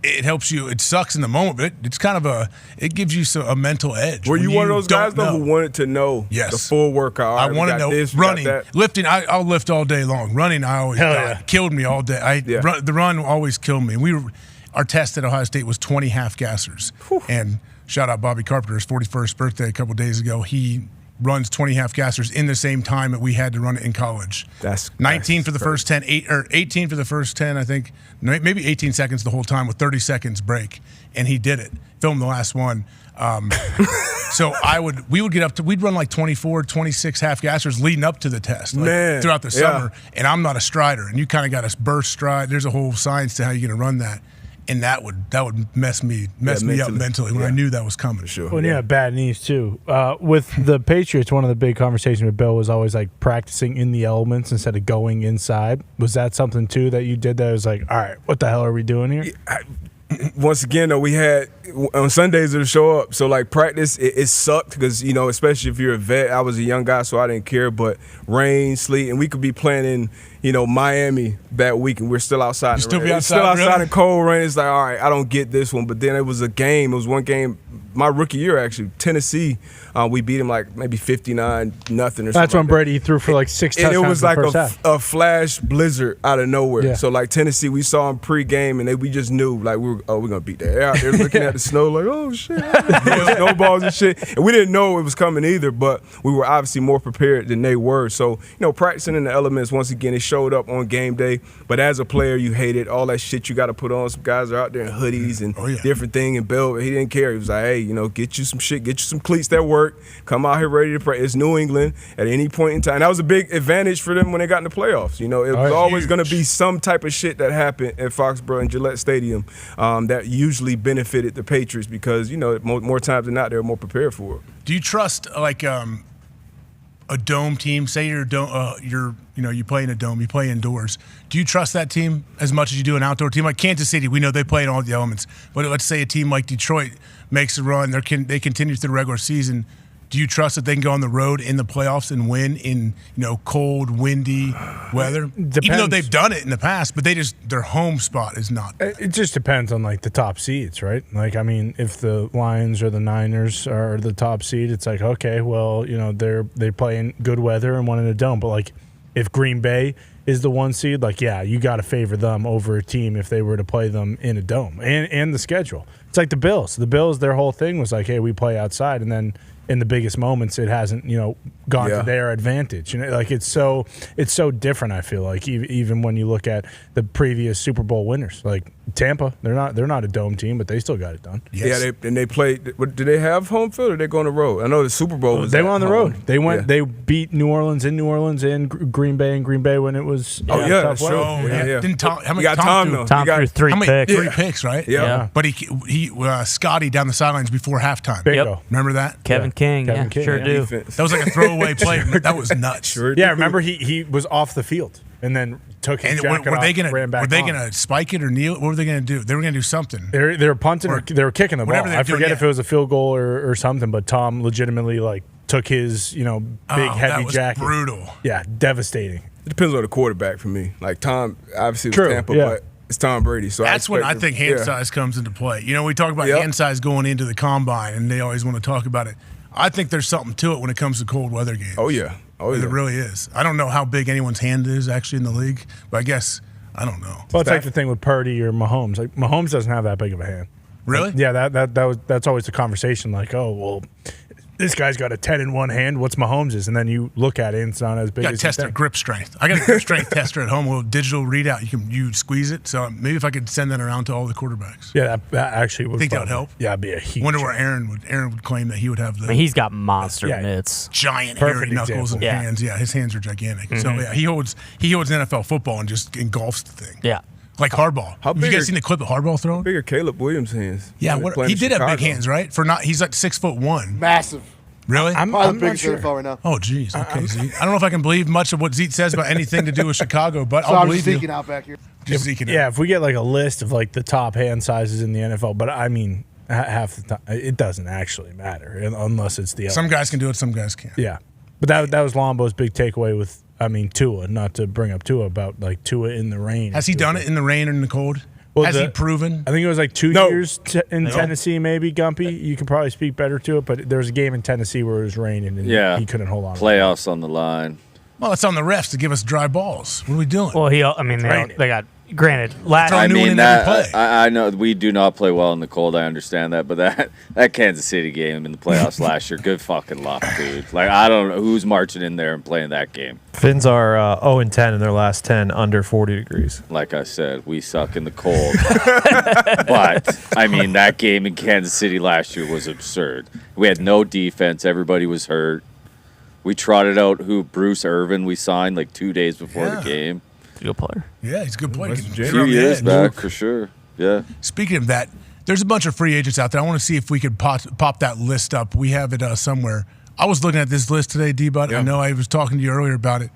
it helps you. It sucks in the moment, but it's kind of it gives you a mental edge. Were you one of those guys though who wanted to know the full workout? I want to know running, lifting. I'll lift all day long. Running, I always killed me all day. The run always killed me. Our test at Ohio State was 20 half gassers, and shout out Bobby Carpenter's 41st birthday a couple days ago. He runs 20 half gassers in the same time that we had to run it in college. That's 19 for the first 10, 18 for the first 10, I think, maybe 18 seconds the whole time with 30 seconds break, and he did it. Filmed the last one. So we'd run like 24, 26 half gassers leading up to the test, throughout the summer. And I'm not a strider, and you kind of got a burst stride. There's a whole science to how you're going to run that. And that would mess me up mentally when I knew that was coming. Sure. Well, yeah, bad knees too. With the Patriots, one of the big conversations with Bill was always like practicing in the elements instead of going inside. Was that something too that you did that was like, all right, what the hell are we doing here? Once again, though, we had on Sundays it'll show up. So like practice, it sucked because especially if you're a vet. I was a young guy, so I didn't care. But rain, sleet, and we could be playing in Miami that week, and we're still outside. Still outside in cold rain. It's like, all right, I don't get this one. But then it was a game. It was one game. My rookie year, actually, Tennessee, we beat him like maybe 59-0 or something. That's when Brady threw for like 6 touchdowns. And it was like a flash blizzard out of nowhere. Yeah. So like Tennessee, we saw him pre-game, and we just knew like we're gonna beat that. They're out there looking at the snow like, oh shit, snowballs and shit. And we didn't know it was coming either, but we were obviously more prepared than they were. So practicing in the elements, once again, it showed up on game day. But as a player, you hate it. All that shit you got to put on. Some guys are out there in hoodies and different thing. And Bill, he didn't care. He was like, hey, get you some shit, get you some cleats that work. Come out here ready to play. It's New England at any point in time. And that was a big advantage for them when they got in the playoffs. It was always going to be some type of shit that happened at Foxborough and Gillette Stadium that usually benefited the Patriots because, more times than not, they were more prepared for it. Do you trust a dome team? Say you play in a dome, you play indoors. Do you trust that team as much as you do an outdoor team? Like Kansas City, we know they play in all the elements. But let's say a team like Detroit makes a run, they continue through the regular season. Do you trust that they can go on the road in the playoffs and win in cold, windy weather? Depends. Even though they've done it in the past, but their home spot is not. It just depends on like the top seeds, right? Like, I mean, if the Lions or the Niners are the top seed, it's like, okay, well, they play in good weather and one in a dome. But like, if Green Bay is the 1 seed, like, yeah, you got to favor them over a team if they were to play them in a dome and the schedule. It's like the Bills. The Bills, their whole thing was like, hey, we play outside, and then in the biggest moments, it hasn't, gone to their advantage. Like it's so different. I feel like even when you look at the previous Super Bowl winners, like Tampa, they're not a dome team, but they still got it done. Yes. Yeah, they played. Did they have home field or did they go on the road? I know the Super Bowl was. They went on the road. They went. Yeah. They beat New Orleans in New Orleans and Green Bay when it was. Didn't Tom? How many Tom threw 3 picks. 3 picks, right? Yeah. But he Scotty down the sidelines before halftime. Bingo. Remember that? Kevin King, sure do. That was like a throwaway play. That was nuts. Remember he was off the field and then took his jacket off, ran back. Were they going to spike it or kneel? What were they going to do? They were going to do something. They were punting or they were kicking the ball. I forget if it was a field goal or something, but Tom legitimately took his big heavy jacket. Brutal. Yeah, devastating. It depends on the quarterback for me. Like Tom, obviously was Tampa, but it's Tom Brady. So that's when I think hand size comes into play. We talk about hand size going into the combine, and they always want to talk about it. I think there's something to it when it comes to cold weather games. Oh, yeah. It really is. I don't know how big anyone's hand is actually in the league, but I guess, I don't know. Well, it's like the thing with Purdy or Mahomes. Like Mahomes doesn't have that big of a hand. Really? Yeah, that's always the conversation. Like, oh well, this guy's got a 10 in one hand. What's Mahomes'? And then you look at it, and it's not as big. You got as to test their grip strength. I got a grip strength tester at home. A little digital readout. You squeeze it. So maybe if I could send that around to all the quarterbacks. Yeah, that actually would. Think that would help? Yeah, it'd be a huge. Wonder where Aaron would claim that he would have the. I mean, he's got monster mitts, giant hairy knuckles and hands. Yeah, his hands are gigantic. So yeah, he holds NFL football and just engulfs the thing. Yeah. Like Harbaugh. Have you guys seen the clip of Harbaugh throwing? Bigger Caleb Williams' hands. Yeah, he did have big hands, right? He's like 6'1". Massive. Really? I'm probably the biggest NFL right now. Oh, geez. Okay, Zeke. I don't know if I can believe much of what Zeke says about anything to do with Chicago, but I'll believe you. I'm just out back here. If we get like a list of like the top hand sizes in the NFL, but I mean, half the time it doesn't actually matter unless it's the. Some guys can do it, some guys can't. Yeah, but that was Lombo's big takeaway with. I mean, Tua, not to bring up Tua, about like Tua in the rain. Has he done it in the rain or in the cold? Has he proven? I think it was like 2 years in Tennessee, maybe, Gumpy. You can probably speak better to it, but there was a game in Tennessee where it was raining and he couldn't hold on. Playoffs on the line. Well, it's on the refs to give us dry balls. What are we doing? Well, they got. Granted, I mean that I know we do not play well in the cold. I understand that, but that Kansas City game in the playoffs last year, good fucking luck, dude. Like I don't know who's marching in there and playing that game. Finns are 0-10 in their last 10 under 40 degrees. Like I said, we suck in the cold. But I mean that game in Kansas City last year was absurd. We had no defense. Everybody was hurt. We trotted out Bruce Irvin we signed like 2 days before the game. Good player. Yeah, he's a good player. A few years back, for sure. Yeah. Speaking of that, there's a bunch of free agents out there. I want to see if we could pop that list up. We have it somewhere. I was looking at this list today, D-Bud. Yeah. I know I was talking to you earlier about it.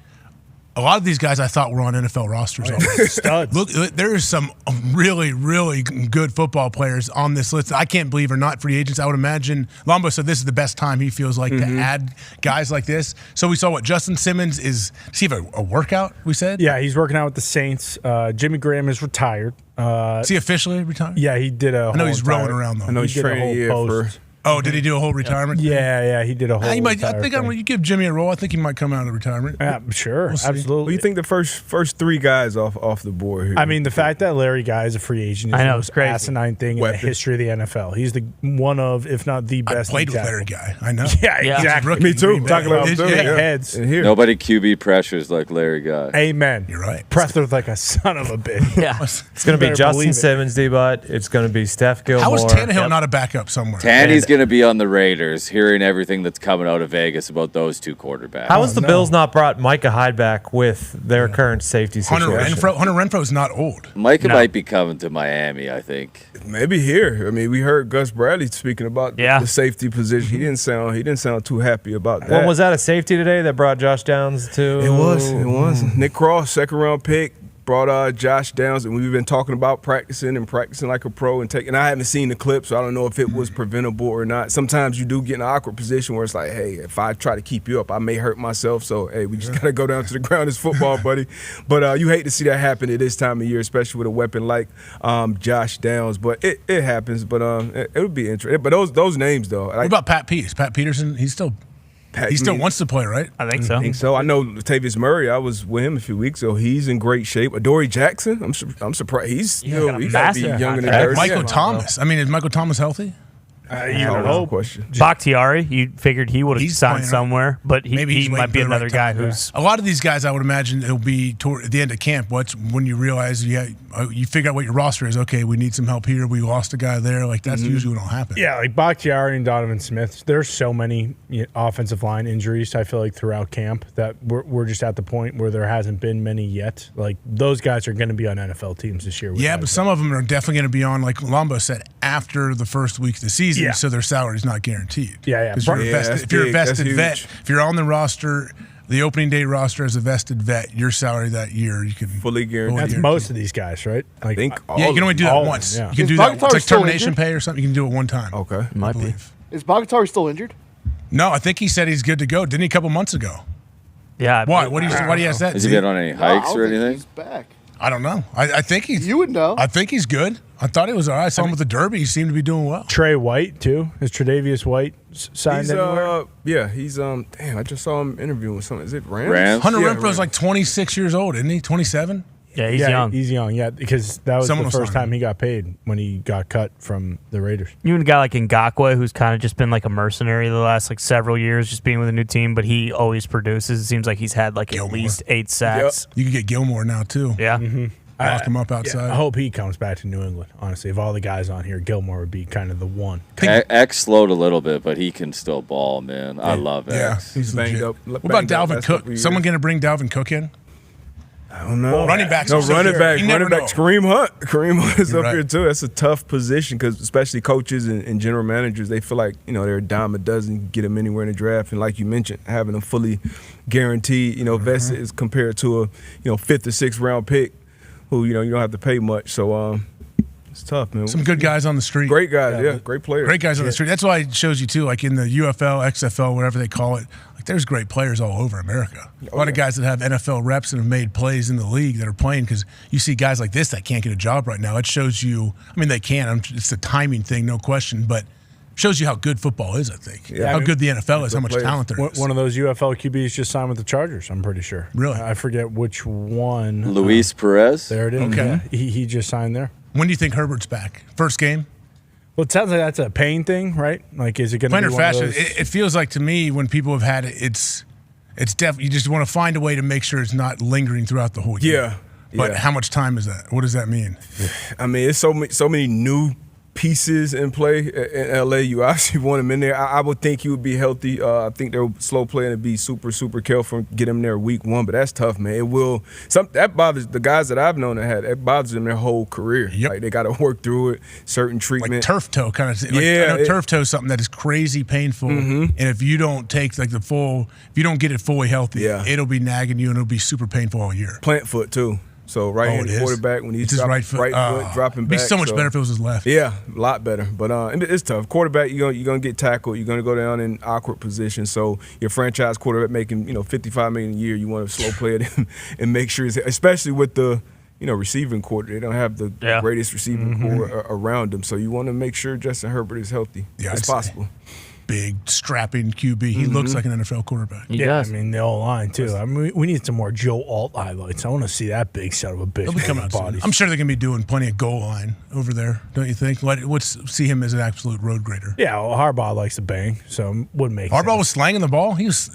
A lot of these guys I thought were on NFL rosters. Studs. Look, there is some really, really good football players on this list that I can't believe are not free agents. I would imagine Lombo said this is the best time he feels like to add guys like this. So we saw what Justin Simmons is. Does he have a workout, we said? Yeah, he's working out with the Saints. Jimmy Graham is retired. Is he officially retired? Yeah, he did a I know he's rolling around, though. I know he's training for... Oh, did he do a whole retirement? Yeah, he did a whole. I think you give Jimmy a role. I think he might come out of retirement. Yeah, sure, absolutely. What do you think the first three guys off the board here? I mean, the fact that Larry Guy is a free agent is the most asinine thing in the history of the NFL. He's one of, if not the best. I played with Larry Guy. I know. Yeah, exactly. Me too. Talking about big heads. Nobody QB pressures like Larry Guy. Amen. You're right. Pressured like a son of a bitch. Yeah. It's going to be Justin Simmons, D-Bud. It's going to be Steph Gilmore. How is Tannehill not a backup somewhere? Tanny's going to be on the Raiders, hearing everything that's coming out of Vegas about those two quarterbacks. How has the Bills not brought Micah Hyde back with their current safety situation? Hunter Renfro's not old. Micah might be coming to Miami, I think. Maybe here. I mean, we heard Gus Bradley speaking about the safety position. He didn't sound too happy about that. Well, was that a safety today that brought Josh Downs to? It was. Nick Cross, second round pick. Brought Josh Downs, and we've been talking about practicing like a pro and taking. I haven't seen the clip, so I don't know if it was preventable or not. Sometimes you do get in an awkward position where it's like, hey, if I try to keep you up, I may hurt myself. So, hey, we just got to go down to the ground as football, buddy. But you hate to see that happen at this time of year, especially with a weapon like Josh Downs. But it happens. But it would be interesting. But those names, though. What about Pat Peterson? Pat Peterson, he still wants to play, right? I think so. I know Latavius Murray. I was with him a few weeks ago. He's in great shape. Adoree Jackson. I'm surprised. He's got to be younger than 30. Michael Thomas. I mean, is Michael Thomas healthy? You don't know. Question. Bakhtiari, you figured he would have signed somewhere, but he might be another guy who's. A lot of these guys, I would imagine, it'll be at the end of camp. When you realize you figure out what your roster is. Okay, we need some help here. We lost a guy there. Like that's usually what will happen. Yeah, like Bakhtiari and Donovan Smith. There's so many offensive line injuries. I feel like throughout camp that we're just at the point where there hasn't been many yet. Like those guys are going to be on NFL teams this year. Yeah, but some of them are definitely going to be on, like Lombo said, after the first week of the season. Yeah. So their salary's not guaranteed. Yeah. If you're a vested vet, if you're on the roster, the opening day roster as a vested vet, your salary that year you can fully guarantee. That's most of these guys, right? I think. You can only do that once. Yeah. You can do that. It's like termination pay or something. You can do it one time. Okay, might be. Is Bakhtiari still injured? No, I think he said he's good to go. Didn't he a couple months ago? Yeah. Why? Why do you ask that? Has he been on any hikes or anything? He's back. I don't know. I think he's. You would know. I think he's good. I thought he was all right. I saw him with the Derby. He seemed to be doing well. Trey White too. Is Tre'Davious White signed anywhere? Yeah, he's damn. I just saw him interviewing with someone. Is it Rams? Hunter Renfro's like 26 years old, isn't he? 27. Yeah, he's young. He's young, yeah, because that was Someone the will first sign time he got paid when he got cut from the Raiders. Even a guy like Ngakoue, who's kind of just been like a mercenary the last like several years, just being with a new team, but he always produces. It seems like he's had like at least 8 sacks. You can get Gilmore now too. Yeah. Lock him up outside. I hope he comes back to New England. Honestly, of all the guys on here, Gilmore would be kind of the one. X slowed a little bit, but he can still ball, man. I love Yeah, X. he's banged legit. up. What about Banged up Dalvin last Cook? couple of Someone years. going to bring Dalvin Cook in? I don't know. Running backs. No, are so running good. back. You never Running back. know. Kareem Hunt. Kareem Hunt is You're up right. here too. That's a tough position because especially coaches and general managers, they feel like they're a dime a dozen, get them anywhere in the draft, and like you mentioned, having them fully guaranteed, vested is compared to a 5th or 6th round pick, who you don't have to pay much. So it's tough, man. Some good guys on the street. Great guys, yeah, great players. Great guys on the street. That's why it shows you too, like in the UFL, XFL, whatever they call it. Like there's great players all over America. A lot of guys that have NFL reps and have made plays in the league that are playing because you see guys like this that can't get a job right now. It shows you. I mean, they can. It's a timing thing, no question, but shows you how good football is. I think how good the NFL is, how much talent there is. One of those UFL QBs just signed with the Chargers. I'm pretty sure. Really? I forget which one. Luis Perez. There it is. Okay. Yeah. He just signed there. When do you think Herbert's back? First game? Well, it sounds like that's a pain thing, right? Like, is it going to be Plan or one of fashion. those? It feels like to me when people have had it, it's definitely you just want to find a way to make sure it's not lingering throughout the whole year. But how much time is that? What does that mean? I mean, it's so many new pieces in play in LA. You obviously want him in there. I would think he would be healthy. I think they're slow playing to be super, super careful and get him there week 1, but that's tough, man. It will that bothers the guys that I've known that had it bothers them their whole career. Yep. Like they got to work through it, certain treatment. Like turf toe kind of thing. Yeah, I know turf toe is something that is crazy painful. And if you don't take like if you don't get it fully healthy, it'll be nagging you and it'll be super painful all year. Plant foot too. So right-handed quarterback when he's his right foot dropping back. It'd be so much better if it was his left. Yeah, a lot better. But it's tough. Quarterback, you're gonna get tackled. You're gonna go down in awkward positions. So your franchise quarterback making $55 million a year, you want to slow play it and make sure, especially with the receiving core. They don't have the greatest receiving core around them. So you want to make sure Justin Herbert is healthy as possible. Big, strapping QB. He looks like an NFL quarterback. I mean, the O-line, too. I mean, we need some more Joe Alt highlights. I want to see that big son of a bitch. He'll be coming out soon. bodies. I'm sure they're going to be doing plenty of goal line over there, don't you think? Let's see him as an absolute road grader. Yeah, well, Harbaugh likes to bang, so wouldn't make Harbaugh sense. was slanging the ball. He was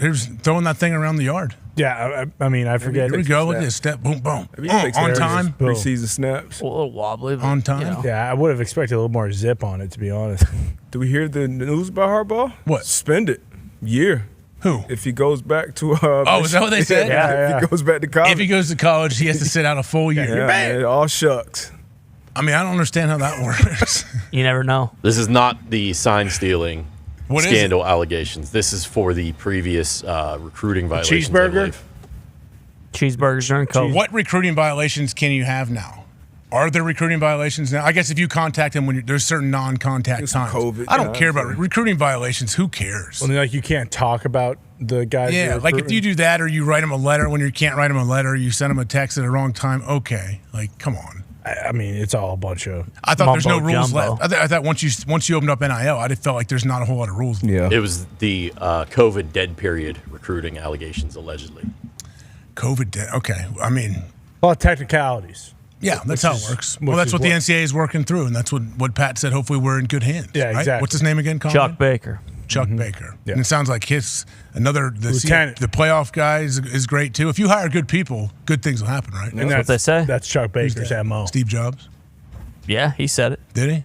throwing that thing around the yard. Yeah, I mean, I forget. Here we go. Look at this step. Boom, boom. On time. Preseason snaps. A little wobbly. But, On time. Yeah, I would have expected a little more zip on it, to be honest. Do we hear the news about Harbaugh? What? Spend it. Year. Who? If he goes back to is that what they said? If he goes back to college. If he goes to college, he has to sit out a full year. Yeah, man, all shucks. I mean, I don't understand how that works. You never know. This is not the sign stealing What is scandal allegations. This is for the previous recruiting violations. I Cheeseburger? believe. Cheeseburgers during COVID. What recruiting violations can you have now? Are there recruiting violations now? I guess if you contact them when there's certain non-contact times. COVID, I don't care about recruiting violations. Who cares? Well, like, you can't talk about the guys. Yeah, you're like if recruiting. you do that or you write them a letter when you can't write them a letter, you send them a text at the wrong time. Okay, like come on. I mean, it's all a bunch of. I thought there's no mumbo rules jumbo. left. I thought once you opened up NIL, I just felt like there's not a whole lot of rules. Yeah. It was the COVID dead period recruiting allegations, allegedly. COVID dead. Okay, I mean, Well, technicalities. yeah, that's how it works. Well, that's what the NCAA is working through, and that's what Pat said. Hopefully, we're in good hands. Yeah, right? exactly. What's his name again? Colin? Chuck Baker. Chuck Baker. Yeah. And it sounds like the Lieutenant. the playoff guy is great too. If you hire good people, good things will happen, right? And That's what they say. That's Chuck Baker's MO. Steve Jobs. Yeah, he said it, Did he?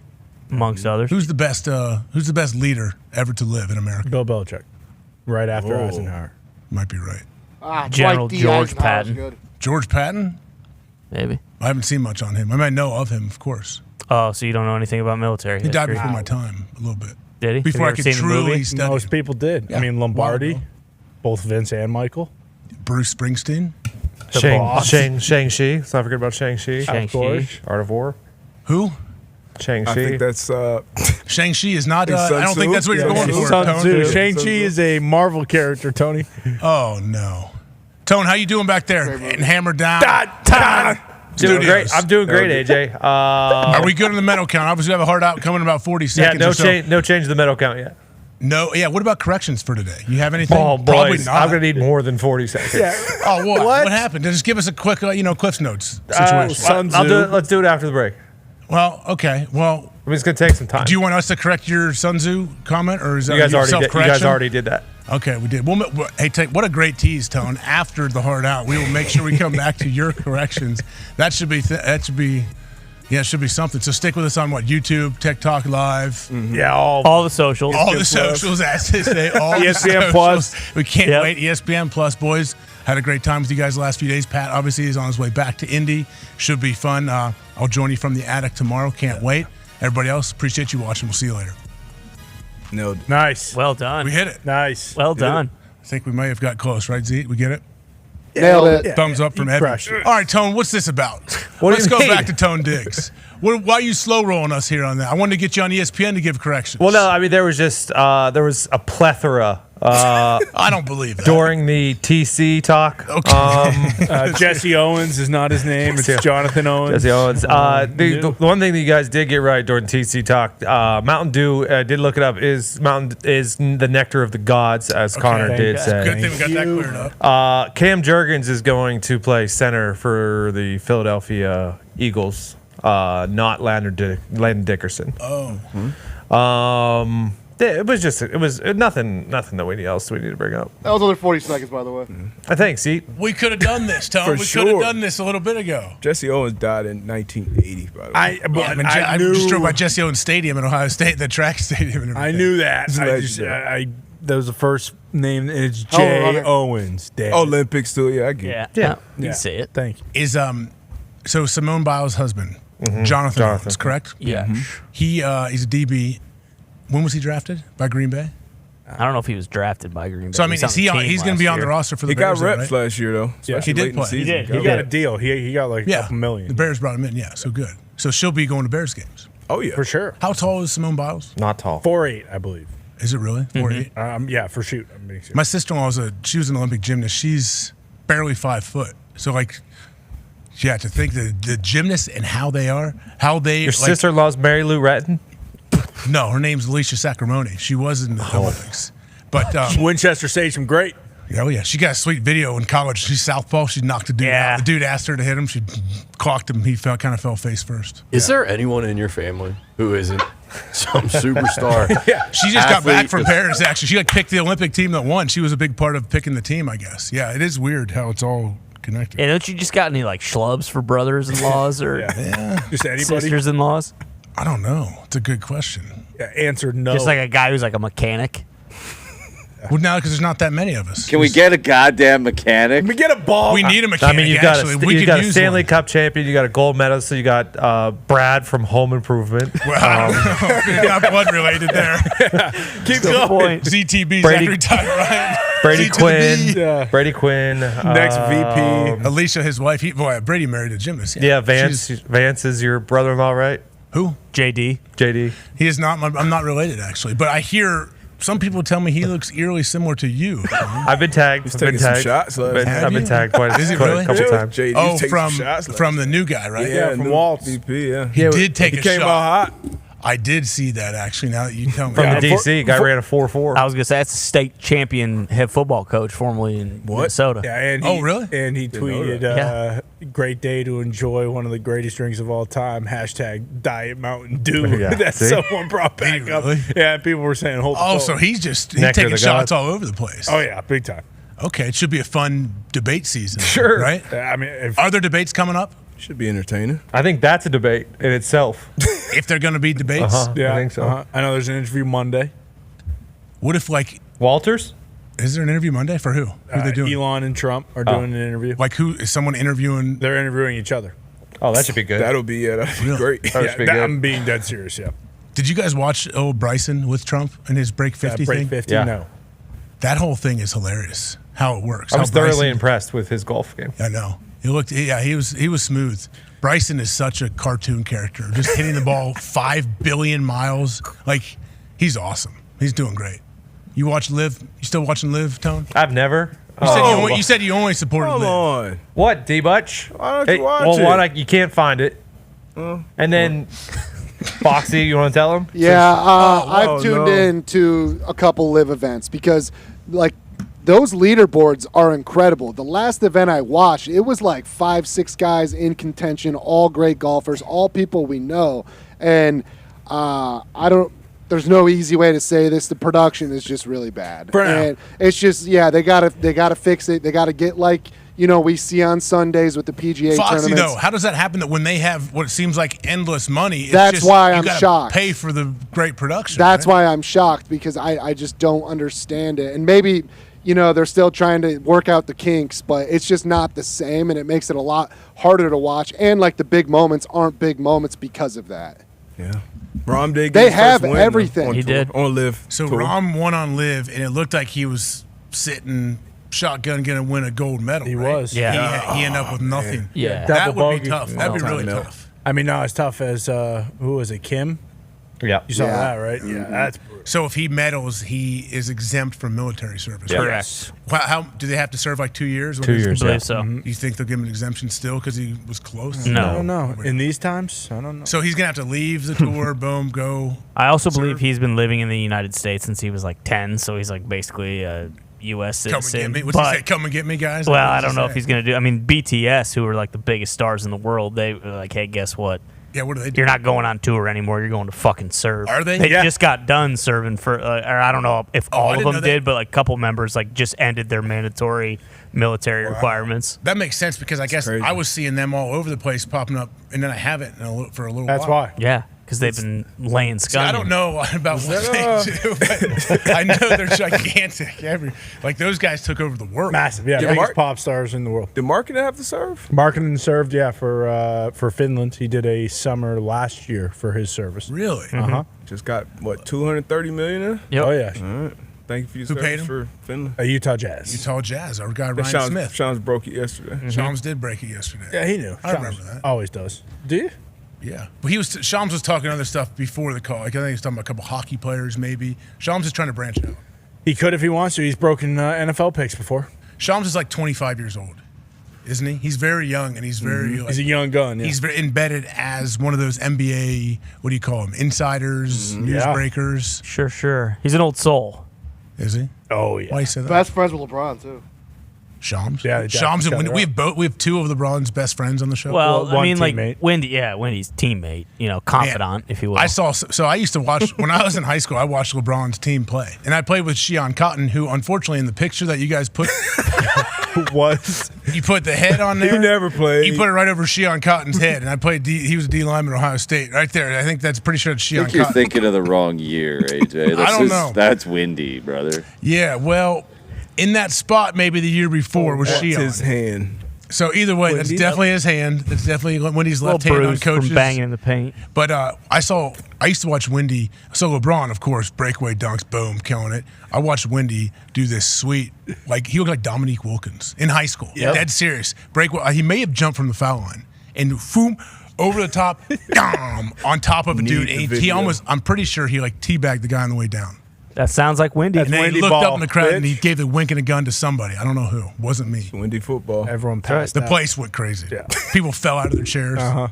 amongst others. Who's the best leader ever to live in America? Bill Belichick, right after Eisenhower. Might be right. General Dwight D. George Eisenhower's Patton. good. George Patton? Maybe. I haven't seen much on him. I might know of him, of course. Oh, so you don't know anything about military He died history? before my time, a little bit. Did he? Before I Have you could ever seen the movie? truly study. Most people did. Yeah, I mean, Lombardi, a while ago. both Vince and Michael. Bruce Springsteen. The boss. Shang-Chi. Let's not forget about Shang-Chi. Of course. Art of War. Who? Shang-Chi. I think that's Shang-Chi is not. Sun I don't think Tzu? that's what you're Yeah, going for. Sun Tone. Tzu. Shang-Chi is a Marvel character, Tony. Oh no, Tone, how you doing back there? And hammered down. Doing great. Studios. I'm doing great, AJ. Are we good on the medal count? Obviously, we have a hard out coming in about 40 Yeah, seconds. no or so. change. No change to the medal count yet. No, yeah. What about corrections for today? You have anything? Oh, Probably boys, not. I'm going to need more than 40 seconds. Oh, what? What happened? Just give us a quick, Cliff's Notes situation. Let's do it after the break. Well, okay. Well, I mean, it's going to take some time. Do you want us to correct your Sun Tzu comment, or is that You guys already did- you self-correction? guys already did that. Okay, we did. Hey, what a great tease, Tone. After the hard out, we will make sure we come back to your corrections. That should be. Yeah, it should be something. So stick with us on YouTube, TikTok Live. Mm-hmm. Yeah, all the socials. All the socials, as they say. All ESPN the Plus. socials. We can't wait. ESPN Plus, boys. Had a great time with you guys the last few days. Pat obviously is on his way back to Indy. Should be fun. I'll join you from the attic tomorrow. Can't wait. Everybody else, appreciate you watching. We'll see you later. No, nice. Well done. We hit it. Nice. Well done. I think we may have got close, right, Z? We get it? Nailed it. Thumbs up from Evan. crushed it. All right, Tone, what's this about? What do Let's you go mean? back to Tone Diggs. Why are you slow rolling us here on that? I wanted to get you on ESPN to give corrections. Well, no, I mean, there was a plethora. I don't believe that. During the TC talk. Okay. Jesse Owens is not his name. It's Jonathan Owens. Jesse Owens. The one thing that you guys did get right during TC talk, Mountain Dew, did look it up, is the nectar of the gods, as Connor did say. Good thing we got that cleared up. Cam Jurgens is going to play center for the Philadelphia Eagles, not Landon Dickerson. Oh. It was nothing that we need to bring up. That was only 40 seconds, by the way. I think. See, We could have done this, Tone. For We could sure. have done this a little bit ago. Jesse Owens died in 1980, by the way. I just drove by Jesse Owens Stadium in Ohio State, the track stadium. And I everything. knew that. It's I just, legendary. that was the first name, and it's Oh, Jay okay. Owens. Damn. Olympics too, yeah, I get it. Yeah. You can see it. Thank you. Is so Simone Biles' husband, Jonathan Owens, correct? Yeah. He's a DB. When was he drafted by Green Bay? I don't know if he was drafted by Green Bay. So I mean, He was on the team he's going to be last on the year. roster for the He Bears? got reps right? last year, though. Yeah, especially he did late in the play. season. He did. He got a deal. He got like a couple The million. Bears brought him in. Yeah, so good. So she'll be going to Bears games. Oh, yeah. For sure. How tall is Simone Biles? not tall. 4'8", I believe. Is it really 4'8"? Yeah, for shoot. I'm being serious. My sister-in-law she was an Olympic gymnast. She's barely 5 foot. So like, yeah, to think the gymnasts and how they Your like, sister-in-law's Mary Lou Retton. No, her name's Alicia Sacramone. She was in the Olympics. But Winchester Station, great. oh yeah, she got a sweet video in college. She's southpaw. She knocked a dude out. The dude asked her to hit him. She clocked him. He kind of fell face first. Is there anyone in your family who isn't some superstar? Yeah, she just got back athlete from that's- Paris. Actually, she picked the Olympic team that won. She was a big part of picking the team, I guess. Yeah, it is weird how it's all connected. Yeah, don't you just got any like schlubs for brothers-in-laws or Just anybody. sisters-in-laws? I don't know. It's a good question. Yeah, answered no. Just like a guy who's like a mechanic. Well, now because there's not that many of us. Can we get a goddamn mechanic? we get a ball. We need a mechanic. I mean, you've got actually. a, We you've could got a use Stanley one. Cup champion. You got a gold medalist. So you got Brad from Home Improvement. Well, I don't know. Not blood related there. Keep Good going. point. ZTB's Brady- every time, Ryan. Brady Z to the Quinn. B. Yeah. Brady Quinn. Next VP. Alicia, his wife. Brady married a gymnast. Yeah, Vance. She's- Vance is your brother-in-law, right? Who? JD. JD. He is not. I'm not related actually, but I hear some people tell me he looks eerily similar to you. I've been tagged. He's I've been taking some tagged. shots last night. I've been tagged quite Is he quite really? a couple times. JD Oh, taking from some shots last from night. the new guy, right? Yeah, from new Waltz. VP, yeah. He did take He a came shot. out hot. I did see that actually. Now that you tell me, From Yeah. the DC, guy ran a 4.4. I was gonna say that's a state champion head football coach formerly in Minnesota. Yeah, and Oh, really? And he tweeted, Yeah. "Great day to enjoy one of the greatest drinks of all time." # Diet Mountain Dew. Yeah, That see? someone brought Did he back up. really? Yeah, people were saying, "Hold." Oh, the so phone. he's Nectar taking the shots gods. all over the place. Oh yeah, big time. Okay, it should be a fun debate season. Sure. right? I mean, if, Are there debates coming up? Should be entertaining. I think that's a debate in itself. If they're going to be debates, yeah, I think so. I know there's an interview Monday. what if like Walters? is there an interview Monday for who? Who they doing? Elon and Trump are doing an interview. Like who is someone interviewing? They're interviewing each other. Oh, that should be good. That'll be great. That should be good. I'm being dead serious. Yeah. Did you guys watch Bryson with Trump and his break 50 Break thing? 50. Yeah. No. That whole thing is hilarious. How it works. I was how thoroughly Bryson- impressed with his golf game. I know. He looked. Yeah, he was smooth. Bryson is such a cartoon character, just hitting the ball 5 billion miles. Like he's awesome. He's doing great. You watch Live? You still watching Live, Tone? I've never. You said you only supported Come Live. on. What, D-Butch? Why don't you watch well, it? one, you can't find it. And then Foxy, you want to tell him? Yeah, whoa, I've tuned no. in to a couple live events because, like, those leaderboards are incredible. The last event I watched, it was like 5-6 guys in contention, all great golfers, all people we know. And there's no easy way to say this. The production is just really bad. And it's just, they gotta fix it. They gotta get we see on Sundays with the PGA Foxy, tournaments. though, how does that happen that when they have what seems like endless money, it's That's just, why you I'm gotta shocked. pay for the great production? That's right? why I'm shocked because I just don't understand it. And maybe, they're still trying to work out the kinks, but it's just not the same, and it makes it a lot harder to watch. And, the big moments aren't big moments because of that. Yeah. Rahm did. They get his have first win everything. on He tour, did. on live. So tour. Rahm won on live, and it looked like he was sitting shotgun going to win a gold medal. He was. Yeah. He ended up with nothing. Yeah. That Double would be bogey. tough. That'd be really Time out. tough. I mean, not as tough as who was it? Kim. Yeah. You saw that, right? Yeah, that's brutal. So if he medals, he is exempt from military service. Yeah. Correct. How do they have to serve like 2 years? 2 years. I believe Yeah. so. You think they'll give him an exemption still because he was close? No. I don't know. In these times, I don't know. So he's gonna have to leave the tour. Boom, go. I also believe he's been living in the United States since he was 10, so he's basically a U.S. Come citizen. and get me. What's he say? Come and get me, guys. Well, What I does don't he know say? if he's going to do. I mean, BTS, who are the biggest stars in the world, they were hey, guess what? Yeah, what do they do? You're not going on tour anymore. You're going to fucking serve. Are they? They Yeah. just got done serving for, or I don't know if I all of didn't them know that. did, but a couple members just ended their mandatory military requirements. That makes sense because I guess crazy. I was seeing them all over the place popping up, and then I haven't for a little That's while. why. Yeah, because they've been laying See, I scum. don't know about what they do, but I know they're gigantic. Those guys took over the world. Massive. Yeah, Yeah, biggest Mark- pop stars in the world. Did Marketing have to serve? Markkinen served, for Finland. He did a summer last year for his service. Really? Uh-huh. Just got what 230 million in? Yep. Oh, yeah. All right. Thank you for your Who service paid him? for Finland. Utah Jazz. Utah Jazz, our guy Ryan Smith. Shams broke it yesterday. Shams did break it yesterday. Yeah, he knew. I Shams remember that. Always does. Do you? Yeah, but Shams was talking other stuff before the call. I think he was talking about a couple hockey players, maybe. Shams is trying to branch out. He could if he wants to. He's broken NFL picks before. Shams is 25 years old, isn't he? He's very young, and he's very He's a young gun. Yeah. he's very embedded as one of those NBA, what do you call them, insiders, newsbreakers. Sure. He's an old soul. Is he? Oh, yeah. Why you say that? Best friends with LeBron, too. Shams? Yeah, they Shams and got Wendy. it We have both. We have two of LeBron's best friends on the show. Well, Well, I mean, one teammate. Wendy's teammate, confidant, if you will. So I used to watch, when I was in high school, I watched LeBron's team play. And I played with Shion Cotton, who unfortunately in the picture that you guys put, was you put the head on there. He never played. You put it right over Shion Cotton's head. And I played, he was a D lineman at Ohio State. Right there. I think that's pretty sure it's I Shion think you're Cotton. thinking of the wrong year, AJ. I don't know. That's windy, brother. Yeah, well, in that spot maybe the year before was That's Shion. his hand. So either way, that's Wendy? definitely his hand. That's definitely Wendy's little left hand on bruised coaches. from banging in the paint. But I used to watch Wendy. So LeBron, of course, breakaway dunks, boom, killing it. I watched Wendy do this sweet, he looked like Dominique Wilkins in high school. Yep. Dead serious. Breakaway. He may have jumped from the foul line and boom, over the top, on top of a dude. Need the And he video. almost, I'm pretty sure he teabagged the guy on the way down. That sounds like Wendy. And then Wendy he looked ball, up in the crowd and bitch. he gave the wink and a gun to somebody. I don't know who. It wasn't me. Wendy football. everyone passed The out. place went crazy. Yeah. People fell out of their chairs. Uh-huh.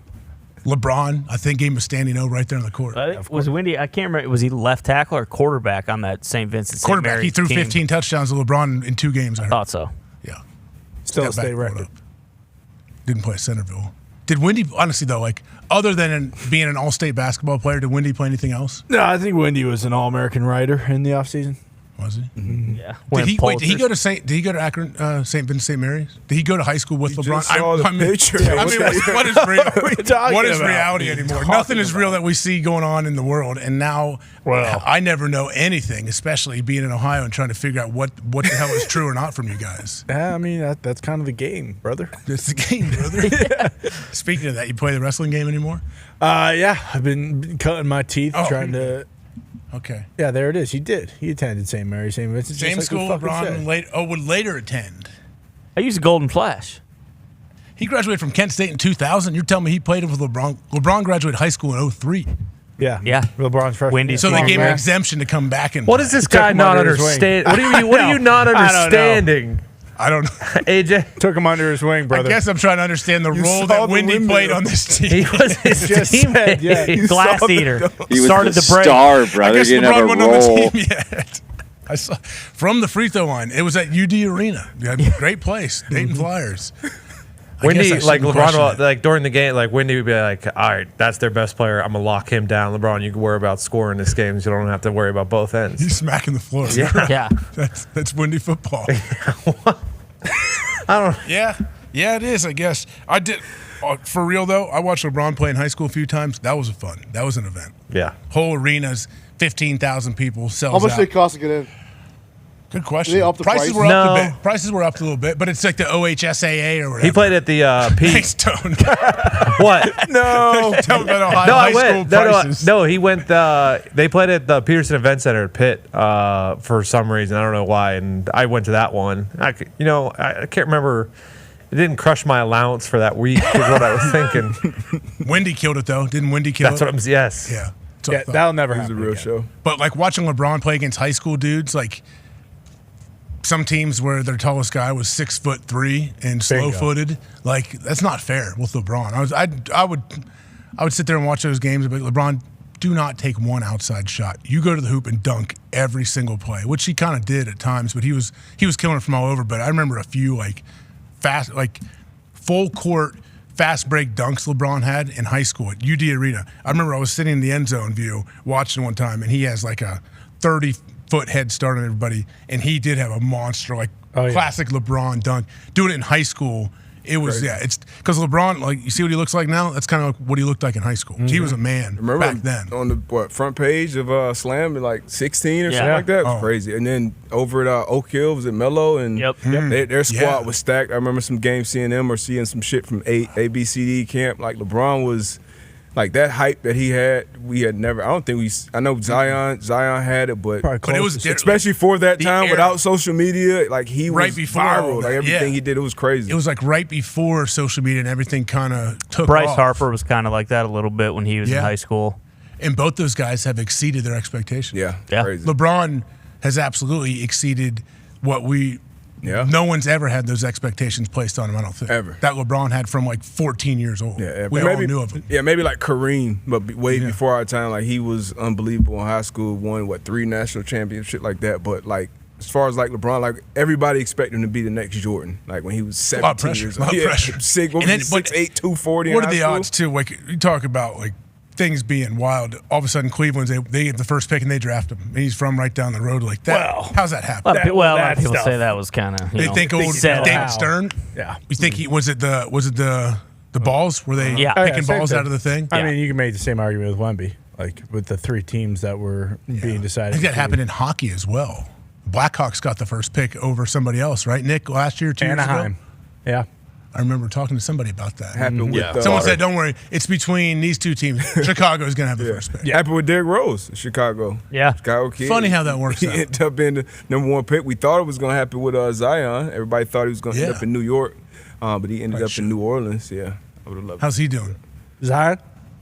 LeBron, I think, gave him a standing O right there on the court. Was Wendy? I can't remember. Was he left tackle or quarterback on that St. Vincent? St. Quarterback. He Mary's threw team? 15 touchdowns to LeBron in 2 games. I heard. Thought so. Yeah. Still a Step back, state pull it record. up. Didn't play at Centerville. Did Wendy, honestly, though, other than being an all-state basketball player, did Wendy play anything else? No, I think Wendy was an All-American writer in the offseason. Was he? Yeah. Did he go to Akron, St. Vincent St. Mary's? Did he go to high school with LeBron? just saw the picture. what is real? What is about? reality anymore? Nothing is real that we see going on in the world. And now, Well. I never know anything, especially being in Ohio and trying to figure out what the hell is true or not from you guys. Yeah, I mean, that's kind of the game, brother. It's the game, brother. Speaking of that, you play the wrestling game anymore? Yeah, I've been cutting my teeth trying to. Okay. Yeah, there it is. He did. He attended St. Mary, St. Vincent. Same just like we school fucking LeBron said. would later attend. I used a Golden Flash. He graduated from Kent State in 2000. You're telling me he played with LeBron? LeBron graduated high school in 03. Yeah. Yeah. LeBron's freshman. Wendy's So they Smart gave him an man. exemption to come back and What play. is this He took guy him not under his wing. understand? What are you not I don't know. understanding? I don't know. AJ took him under his wing, brother. I guess I'm trying to understand the role that Wendy played on this team. He was his teammate. Glass eater. He was Started the break. star, brother. I guess He didn't LeBron have a wasn't on the role. team yet. I saw from the free throw line. It was at UD Arena. Great place. Dayton Flyers. Wendy, like shouldn't LeBron, question will, it. like during the game, like Wendy would be like, "All right, that's their best player. I'm gonna lock him down." LeBron, you can worry about scoring this game. So you don't have to worry about both ends. He's smacking the floor. Yeah. Yeah. That's Wendy football. I don't. Yeah, it is. I guess I did. For real though, I watched LeBron play in high school a few times. That was fun. That was an event. Yeah. Whole arenas, 15,000 people. Sells How much out. did it cost to get in? Good question. Did they up the Prices price? were up No. a bit. Prices were up a little bit, but it's like the OHSAA or whatever. He played at the Pete. Thanks, Tone. What? No. Tell me about Ohio No, high I went. school prices. No, he went. They played at the Peterson Event Center at Pitt for some reason. I don't know why, and I went to that one. I can't remember. It didn't crush my allowance for that week. Is what I was thinking. Wendy killed it though. Didn't Wendy kill That's it? what I'm. Yes. Yeah. That's what I Yeah, thought. that'll never It was a happen. real again. show. But like watching LeBron play against high school dudes, like some teams where their tallest guy was 6'3" and slow footed, like that's not fair with LeBron. I would sit there and watch those games, but LeBron, do not take one outside shot. You go to the hoop and dunk every single play, which he kind of did at times, but he was killing it from all over. But I remember a few like fast, like full court fast break dunks LeBron had in high school at UD Arena. I remember I was sitting in the end zone view watching one time, and he has like a 30-foot head start on everybody, and he did have a monster, like classic LeBron dunk. Doing it in high school, it was, it's because LeBron, like, you see what he looks like now? That's kind of like what he looked like in high school. He was a man Remember back then. on the front page of Slam at like 16 or something like that? It was crazy. And then over at Oak Hill, was it Mello? And their squad was stacked. I remember some games seeing them or seeing some shit from ABCD camp. Like LeBron was like that hype that he had. We had never. I know Zion had it, but it was especially for that the time era. without social media. Like he Right was before viral. all Like that, everything yeah. he did, it was crazy. It was like right before social media and everything kind of took Bryce off. Harper was kind of like that a little bit when he was in high school. And both those guys have exceeded their expectations. Yeah. Crazy. LeBron has absolutely exceeded what no one's ever had those expectations placed on him, I don't think. Ever. That LeBron had from like 14 years old. Yeah, we all knew of him. Yeah, maybe like Kareem, but way before our time. Like he was unbelievable in high school. Won 3 national championships, shit like that. But like as far as like LeBron, like everybody expected him to be the next Jordan. Like when he was 17 A lot of pressure. years A lot old. of pressure. 6'8", 240. What are the odds too? Like you talk about like things being wild. All of a sudden, Cleveland's they get the first pick and they draft him. And he's from right down the road. Like that. Well, how's that happen? A lot of people say that was kind of. They think old David Stern. Yeah. You think he was it the balls? Were they picking balls out of the thing? I mean, you can make the same argument with Wemby, like with the 3 teams that were being decided. I think that happened in hockey as well. Blackhawks got the first pick over somebody else, right, Nick? Last year, 2 years Anaheim. ago. Yeah. I remember talking to somebody about that. Happened with Someone said, "Don't worry, it's between these 2 teams. Chicago is going to have the first pick." Happened with Derrick Rose in Chicago. Yeah. Chicago kid. Funny how that works He out. ended up being the number 1 pick. We thought it was going to happen with Zion. Everybody thought he was going to end up in New York, but he ended up in New Orleans. Yeah, I would have loved. How's he doing? Zion,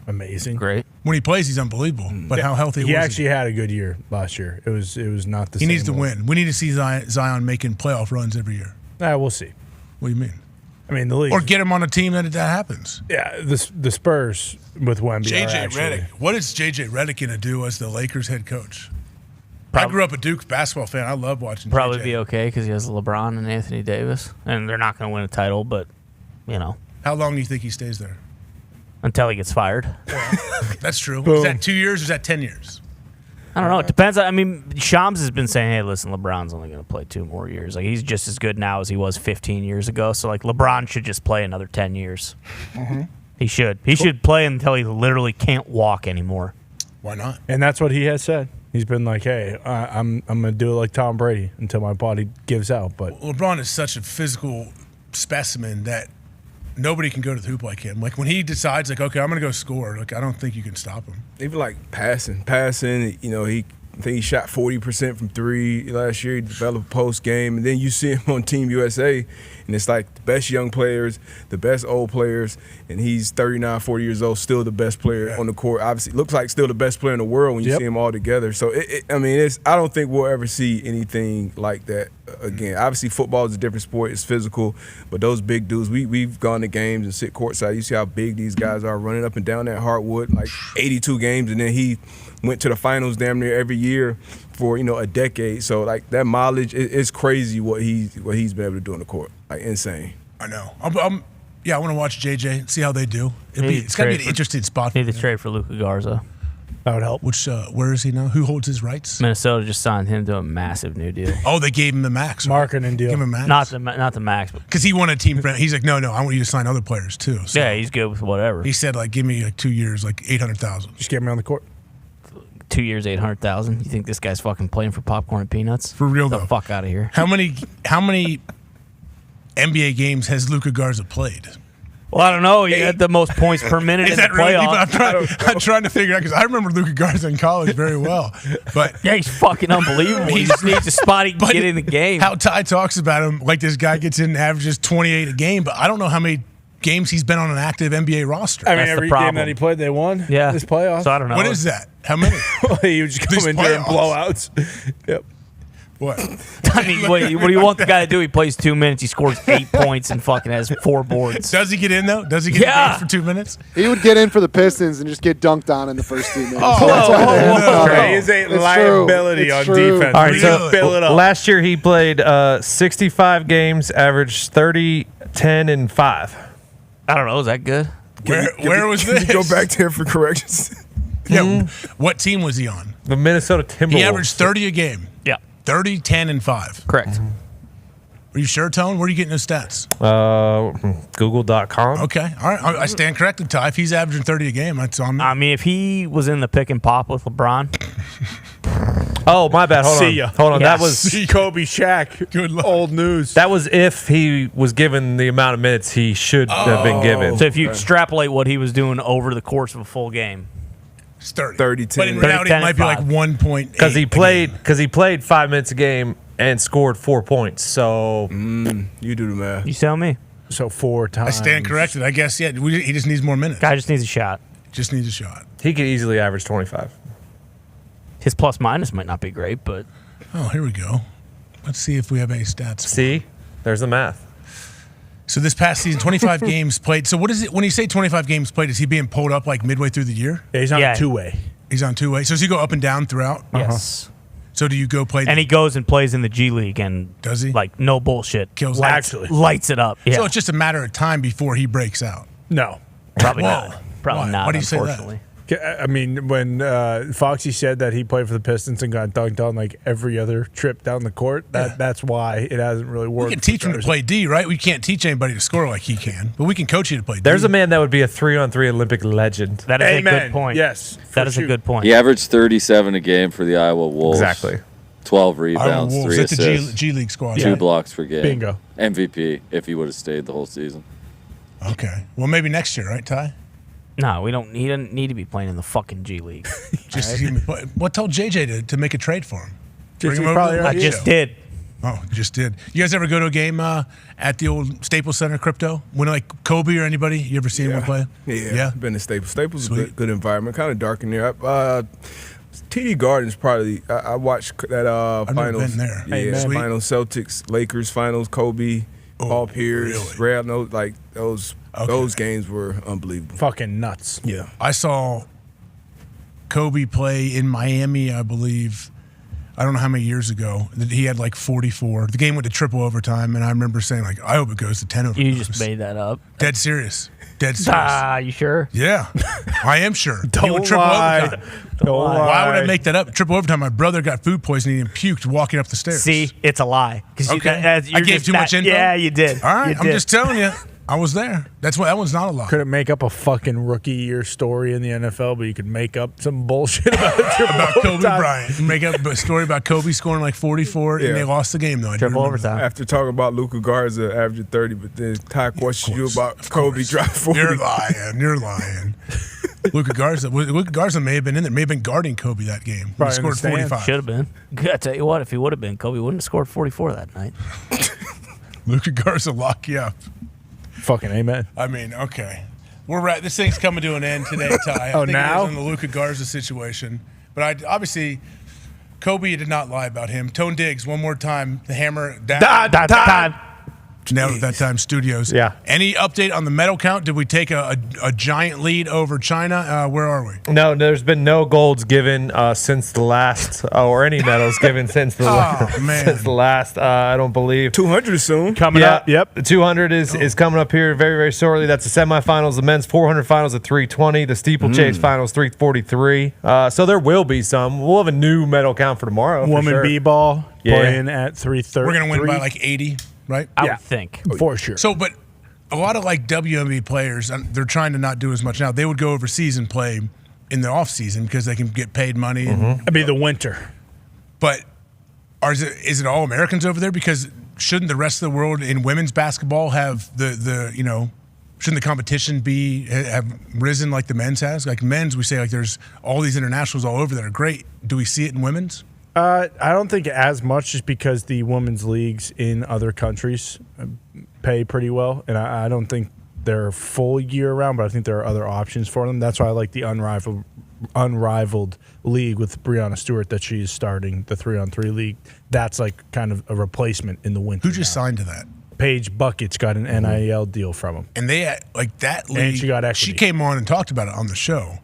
amazing, great. When he plays, he's unbelievable. But how healthy was he? he? Actually had a good year last year. It was not the He same. needs to win. We need to see Zion making playoff runs every year. We'll see. What do you mean? I mean, the league. Or get him on a team that happens. Yeah, the Spurs with Wemby. JJ Redick. What is JJ Redick going to do as the Lakers head coach? I grew up a Duke basketball fan. I love watching Probably JJ. be okay because he has LeBron and Anthony Davis, and they're not going to win a title, but How long do you think he stays there? until he gets fired. That's true. Boom. Is that 2 years or is that 10 years? I don't know. It depends. I mean, Shams has been saying, "Hey, listen, LeBron's only going to play 2 more years. Like he's just as good now as he was 15 years ago. So like LeBron should just play another 10 years. He should. He should play until he literally can't walk anymore. Why not? And that's what he has said. He's been like, "Hey, I'm going to do it like Tom Brady until my body gives out." But LeBron is such a physical specimen that nobody can go to the hoop like him. Like when he decides, like, okay, I'm going to go score. Like I don't think you can stop him. Even like passing. I think he shot 40% from three last year. He developed post game, and then you see him on Team USA, and it's like the best young players, the best old players, and he's 39, 40 years old, still the best player on the court. Obviously, looks like still the best player in the world when you see him all together. So, I don't think we'll ever see anything like that again. Obviously, football is a different sport. It's physical, but those big dudes, we've gone to games and sit courtside. You see how big these guys are running up and down that hardwood, like 82 games, and then he went to the finals damn near every year for a decade. So like that mileage, it's crazy what he's been able to do on the court. Like insane. I know. I want to watch JJ, see how they do. It's got to be an interesting spot. Need to trade for Luka Garza. That would help. Which where is he now? Who holds his rights? Minnesota just signed him to a massive new deal. Oh, they gave him the max. Marketing deal. Give him a max. Not the max, but because he wanted a team friend. He's like, no, I want you to sign other players too. So yeah, he's good with whatever. he said, like, give me like 2 years, like 800,000. Just get me on the court. 2 years, 800,000. You think this guy's fucking playing for popcorn and peanuts? For real Get though. the fuck out of here. How many NBA games has Luka Garza played? Well, I don't know. He had the most points per minute in the playoffs. I'm trying to figure out because I remember Luka Garza in college very well. But yeah, he's fucking unbelievable. He just needs a spot he can get in the game. How Ty talks about him, like this guy gets in and averages 28 a game, but I don't know how many games he's been on an active NBA roster. I mean, every game that he played, they won. Yeah. This playoffs. So I don't know. What is that? How many? He would just come in during blowouts. Yep. What? I mean, what do you want the guy to do? He plays 2 minutes. He scores 8 points and fucking has 4 boards. Does he get in though? Does he get in for 2 minutes? He would get in for the Pistons and just get dunked on in the first 2 minutes. Oh, That's why they ended up- He is a It's liability true. on It's true. defense. All right, so Fill it up. last year he played 65 games, averaged 30, 10, and 5. I don't know. Is that good? Where was this? Go back there for corrections. Yeah. What team was he on? The Minnesota Timberwolves. He averaged 30 a game. Yeah. 30, 10, and 5. Correct. Are you sure, Tone? Where are you getting those stats? Google.com. Okay. All right. I stand corrected, Ty. If he's averaging 30 a game, that's on me. I mean, if he was in the pick and pop with LeBron, Oh, my bad. Hold on. See ya. Hold on. Yeah. That was Kobe, Shaq. Good luck. Old news. that was if he was given the amount of minutes he should have been given. so if you extrapolate what he was doing over the course of a full game, It's 30. 30, 10. But in reality, 10 it might be like and 1.8. Because he played 5 minutes a game and scored 4 points. So You do the math. you tell me. So 4 times. I stand corrected. I guess, yeah. He just needs more minutes. Guy just needs a shot. Just needs a shot. he could easily average 25. His plus minus might not be great, but Oh, here we go. Let's see if we have any stats. See? There's the math. So this past season, 25 games played. So what is it when you say 25 games played? Is he being pulled up like midway through the year? Yeah, he's on Yeah. a two-way. He's on 2-way. So does he go up and down throughout? yes. So do you go play? And he goes and plays in the G League and Does he? like no bullshit. Kills lights it up. Yeah. So it's just a matter of time before he breaks out. No. Probably Whoa. not. Probably Why? not. Why do you say that? Unfortunately. I mean, when Foxy said that he played for the Pistons and got dunked on like every other trip down the court, that's why it hasn't really worked. We can teach him to play D, right? We can't teach anybody to score like he can, but we can coach you to play D. There's a man that would be a 3-on-3 Olympic legend. That is a Amen. good point. Yes, That is a good point. He averaged 37 a game for the Iowa Wolves. Exactly. 12 Iowa rebounds, Wolves. 3 That's a assists, G League squad. 2 blocks per game. Bingo. MVP if he would have stayed the whole season. Okay. Well, maybe next year, right, Ty? No, we don't. He doesn't need to be playing in the fucking G League. Just what told JJ to make a trade for him? Bring him over probably to the I show. just did. Oh, just did. You guys ever go to a game at the old Staples Center Crypto? When like Kobe or anybody? You ever seen anyone play? Yeah. Been to Staples. Staples is a good environment. Kind of dark in there. TD Garden's probably. I watched that I've finals. never been there. Yeah, Sweet. finals. Celtics, Lakers finals. Kobe, Paul Pierce, really? Ray Allen, like those. Those games were unbelievable. Fucking nuts. Yeah. I saw Kobe play in Miami, I believe. I don't know how many years ago. He had like 44. The game went to triple overtime, and I remember saying, like, I hope it goes to 10 overtimes. You just made that up. Dead serious. Dead serious. You sure? Yeah. I am sure. He Don't went triple lie. overtime. Don't Why would I lie. make that up? Triple overtime. My brother got food poisoning and puked walking up the stairs. See, it's a lie. Okay. I gave too much info? Yeah, you did. All right. You I'm did. just telling you. I was there. That's why that one's not a lie. Couldn't make up a fucking rookie year story in the NFL, but you could make up some bullshit about it. About Kobe Bryant. Make up a story about Kobe scoring like 44, and they lost the game, though. I do Triple remember overtime. After talking about Luka Garza averaging 30, but then Ty questioned you about Kobe dropped 40. You're lying. You're lying. Luka Garza may have been in there. May have been guarding Kobe that game. He scored 45. Should have been. I tell you what, if he would have been, Kobe wouldn't have scored 44 that night. Luka Garza lock you up. Fucking amen. I mean, okay. We're right. This thing's coming to an end today, Ty. Oh, I think now? it was on the Luka Garza situation. But obviously, Kobe did not lie about him. Tone Diggs, one more time. The hammer down. Time. Nailed it that time, Studios. Yeah. Any update on the medal count? Did we take a giant lead over China? Where are we? No, there's been no golds given since the last, or any medals given since the since the last. I don't believe 200 is soon coming up. Yep, the 200 is coming up here very, very shortly. That's the semifinals. The men's 400 finals at 320. The steeplechase finals 343. So there will be some. We'll have a new medal count for tomorrow. Woman for sure. b-ball playing at 330. We're gonna win by like 80, right? I would think. For sure. So, but a lot of like WNBA players, they're trying to not do as much now. They would go overseas and play in the off season because they can get paid money. It'd be the winter. But is it all Americans over there? Because shouldn't the rest of the world in women's basketball have the shouldn't the competition have risen like the men's has? Like men's, we say like there's all these internationals all over that are great. Do we see it in women's? I don't think as much, just because the women's leagues in other countries pay pretty well, and I don't think they're full year round, but I think there are other options for them. That's why I like the unrivaled league with Breanna Stewart that she's starting, the 3-on-3 league. That's like kind of a replacement in the winter. Who just signed to that? Paige Bucket's got an NIL deal from them. And they like that league. And she got equity. She came on and talked about it on the show.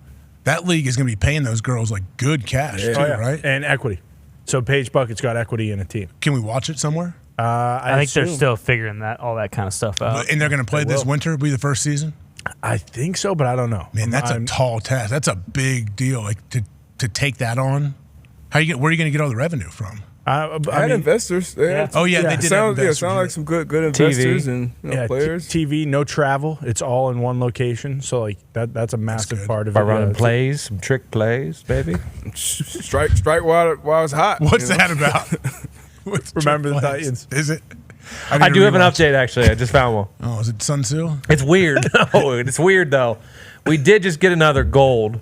That league is going to be paying those girls like good cash too, right? And equity. So Paige Bucket's got equity in a team. Can we watch it somewhere? I think they're still figuring all that kind of stuff out. And they're going to play this winter, be the first season? I think so, but I don't know. Man, that's a tall task. That's a big deal. Like to take that on. Where are you going to get all the revenue from? I mean, investors. Oh yeah, they did. Sound like some good investors and players. TV, no travel. It's all in one location. So like that's a massive part of it. By running plays, some trick plays, baby. Strike while it's hot. What's that about? Remember the Titans? Is it? I do have an update, actually. I just found one. Oh, is it Sun Tzu? It's weird. No, it's weird, though. We did just get another gold,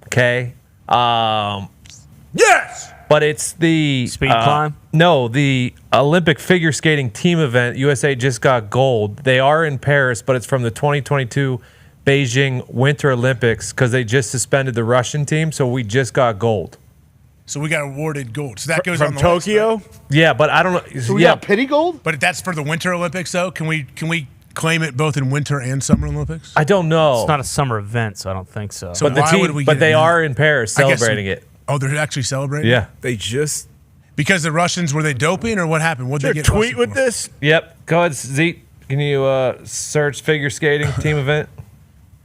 okay? Yes! But it's the... Speed climb? No, the Olympic figure skating team event. USA just got gold. They are in Paris, but it's from the 2022 Beijing Winter Olympics because they just suspended the Russian team, so we just got gold. So we got awarded gold. So that goes from on the Tokyo? list, right? Yeah, but I don't know. So we got pity gold? But that's for the Winter Olympics, though? Can we claim it both in Winter and Summer Olympics? I don't know. It's not a summer event, so I don't think so. So But the why team, would we but get they it now? are in Paris I guess celebrating it. Oh, they're actually celebrating? Yeah. They just... Because the Russians, were they doping or what happened? What did they get tweet busted with for? this? Yep. Go ahead, Zeke. Can you search figure skating team event?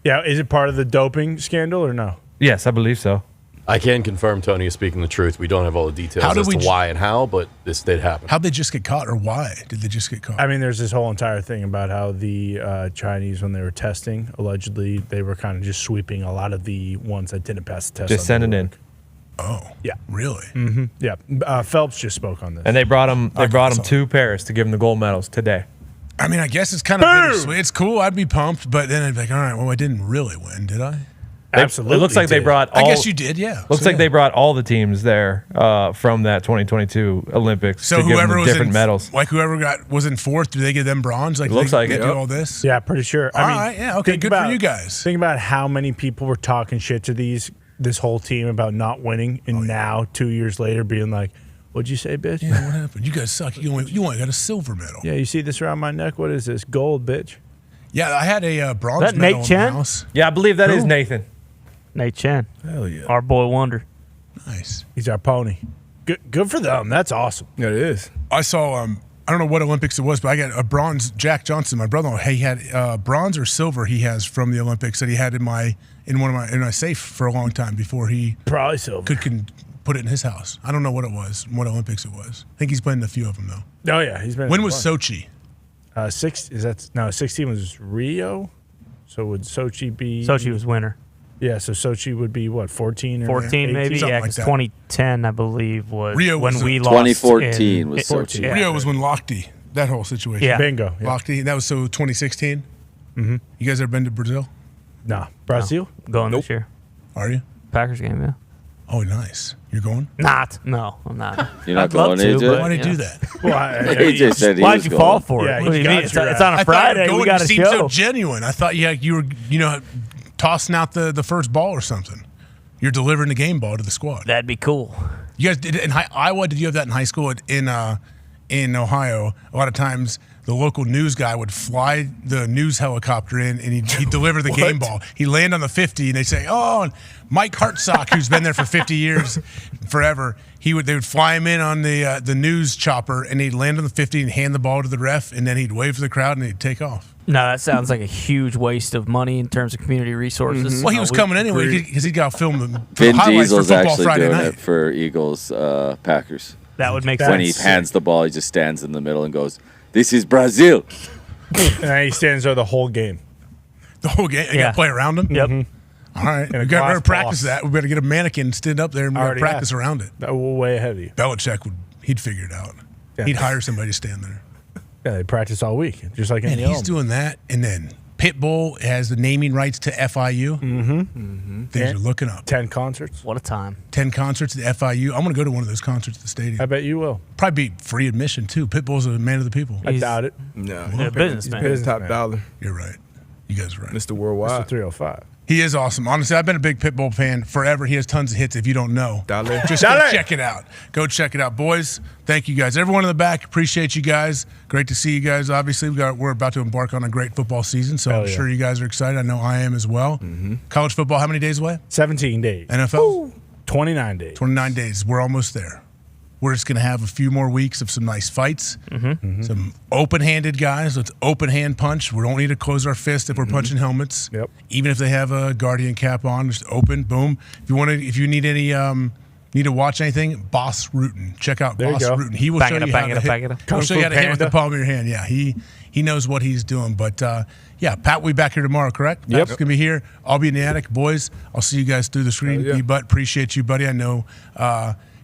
Yeah. Is it part of the doping scandal or no? Yes, I believe so. I can confirm Tony is speaking the truth. We don't have all the details as to why and how, but this did happen. How'd they just get caught, or why did they just get caught? I mean, there's this whole entire thing about how the Chinese, when they were testing, allegedly, they were kind of just sweeping a lot of the ones that didn't pass the test. Just send it in. Oh, yeah, really? Mm-hmm. Yeah, Phelps just spoke on this, And they brought him. They brought him to Paris to give him the gold medals today. I mean, I guess it's kind of bittersweet. It's cool. I'd be pumped, but then I'd be like, all right, well, I didn't really win, did I? Absolutely. It looks like they brought all. I guess you did, yeah. Looks So, like they brought all the teams there from that 2022 Olympics So to give whoever them was different in, medals. like whoever was in fourth, do they give them bronze? Like It looks like they it. do all this. Yeah, pretty sure. All right, yeah, okay, good for you guys. Think about how many people were talking shit to this whole team about not winning, and now 2 years later being like, "What'd you say, bitch? Yeah, what happened? You guys suck. You only got a silver medal. Yeah, you see this around my neck? What is this? Gold, bitch." Yeah, I had a bronze That medal Nate in the Chen? house. Yeah, I believe that is Who? Nathan. Nate Chen. Hell yeah. Our boy Wonder. Nice. He's our pony. Good for them. That's awesome. Yeah, it is. I saw I don't know what Olympics it was, but I got a bronze. Jack Johnson, my brother, he had bronze or silver. He has from the Olympics that he had in my safe for a long time before he probably silver could put it in his house. I don't know what it was, what Olympics it was. I think he's played in a few of them though. Oh yeah, he's been. When was Sochi? 16 was Rio. So would Sochi be? Sochi was winner. Yeah, so Sochi would be what, 14 or 14 maybe? Something Yeah, like because that. 2010, I believe, was Rio when was we the- lost. 2014 was Sochi. Yeah. Rio was when Lochte, that whole situation. Yeah. Bingo. Yeah. Lochte, that was 2016. Mm-hmm. You guys ever been to Brazil? Nah, Brazil. Going Nope. this year. Are you? Packers game, yeah. Oh, nice. You're going? No, I'm not. You're not I'd love going, to, AJ? but, Why did you you do know. that? Well, AJ said he Why'd was you going. fall for it? Yeah, What do you mean? It's on a I thought Friday. going We got a seemed so show. genuine. I thought you were tossing out the first ball or something. You're delivering the game ball to the squad. That'd be cool. You guys did it in Iowa? Did you have that in high school? In Ohio, a lot of times the local news guy would fly the news helicopter in, and he'd deliver the game ball. He'd land on the 50, and they'd say, "Oh, Mike Hartsock, who's been there for 50 years, forever." They would fly him in on the news chopper, and he'd land on the 50 and hand the ball to the ref, and then he'd wave to the crowd, and he'd take off. No, that sounds like a huge waste of money in terms of community resources. Well, he was coming anyway because he got filmed the Vin highlights for Diesel's football actually Friday doing night. it for Eagles Packers. That would make When sense. he hands the ball, he just stands in the middle and goes, "This is Brazil." And he stands there the whole game. The whole game. You got to play around him? Yep. All right. And a We got to glass practice boss. that. We better get a mannequin and stand up there and we got to Already practice have. around it. We're way ahead of you. Belichick he'd figure it out. Yeah. He'd hire somebody to stand there. Yeah, they practice all week, just like And any he's doing that. And then Pitbull has the naming rights to FIU. Things are looking up. 10 concerts. What a time. 10 concerts at FIU. I'm going to go to one of those concerts at the stadium. I bet you will. Probably be free admission, too. Pitbull's a man of the people. I doubt it. No. Yeah, businessman. He's top dollar. You're right. You guys are right. Mr. It's Worldwide. the 305. He is awesome. Honestly, I've been a big Pitbull fan forever. He has tons of hits if you don't know. Dollar. Just go check it out. Go check it out. Boys, thank you guys. Everyone in the back, appreciate you guys. Great to see you guys. Obviously, we're about to embark on a great football season, so I'm sure you guys are excited. I know I am as well. College football, how many days away? 17 days. NFL? 29 days. 29 days. We're almost there. We're just going to have a few more weeks of some nice fights, some open-handed guys. Let's open-hand punch. We don't need to close our fist if we're punching helmets. Yep. Even if they have a Guardian cap on, just open, boom. If you need any, need to watch anything, Boss Rutan. Check out There you Boss go. Rutan. He will Bang show it up, you bang how it to up, bang hit. it up. He'll show you how to hit with the Panda. palm of your hand. Yeah, he knows what he's doing. But yeah, Pat will be back here tomorrow, correct? Yep. Pat's gonna be here. I'll be in the attic, boys. I'll see you guys through the screen. Yeah. But appreciate you, buddy. I know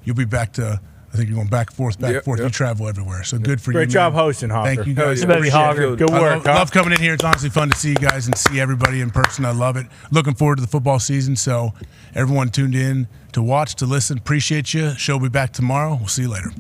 you'll be back to. I think you're going back and forth. Yep, You yep. travel everywhere. So good for you. Great job man. hosting, Hawker. Thank you guys. Hell yeah. Appreciate Hawker. it. Good I work, love coming in here. It's honestly fun to see you guys and see everybody in person. I love it. Looking forward to the football season. So everyone tuned in to watch, to listen. Appreciate you. Show will be back tomorrow. We'll see you later.